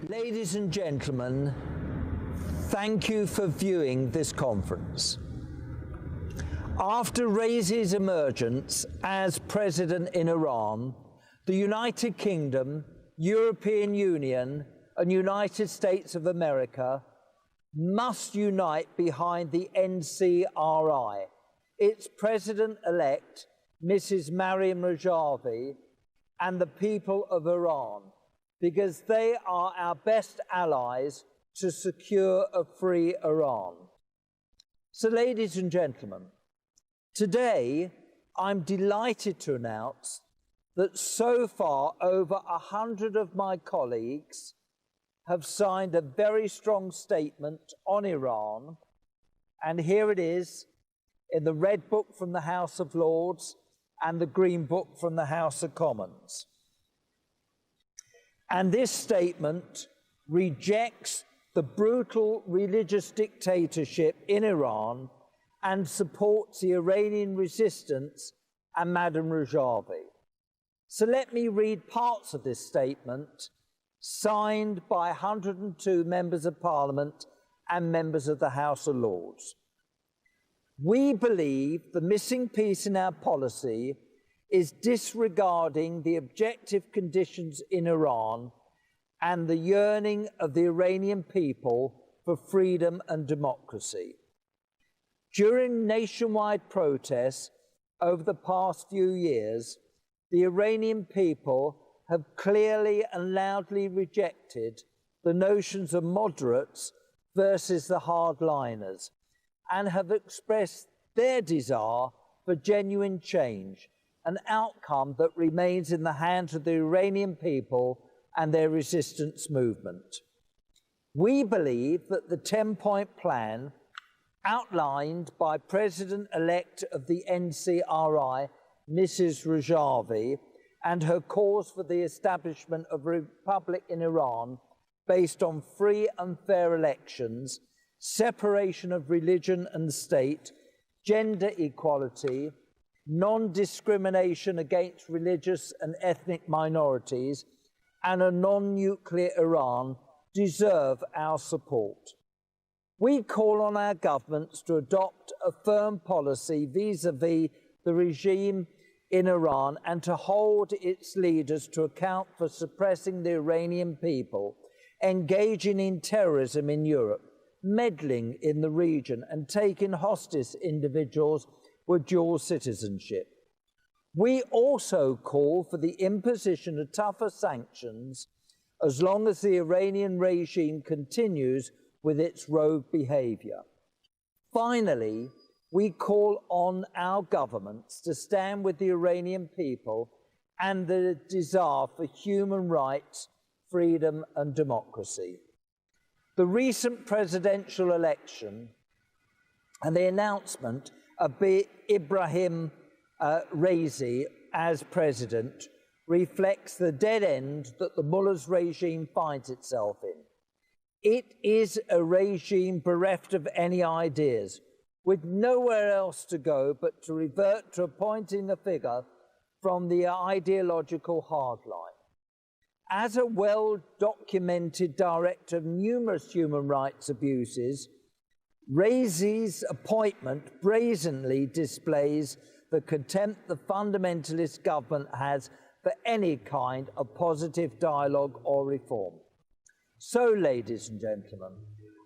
Ladies and gentlemen, thank you for viewing this conference. After Raisi's emergence as president in Iran, the United Kingdom, European Union, and United States of America must unite behind the NCRI, its president-elect, Mrs. Maryam Rajavi, and the people of Iran, because they are our best allies to secure a free Iran. So, ladies and gentlemen, today I'm delighted to announce that so far over 100 of my colleagues have signed a very strong statement on Iran, and here it is in the Red Book from the House of Lords and the Green Book from the House of Commons. And this statement rejects the brutal religious dictatorship in Iran and supports the Iranian resistance and Madam Rajavi. So let me read parts of this statement signed by 102 members of Parliament and members of the House of Lords. We believe the missing piece in our policy is disregarding the objective conditions in Iran and the yearning of the Iranian people for freedom and democracy. During nationwide protests over the past few years, the Iranian people have clearly and loudly rejected the notions of moderates versus the hardliners and have expressed their desire for genuine change, an outcome that remains in the hands of the Iranian people and their resistance movement. We believe that the 10-point plan outlined by President-elect of the NCRI, Mrs. Rajavi, and her cause for the establishment of a republic in Iran based on free and fair elections, separation of religion and state, gender equality, non-discrimination against religious and ethnic minorities, and a non-nuclear Iran deserve our support. We call on our governments to adopt a firm policy vis-à-vis the regime in Iran and to hold its leaders to account for suppressing the Iranian people, engaging in terrorism in Europe, meddling in the region, and taking hostage individuals with dual citizenship. We also call for the imposition of tougher sanctions as long as the Iranian regime continues with its rogue behavior. Finally, we call on our governments to stand with the Iranian people and the desire for human rights, freedom and democracy. The recent presidential election and the announcement of Ibrahim Raisi as president reflects the dead end that the mullah's regime finds itself in. It is a regime bereft of any ideas, with nowhere else to go but to revert to appointing a figure from the ideological hardline. As a well-documented director of numerous human rights abuses, Raisi's appointment brazenly displays the contempt the fundamentalist government has for any kind of positive dialogue or reform. So, ladies and gentlemen,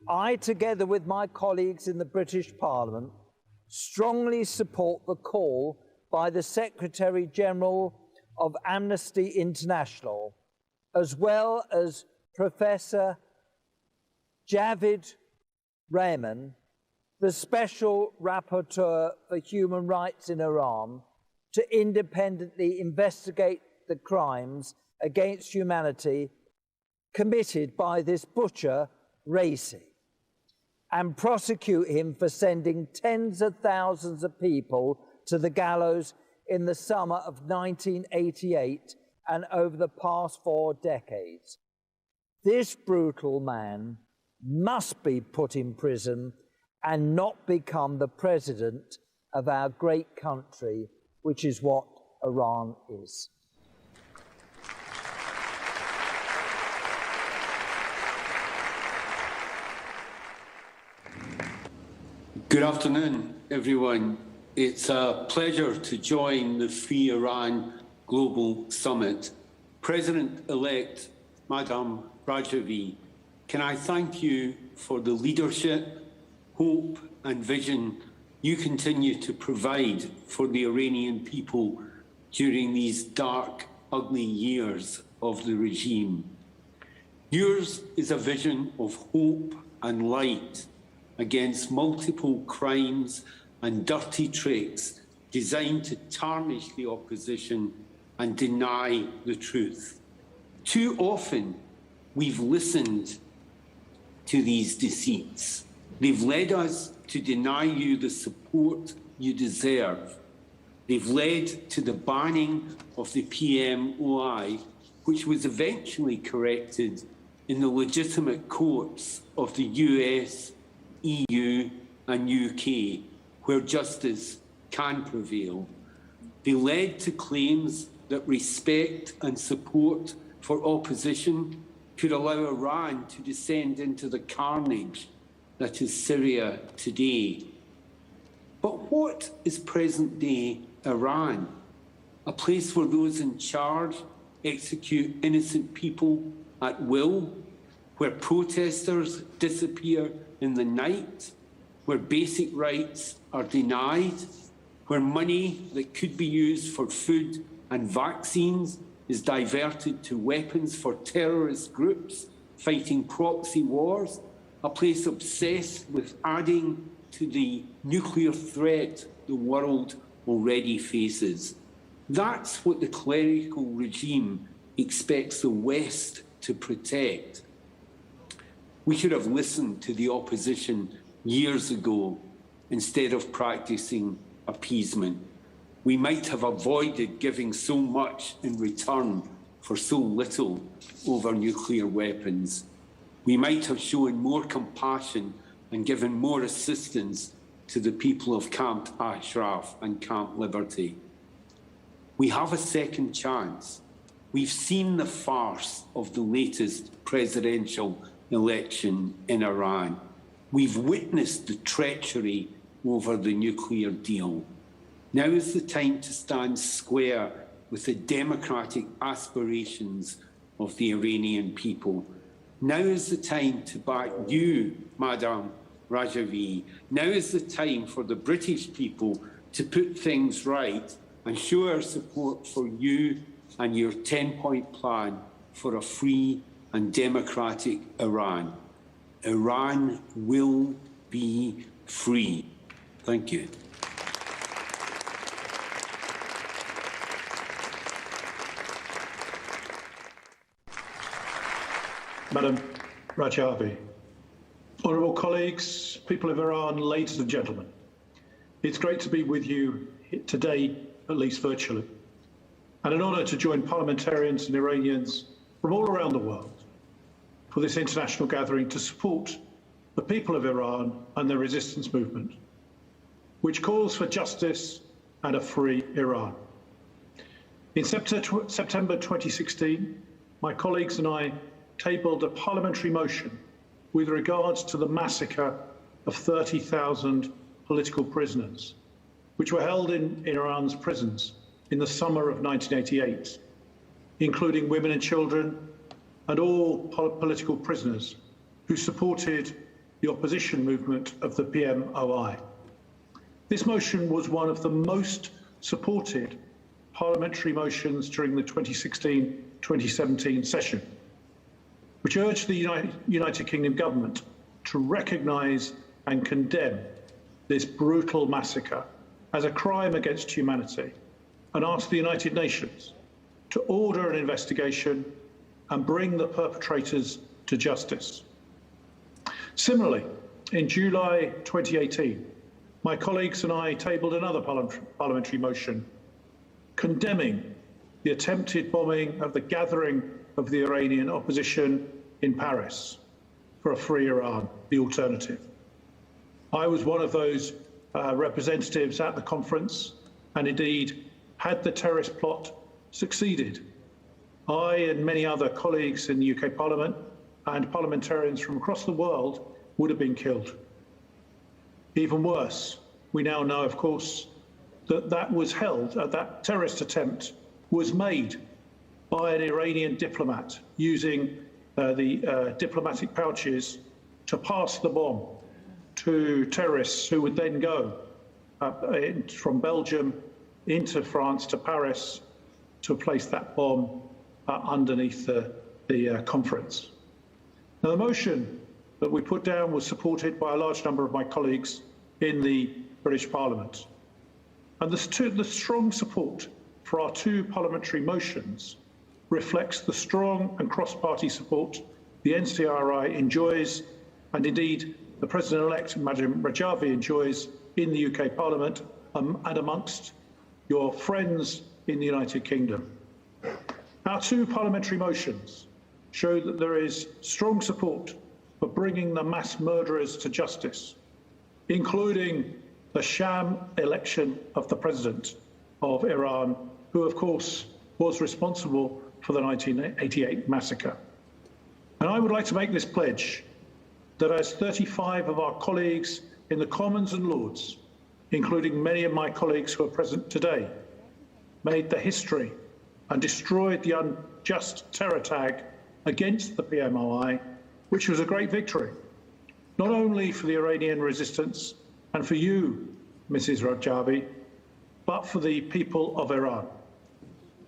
I, together with my colleagues in the British Parliament, strongly support the call by the Secretary-General of Amnesty International, as well as Professor Javed Rahman, the Special Rapporteur for Human Rights in Iran, to independently investigate the crimes against humanity committed by this butcher, Raisi, and prosecute him for sending tens of thousands of people to the gallows in the summer of 1988 and over the past 4 decades. This brutal man must be put in prison and not become the president of our great country, which is what Iran is. Good afternoon, everyone. It's a pleasure to join the Free Iran Global Summit. President-elect Madam Rajavi, can I thank you for the leadership, hope and vision you continue to provide for the Iranian people during these dark, ugly years of the regime. Yours is a vision of hope and light against multiple crimes and dirty tricks designed to tarnish the opposition and deny the truth. Too often, we've listened to these deceits. They've led us to deny you the support you deserve. They've led to the banning of the PMOI, which was eventually corrected in the legitimate courts of the US, EU and UK, where justice can prevail. They led to claims that respect and support for opposition could allow Iran to descend into the carnage that is Syria today. But what is present-day Iran? A place where those in charge execute innocent people at will, where protesters disappear in the night, where basic rights are denied, where money that could be used for food and vaccines is diverted to weapons for terrorist groups fighting proxy wars, a place obsessed with adding to the nuclear threat the world already faces. That's what the clerical regime expects the West to protect. We should have listened to the opposition years ago instead of practicing appeasement. We might have avoided giving so much in return for so little over nuclear weapons. We might have shown more compassion and given more assistance to the people of Camp Ashraf and Camp Liberty. We have a second chance. We've seen the farce of the latest presidential election in Iran. We've witnessed the treachery over the nuclear deal. Now is the time to stand square with the democratic aspirations of the Iranian people. Now is the time to back you, Madam Rajavi. Now is the time for the British people to put things right and show our support for you and your 10-point plan for a free and democratic Iran. Iran will be free. Thank you. Madam Rajavi, honourable colleagues, people of Iran, ladies and gentlemen, it's great to be with you today, at least virtually, and an honour to join parliamentarians and Iranians from all around the world for this international gathering to support the people of Iran and their resistance movement, which calls for justice and a free Iran. In September 2016, my colleagues and I tabled a parliamentary motion with regards to the massacre of 30,000 political prisoners, which were held in Iran's prisons in the summer of 1988, including women and children and all political prisoners who supported the opposition movement of the PMOI. This motion was one of the most supported parliamentary motions during the 2016-2017 session, which urged the United Kingdom government to recognise and condemn this brutal massacre as a crime against humanity and asked the United Nations to order an investigation and bring the perpetrators to justice. Similarly, in July 2018, my colleagues and I tabled another parliamentary motion condemning the attempted bombing of the gathering of the Iranian opposition in Paris for a free Iran, the alternative. I was one of those representatives at the conference, and indeed, had the terrorist plot succeeded, I and many other colleagues in the UK Parliament and parliamentarians from across the world would have been killed. Even worse, we now know, of course, that terrorist attempt was made by an Iranian diplomat using the diplomatic pouches to pass the bomb to terrorists who would then go from Belgium into France to Paris to place that bomb underneath the conference. Now, the motion that we put down was supported by a large number of my colleagues in the British Parliament. And the strong support for our two parliamentary motions reflects the strong and cross-party support the NCRI enjoys, and indeed the President-elect, Madam Rajavi, enjoys in the UK Parliament and amongst your friends in the United Kingdom. Our two parliamentary motions show that there is strong support for bringing the mass murderers to justice, including the sham election of the President of Iran, who of course was responsible for the 1988 massacre. And I would like to make this pledge that as 35 of our colleagues in the Commons and Lords, including many of my colleagues who are present today, made the history and destroyed the unjust terror tag against the PMOI, which was a great victory, not only for the Iranian resistance and for you, Mrs. Rajavi, but for the people of Iran.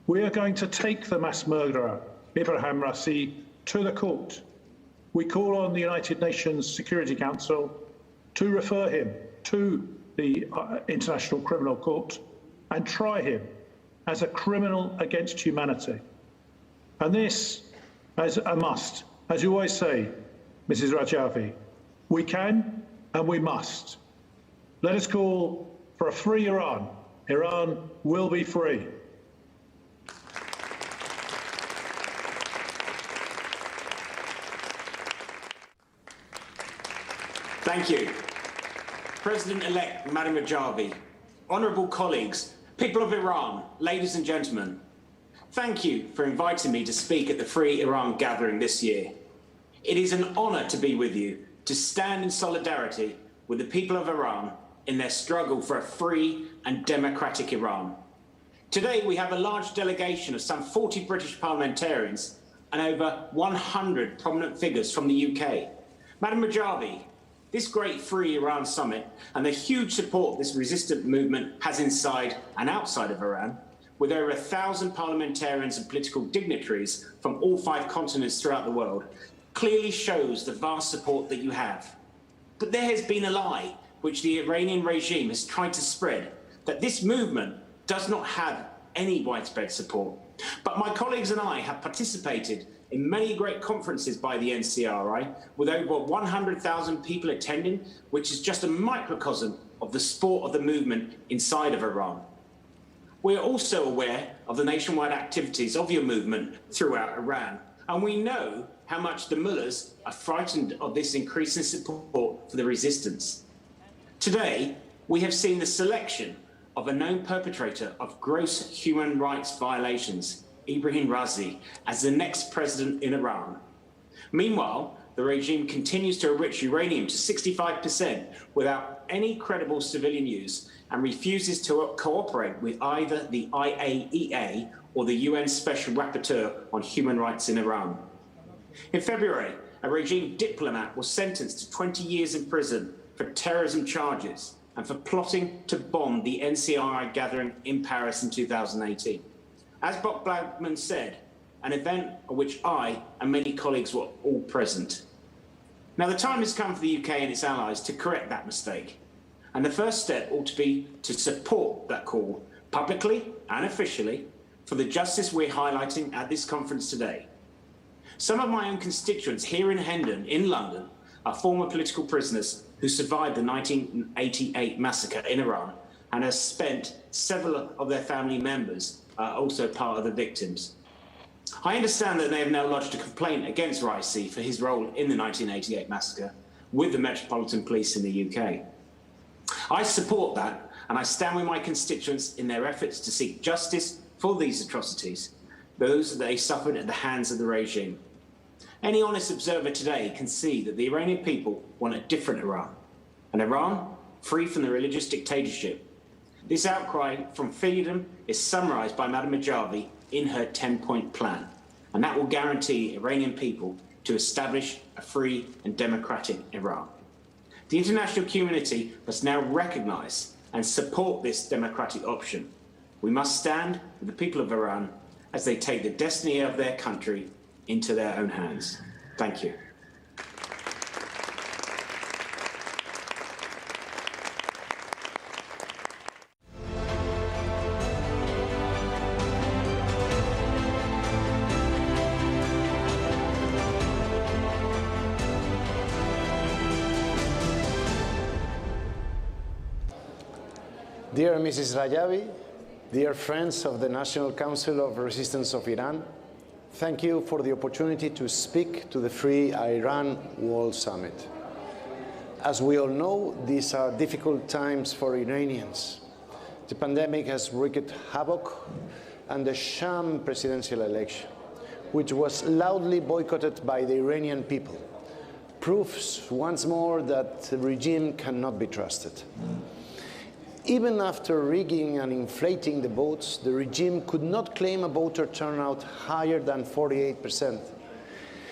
We are going to take the mass murderer, Ibrahim Raisi, to the court. We call on the United Nations Security Council to refer him to the International Criminal Court and try him as a criminal against humanity. And this as a must. As you always say, Mrs. Rajavi, we can and we must. Let us call for a free Iran. Iran will be free. Thank you. President-elect Madam Rajavi, honourable colleagues, people of Iran, ladies and gentlemen, thank you for inviting me to speak at the Free Iran gathering this year. It is an honour to be with you, to stand in solidarity with the people of Iran in their struggle for a free and democratic Iran. Today we have a large delegation of some 40 British parliamentarians and over 100 prominent figures from the UK. Madam Rajavi, this great Free Iran summit and the huge support this resistant movement has inside and outside of Iran, with over 1,000 parliamentarians and political dignitaries from all 5 continents throughout the world, clearly shows the vast support that you have. But there has been a lie which the Iranian regime has tried to spread, that this movement does not have any widespread support. But my colleagues and I have participated in many great conferences by the NCRI, with over 100,000 people attending, which is just a microcosm of the sport of the movement inside of Iran. We are also aware of the nationwide activities of your movement throughout Iran, and we know how much the mullahs are frightened of this increasing support for the resistance. Today, we have seen the selection of a known perpetrator of gross human rights violations, Ibrahim Raisi, as the next president in Iran. Meanwhile, the regime continues to enrich uranium to 65% without any credible civilian use and refuses to cooperate with either the IAEA or the UN Special Rapporteur on Human Rights in Iran. In February, a regime diplomat was sentenced to 20 years in prison for terrorism charges and for plotting to bomb the NCRI gathering in Paris in 2018. As Bob Blackman said, an event at which I and many colleagues were all present. Now, the time has come for the UK and its allies to correct that mistake. And the first step ought to be to support that call publicly and officially for the justice we're highlighting at this conference today. Some of my own constituents here in Hendon, in London, are former political prisoners who survived the 1988 massacre in Iran and have spent several of their family members also part of the victims. I understand that they have now lodged a complaint against Raisi for his role in the 1988 massacre with the Metropolitan Police in the UK. I support that, and I stand with my constituents in their efforts to seek justice for these atrocities, those that they suffered at the hands of the regime. Any honest observer today can see that the Iranian people want a different Iran, an Iran free from the religious dictatorship. This outcry from freedom is summarized by Madam Ajavi in her 10-point plan, and that will guarantee Iranian people to establish a free and democratic Iran. The international community must now recognize and support this democratic option. We must stand with the people of Iran as they take the destiny of their country into their own hands. Thank you. Dear Mrs. Rajavi, dear friends of the National Council of Resistance of Iran, thank you for the opportunity to speak to the Free Iran World Summit. As we all know, these are difficult times for Iranians. The pandemic has wreaked havoc, and the sham presidential election, which was loudly boycotted by the Iranian people, proves once more that the regime cannot be trusted. Even after rigging and inflating the votes, the regime could not claim a voter turnout higher than 48%.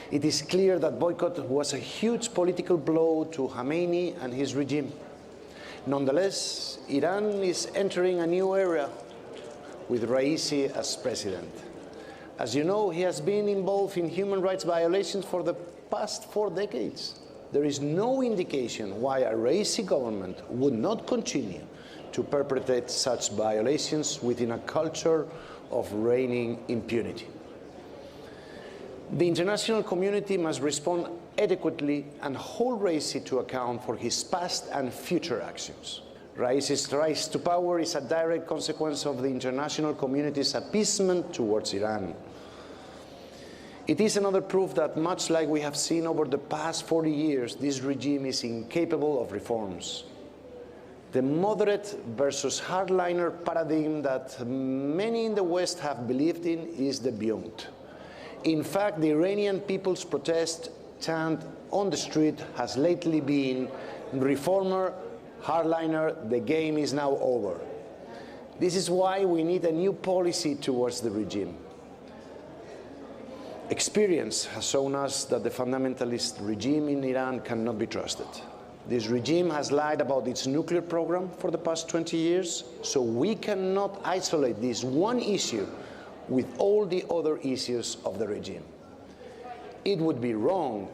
It is clear that boycott was a huge political blow to Khamenei and his regime. Nonetheless, Iran is entering a new era with Raisi as president. As you know, he has been involved in human rights violations for the past 4 decades. There is no indication why a Raisi government would not continue to perpetrate such violations within a culture of reigning impunity. The international community must respond adequately and hold Raisi to account for his past and future actions. Raisi's rise to power is a direct consequence of the international community's appeasement towards Iran. It is another proof that, much like we have seen over the past 40 years, this regime is incapable of reforms. The moderate versus hardliner paradigm that many in the West have believed in is debunked. In fact, the Iranian people's protest chant on the street has lately been reformer, hardliner, the game is now over. This is why we need a new policy towards the regime. Experience has shown us that the fundamentalist regime in Iran cannot be trusted. This regime has lied about its nuclear program for the past 20 years, so we cannot isolate this one issue with all the other issues of the regime. It would be wrong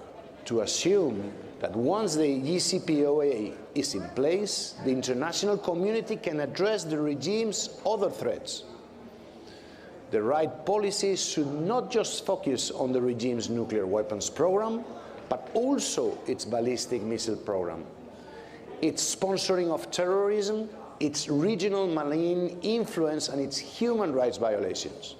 to assume that once the JCPOA is in place, the international community can address the regime's other threats. The right policies should not just focus on the regime's nuclear weapons program, but also its ballistic missile program, its sponsoring of terrorism, its regional malign influence, and its human rights violations.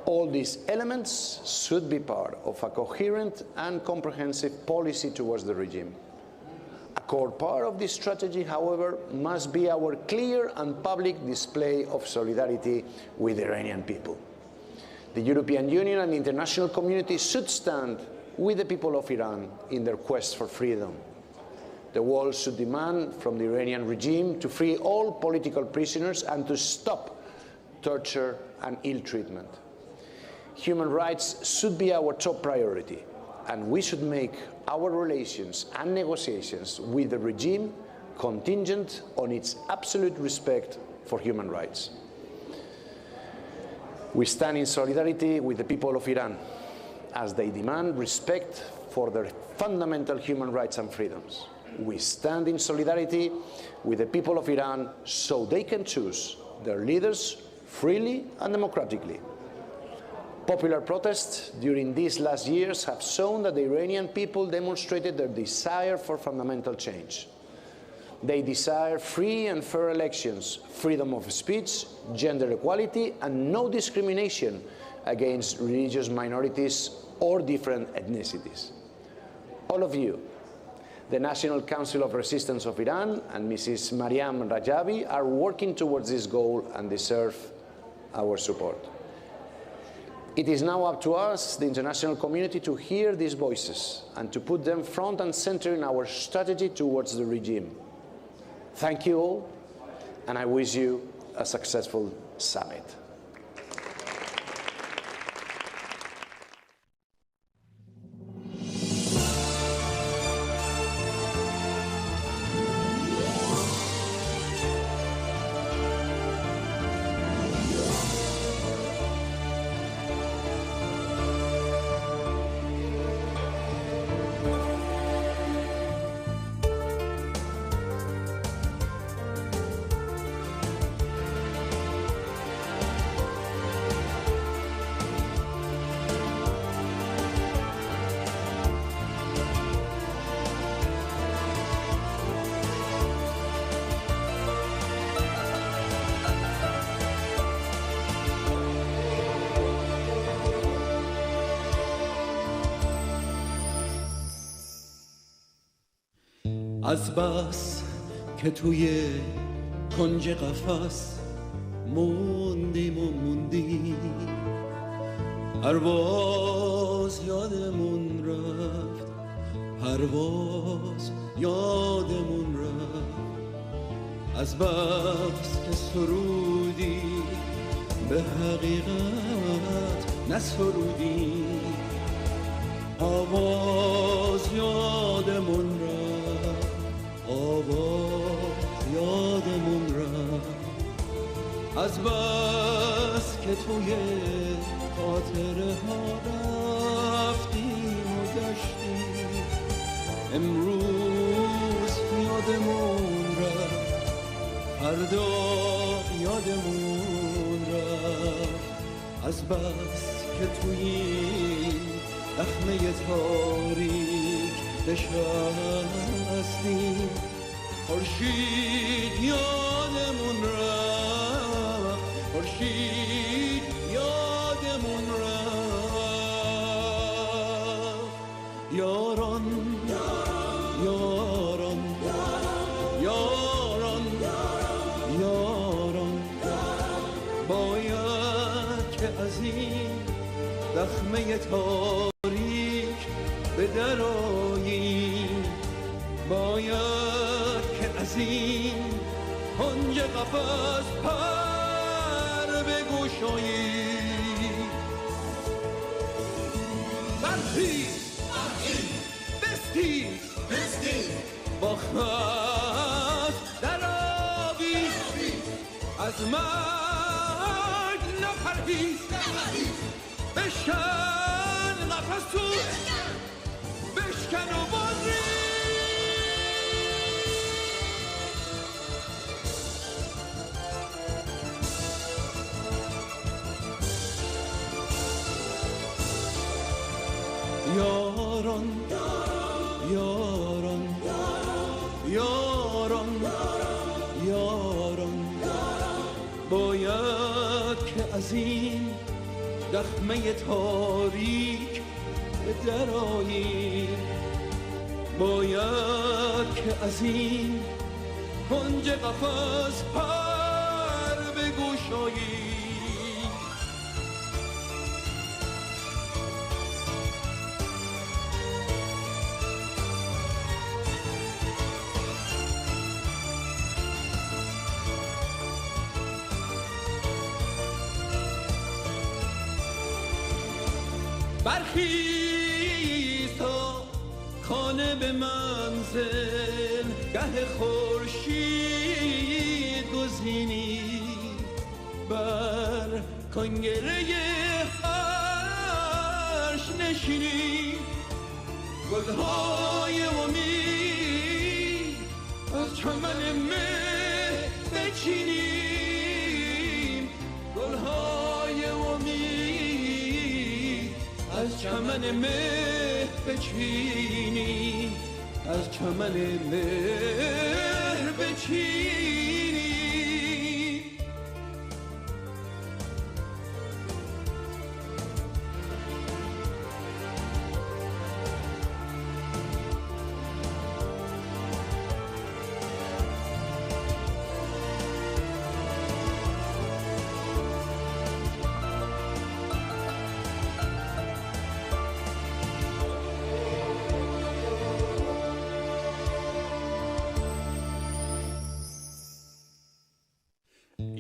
All these elements should be part of a coherent and comprehensive policy towards the regime. A core part of this strategy, however, must be our clear and public display of solidarity with the Iranian people. The European Union and the international community should stand with the people of Iran in their quest for freedom. The world should demand from the Iranian regime to free all political prisoners and to stop torture and ill treatment. Human rights should be our top priority, and we should make our relations and negotiations with the regime contingent on its absolute respect for human rights. We stand in solidarity with the people of Iran as they demand respect for their fundamental human rights and freedoms. We stand in solidarity with the people of Iran so they can choose their leaders freely and democratically. Popular protests during these last years have shown that the Iranian people demonstrated their desire for fundamental change. They desire free and fair elections, freedom of speech, gender equality, and no discrimination against religious minorities or different ethnicities. All of you, the National Council of Resistance of Iran and Mrs. Maryam Rajavi are working towards this goal and deserve our support. It is now up to us, the international community, to hear these voices and to put them front and center in our strategy towards the regime. Thank you all, and I wish you a successful summit. از بس که توی کنج قفس موندیم و موندیم، پرواز یادمون رفت، پرواز یادمون رفت. از بس که سرودی به حقیقت نسرودیم، آواز یادمون رفت، آواز یادمون رفت. از بس که توی خاطره ها رفتیم و گشتیم، امروز یادمون رفت، فردا یادمون رفت. از بس که توی دخمه تاریک نشستیم، خورشید یادمون رفت، خورشید یادمون رفت. یاران یاران یاران یاران، باید که از این دخمه تاریک به درآییم، باید که از این کنج قفس پر بگشاییم. برخیز بستیز با خست در آویز، از مرگ نپرهیز، بشکن قفس تو، بشکن و بازریز. یاران یاران یاران یاران باید که از این دخمه تاریک به درآییم، باید که از این کنج قفس پر بگشاییم. برخیز تا خانه به منزل گه خورشید گزینی، بر کنگره عرش نشینی، گلهای امید از چمن مه بچینیم، گلهای امید از چمن مه بچینیم، از چمن مهر بچینیم.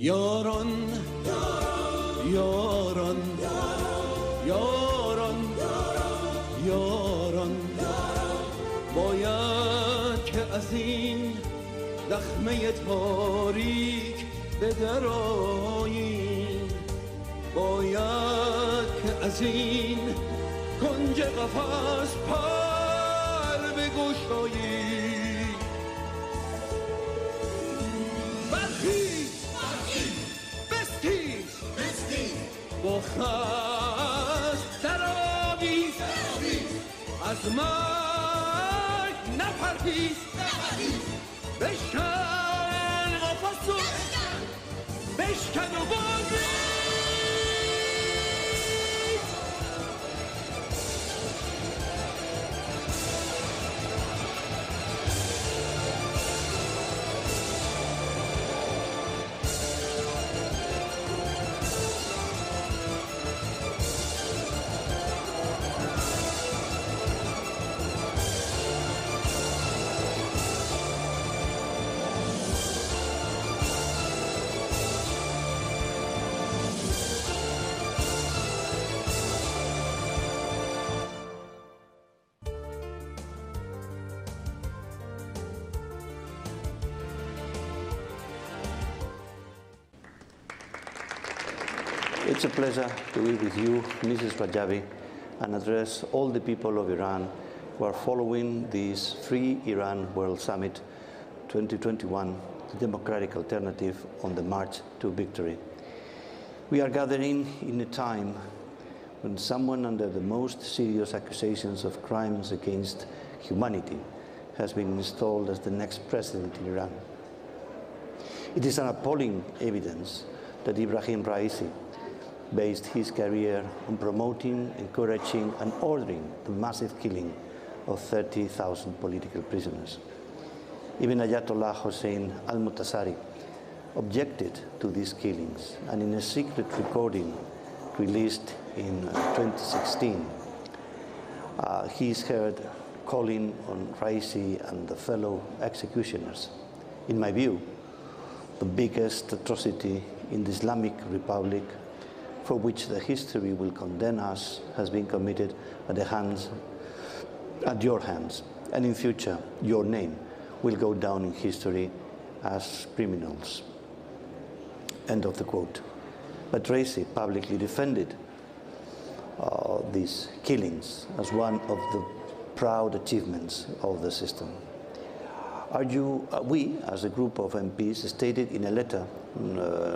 یاران یاران یاران یاران باید که از این دخمه تاریک به درآییم، باید که از این کنج قفس پر بگشاییم. با خست در آویز از مرگ نپرهیز، بشکن قفس و بشکن و بازی. It's a pleasure to be with you, Mrs. Rajavi, and address all the people of Iran who are following this Free Iran World Summit 2021, the democratic alternative on the march to victory. We are gathering in a time when someone under the most serious accusations of crimes against humanity has been installed as the next president in Iran. It is an appalling evidence that Ibrahim Raisi based his career on promoting, encouraging, and ordering the massive killing of 30,000 political prisoners. Even Ayatollah Hossein al-Mutasari objected to these killings, and in a secret recording released in 2016, he is heard calling on Raisi and the fellow executioners. In my view, the biggest atrocity in the Islamic Republic, for which the history will condemn us, has been committed at your hands, and in future your name will go down in history as criminals. End of the quote. But Raisi publicly defended these killings as one of the proud achievements of the system. We, as a group of MPs, stated in a letter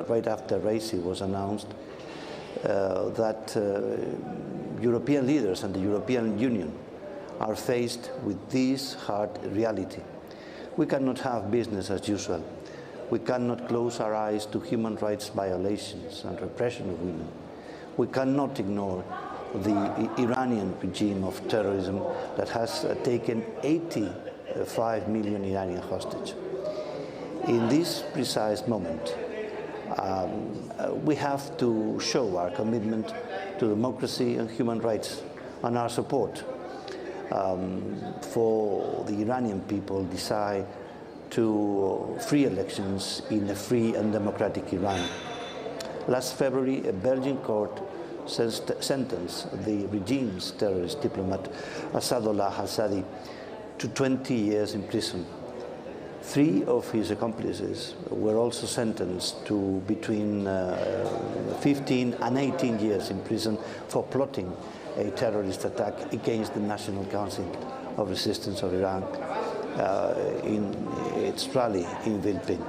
right after Raisi was announced that European leaders and the European Union are faced with this hard reality. We cannot have business as usual. We cannot close our eyes to human rights violations and repression of women. We cannot ignore the Iranian regime of terrorism that has taken 85 million Iranian hostage. In this precise moment, we have to show our commitment to democracy and human rights and our support for the Iranian people decide to free elections in a free and democratic Iran. Last February, a Belgian court sentenced the regime's terrorist diplomat Simay Azadi to 20 years in prison. 3 of his accomplices were also sentenced to between 15 and 18 years in prison for plotting a terrorist attack against the National Council of Resistance of Iran in its rally in Villepinte.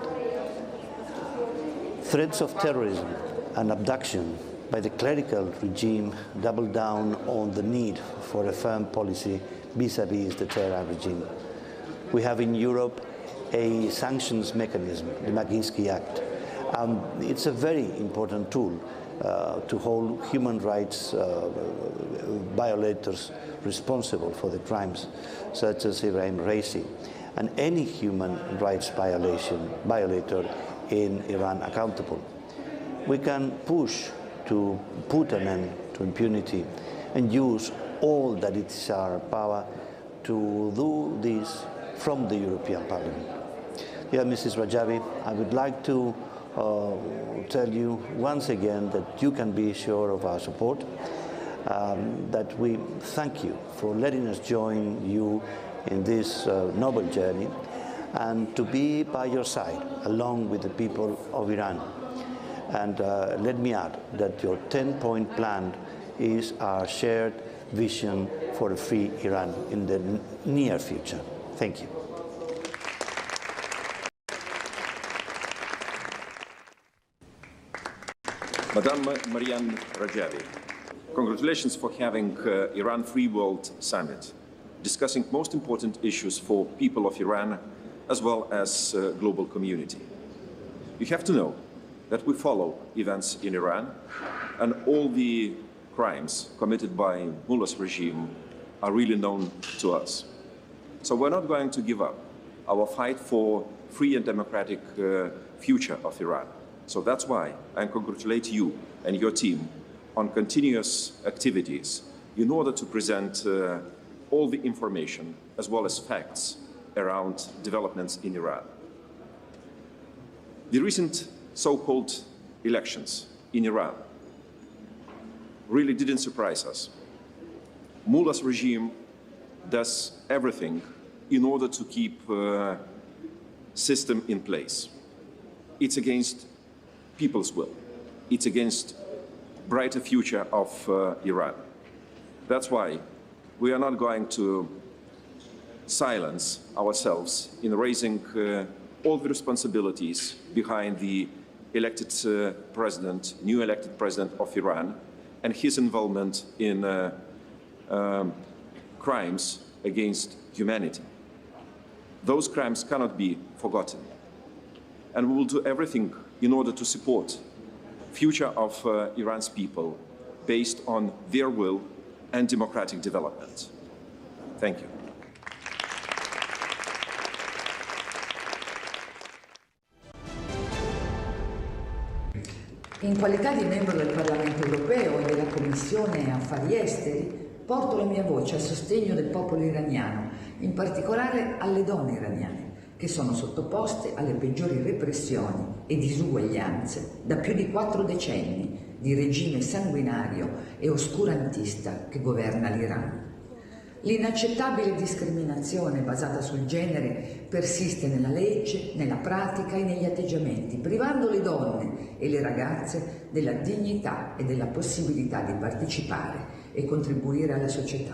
Threats of terrorism and abduction by the clerical regime double down on the need for a firm policy vis-à-vis the Tehran regime. We have in Europe a sanctions mechanism, the Magnitsky Act. It's a very important tool to hold human rights violators responsible for the crimes, such as Ibrahim Raisi, and any human rights violator in Iran accountable. We can push to put an end to impunity and use all that it is our power to do this from the European Parliament. Dear Mrs. Rajavi, I would like to tell you once again that you can be sure of our support, that we thank you for letting us join you in this noble journey and to be by your side along with the people of Iran. And let me add that your 10-point plan is our shared vision for a free Iran in the near future. Thank you. Madam Mariam Rajavi, congratulations for having Iran Free World Summit, discussing most important issues for people of Iran as well as global community. You have to know that we follow events in Iran, and all the crimes committed by Mullah's regime are really known to us. So we're not going to give up our fight for free and democratic future of Iran. So that's why I congratulate you and your team on continuous activities in order to present all the information as well as facts around developments in Iran. The recent so-called elections in Iran really didn't surprise us. Mullah's regime does everything in order to keep system in place. It's against people's will. It's against brighter future of Iran. That's why we are not going to silence ourselves in raising all the responsibilities behind the elected president, new elected president of Iran, and his involvement in crimes against humanity. Those crimes cannot be forgotten. And we will do everything in order to support future of Iran's people based on their will and democratic development. Thank you. In qualità di membro del Parlamento europeo e della Commissione Affari Esteri, porto la mia voce a sostegno del popolo iraniano, in particolare alle donne iraniane, che sono sottoposte alle peggiori repressioni e disuguaglianze da più di 4 decenni di regime sanguinario e oscurantista che governa l'Iran. L'inaccettabile discriminazione basata sul genere persiste nella legge, nella pratica e negli atteggiamenti, privando le donne e le ragazze della dignità e della possibilità di partecipare e contribuire alla società.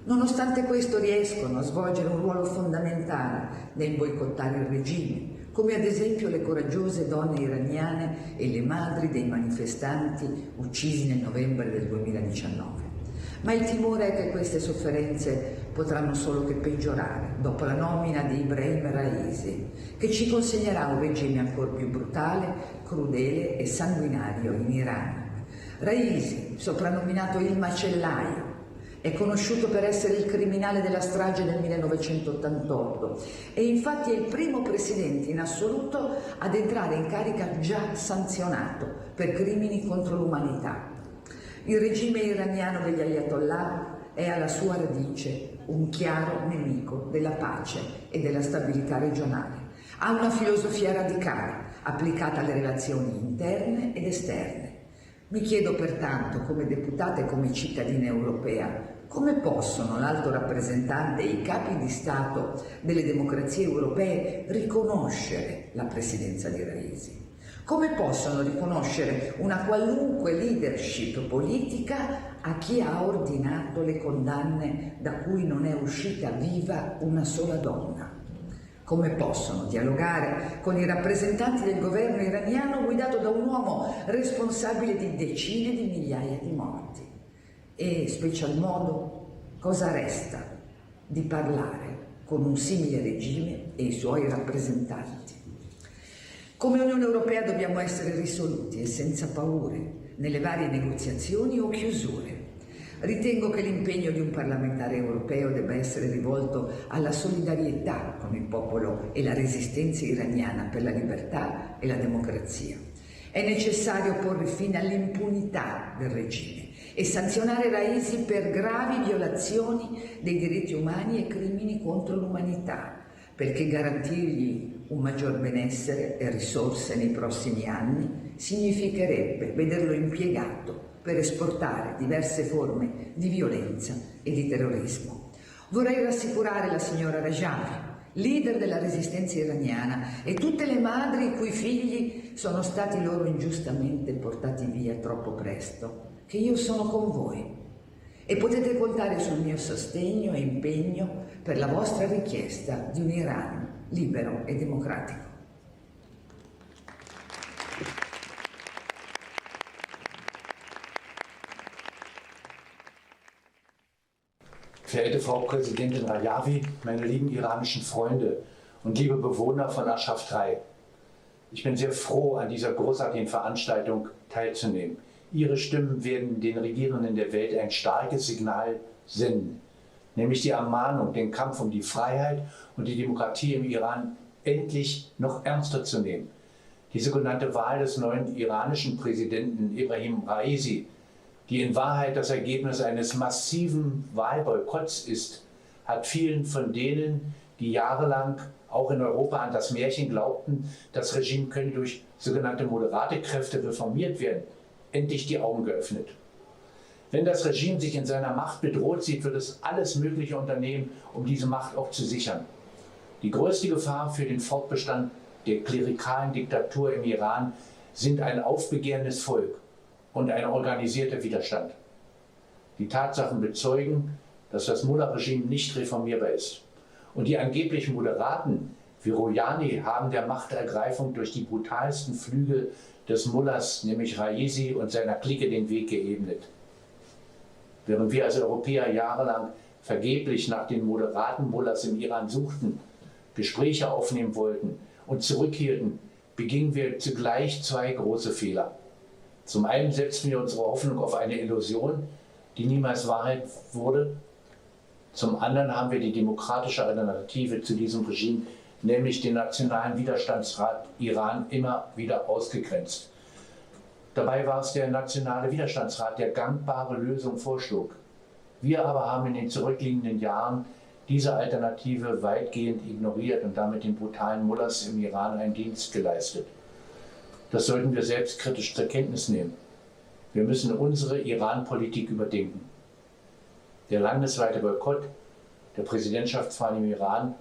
Nonostante questo riescono a svolgere un ruolo fondamentale nel boicottare il regime, come ad esempio le coraggiose donne iraniane e le madri dei manifestanti uccisi nel novembre del 2019. Ma il timore è che queste sofferenze potranno solo che peggiorare dopo la nomina di Ibrahim Raisi, che ci consegnerà un regime ancora più brutale, crudele e sanguinario in Iran. Raisi, soprannominato il macellaio, è conosciuto per essere il criminale della strage del 1988 e infatti è il primo presidente in assoluto ad entrare in carica già sanzionato per crimini contro l'umanità. Il regime iraniano degli Ayatollah è alla sua radice un chiaro nemico della pace e della stabilità regionale. Ha una filosofia radicale applicata alle relazioni interne ed esterne. Mi chiedo pertanto, come deputata e come cittadina europea, come possono l'alto rappresentante e i capi di Stato delle democrazie europee riconoscere la presidenza di Raisi? Come possono riconoscere una qualunque leadership politica a chi ha ordinato le condanne da cui non è uscita viva una sola donna? Come possono dialogare con i rappresentanti del governo iraniano guidato da un uomo responsabile di decine di migliaia di morti? E, special modo, cosa resta di parlare con un simile regime e i suoi rappresentanti? Come Unione Europea dobbiamo essere risoluti e senza paure nelle varie negoziazioni o chiusure. Ritengo che l'impegno di un parlamentare europeo debba essere rivolto alla solidarietà con il popolo e la resistenza iraniana per la libertà e la democrazia. È necessario porre fine all'impunità del regime e sanzionare Raisi per gravi violazioni dei diritti umani e crimini contro l'umanità, perché garantirgli un maggior benessere e risorse nei prossimi anni significherebbe vederlo impiegato per esportare diverse forme di violenza e di terrorismo. Vorrei rassicurare la signora Rajavi, leader della resistenza iraniana, e tutte le madri i cui figli sono stati loro ingiustamente portati via troppo presto, che io sono con voi e potete contare sul mio sostegno e impegno per la vostra richiesta di un Iran libero e democratico. Verehrte Frau Präsidentin Rajavi, meine lieben iranischen Freunde und liebe Bewohner von Aschaf 3. Ich bin sehr froh, an dieser großartigen Veranstaltung teilzunehmen. Ihre Stimmen werden den Regierenden der Welt ein starkes Signal senden, nämlich die Ermahnung, den Kampf um die Freiheit und die Demokratie im Iran endlich noch ernster zu nehmen. Die sogenannte Wahl des neuen iranischen Präsidenten Ibrahim Raisi, die in Wahrheit das Ergebnis eines massiven Wahlboykotts ist, hat vielen von denen, die jahrelang auch in Europa an das Märchen glaubten, das Regime könne durch sogenannte moderate Kräfte reformiert werden, endlich die Augen geöffnet. Wenn das Regime sich in seiner Macht bedroht sieht, wird es alles Mögliche unternehmen, um diese Macht auch zu sichern. Die größte Gefahr für den Fortbestand der klerikalen Diktatur im Iran sind ein aufbegehrendes Volk und ein organisierter Widerstand. Die Tatsachen bezeugen, dass das Mullah-Regime nicht reformierbar ist. Und die angeblichen Moderaten wie Rouhani haben der Machtergreifung durch die brutalsten Flüge des Mullahs, nämlich Raisi und seiner Clique, den Weg geebnet. Während wir als Europäer jahrelang vergeblich nach den moderaten Mullahs im Iran suchten, Gespräche aufnehmen wollten und zurückhielten, begingen wir zugleich zwei große Fehler. Zum einen setzten wir unsere Hoffnung auf eine Illusion, die niemals Wahrheit wurde. Zum anderen haben wir die demokratische Alternative zu diesem Regime, nämlich den Nationalen Widerstandsrat Iran, immer wieder ausgegrenzt. Dabei war es der Nationale Widerstandsrat, der gangbare Lösungen vorschlug. Wir aber haben in den zurückliegenden Jahren diese Alternative weitgehend ignoriert und damit den brutalen Mullahs im Iran einen Dienst geleistet. Das sollten wir selbstkritisch zur Kenntnis nehmen. Wir müssen unsere Iran-Politik überdenken. Der landesweite Boykott der Präsidentschaftswahl im Iran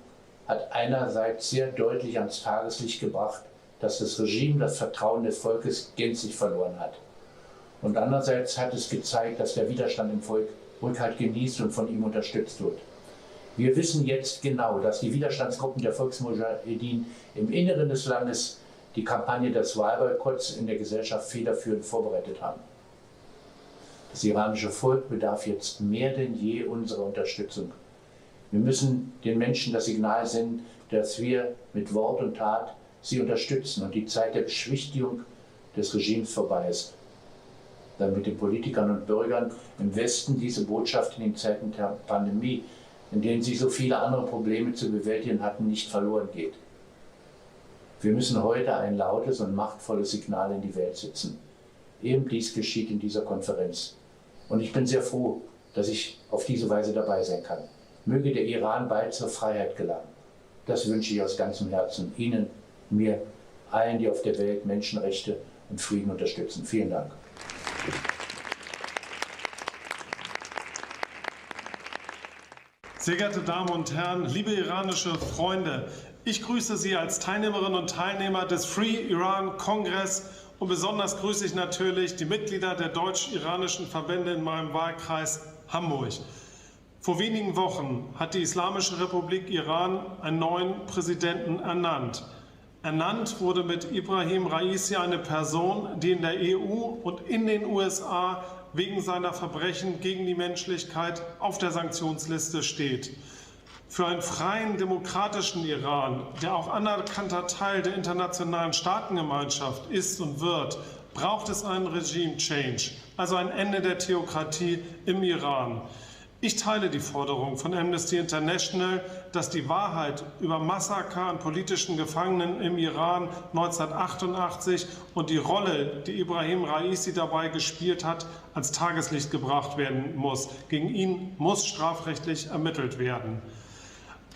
hat einerseits sehr deutlich ans Tageslicht gebracht, dass das Regime das Vertrauen des Volkes gänzlich verloren hat. Und andererseits hat es gezeigt, dass der Widerstand im Volk Rückhalt genießt und von ihm unterstützt wird. Wir wissen jetzt genau, dass die Widerstandsgruppen der Volksmudschahedin im Inneren des Landes die Kampagne des Wahlboykotts in der Gesellschaft federführend vorbereitet haben. Das iranische Volk bedarf jetzt mehr denn je unserer Unterstützung. Wir müssen den Menschen das Signal senden, dass wir mit Wort und Tat sie unterstützen und die Zeit der Beschwichtigung des Regimes vorbei ist. Damit den Politikern und Bürgern im Westen diese Botschaft in den Zeiten der Pandemie, in denen sie so viele andere Probleme zu bewältigen hatten, nicht verloren geht. Wir müssen heute ein lautes und machtvolles Signal in die Welt setzen. Eben dies geschieht in dieser Konferenz. Und ich bin sehr froh, dass ich auf diese Weise dabei sein kann. Möge der Iran bald zur Freiheit gelangen. Das wünsche ich aus ganzem Herzen Ihnen, mir, allen, die auf der Welt Menschenrechte und Frieden unterstützen. Vielen Dank. Sehr geehrte Damen und Herren, liebe iranische Freunde, ich grüße Sie als Teilnehmerinnen und Teilnehmer des Free Iran Kongress und besonders grüße ich natürlich die Mitglieder der deutsch-iranischen Verbände in meinem Wahlkreis Hamburg. Vor wenigen Wochen hat die Islamische Republik Iran einen neuen Präsidenten ernannt. Ernannt wurde mit Ibrahim Raisi eine Person, die in der EU und in den USA wegen seiner Verbrechen gegen die Menschlichkeit auf der Sanktionsliste steht. Für einen freien, demokratischen Iran, der auch anerkannter Teil der internationalen Staatengemeinschaft ist und wird, braucht es einen Regime-Change, also ein Ende der Theokratie im Iran. Ich teile die Forderung von Amnesty International, dass die Wahrheit über Massaker an politischen Gefangenen im Iran 1988 und die Rolle, die Ibrahim Raisi dabei gespielt hat, ans Tageslicht gebracht werden muss. Gegen ihn muss strafrechtlich ermittelt werden.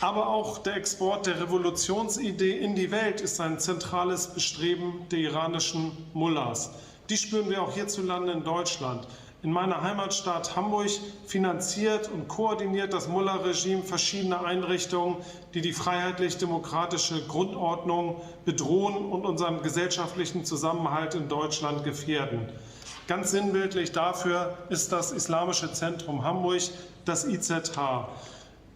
Aber auch der Export der Revolutionsidee in die Welt ist ein zentrales Bestreben der iranischen Mullahs. Die spüren wir auch hierzulande in Deutschland. In meiner Heimatstadt Hamburg finanziert und koordiniert das Mullah-Regime verschiedene Einrichtungen, die die freiheitlich-demokratische Grundordnung bedrohen und unseren gesellschaftlichen Zusammenhalt in Deutschland gefährden. Ganz sinnbildlich dafür ist das Islamische Zentrum Hamburg, das IZH.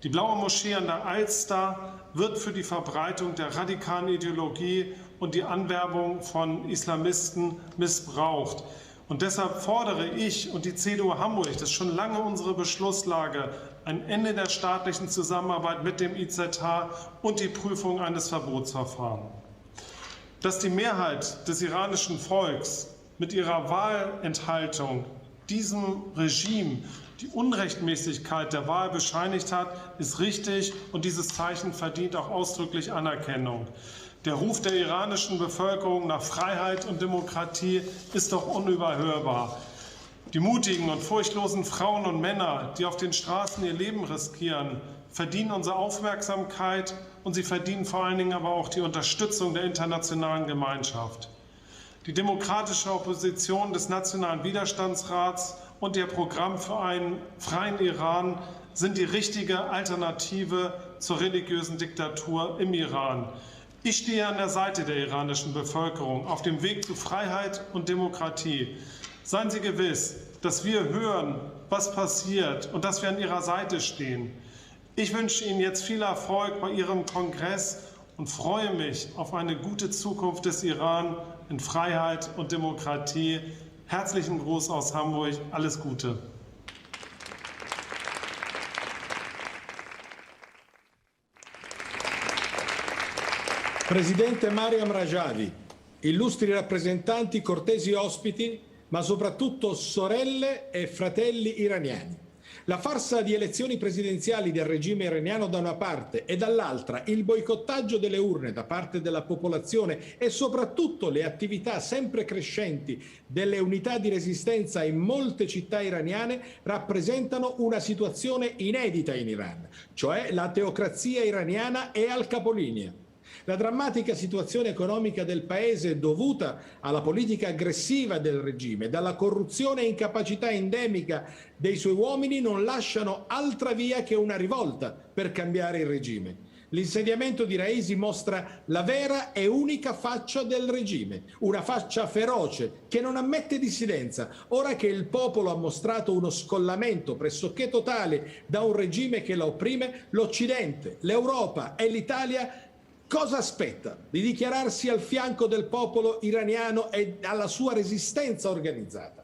Die Blaue Moschee an der Alster wird für die Verbreitung der radikalen Ideologie und die Anwerbung von Islamisten missbraucht. Und deshalb fordere ich und die CDU Hamburg, das ist schon lange unsere Beschlusslage, ein Ende der staatlichen Zusammenarbeit mit dem IZH und die Prüfung eines Verbotsverfahrens. Dass die Mehrheit des iranischen Volks mit ihrer Wahlenthaltung diesem Regime die Unrechtmäßigkeit der Wahl bescheinigt hat, ist richtig und dieses Zeichen verdient auch ausdrücklich Anerkennung. Der Ruf der iranischen Bevölkerung nach Freiheit und Demokratie ist doch unüberhörbar. Die mutigen und furchtlosen Frauen und Männer, die auf den Straßen ihr Leben riskieren, verdienen unsere Aufmerksamkeit und sie verdienen vor allen Dingen aber auch die Unterstützung der internationalen Gemeinschaft. Die demokratische Opposition des Nationalen Widerstandsrats und ihr Programm für einen freien Iran sind die richtige Alternative zur religiösen Diktatur im Iran. Ich stehe an der Seite der iranischen Bevölkerung auf dem Weg zu Freiheit und Demokratie. Seien Sie gewiss, dass wir hören, was passiert und dass wir an Ihrer Seite stehen. Ich wünsche Ihnen jetzt viel Erfolg bei Ihrem Kongress und freue mich auf eine gute Zukunft des Iran in Freiheit und Demokratie. Herzlichen Gruß aus Hamburg. Alles Gute. Presidente Mariam Rajavi, illustri rappresentanti, cortesi ospiti, ma soprattutto sorelle e fratelli iraniani. La farsa di elezioni presidenziali del regime iraniano da una parte e dall'altra il boicottaggio delle urne da parte della popolazione e soprattutto le attività sempre crescenti delle unità di resistenza in molte città iraniane rappresentano una situazione inedita in Iran, cioè la teocrazia iraniana è al capolinea. La drammatica situazione economica del paese dovuta alla politica aggressiva del regime, dalla corruzione e incapacità endemica dei suoi uomini non lasciano altra via che una rivolta per cambiare il regime. L'insediamento di Raisi mostra la vera e unica faccia del regime, una faccia feroce che non ammette dissidenza. Ora che il popolo ha mostrato uno scollamento pressoché totale da un regime che la opprime, l'Occidente, l'Europa e l'Italia cosa aspetta? Di dichiararsi al fianco del popolo iraniano e alla sua resistenza organizzata.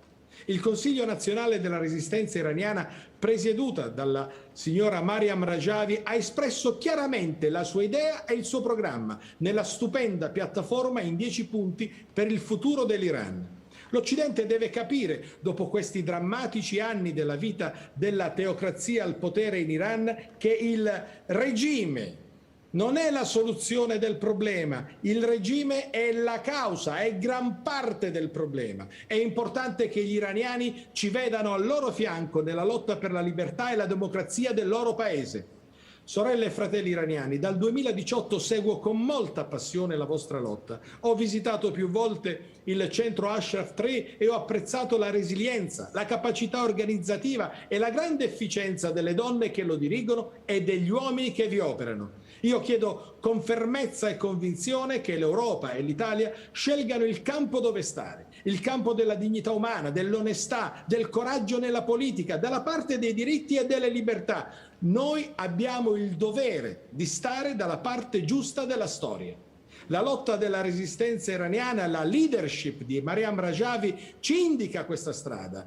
Il Consiglio nazionale della resistenza iraniana, presieduta dalla signora Mariam Rajavi, ha espresso chiaramente la sua idea e il suo programma nella stupenda piattaforma in 10 punti per il futuro dell'Iran. L'Occidente deve capire, dopo questi drammatici anni della vita della teocrazia al potere in Iran, che il regime non è la soluzione del problema, il regime è la causa, è gran parte del problema. È importante che gli iraniani ci vedano al loro fianco nella lotta per la libertà e la democrazia del loro paese. Sorelle e fratelli iraniani, dal 2018 seguo con molta passione la vostra lotta. Ho visitato più volte il centro Ashraf 3 e ho apprezzato la resilienza, la capacità organizzativa e la grande efficienza delle donne che lo dirigono e degli uomini che vi operano. Io chiedo con fermezza e convinzione che l'Europa e l'Italia scelgano il campo dove stare, il campo della dignità umana, dell'onestà, del coraggio nella politica, dalla parte dei diritti e delle libertà. Noi abbiamo il dovere di stare dalla parte giusta della storia. La lotta della resistenza iraniana, la leadership di Mariam Rajavi ci indica questa strada.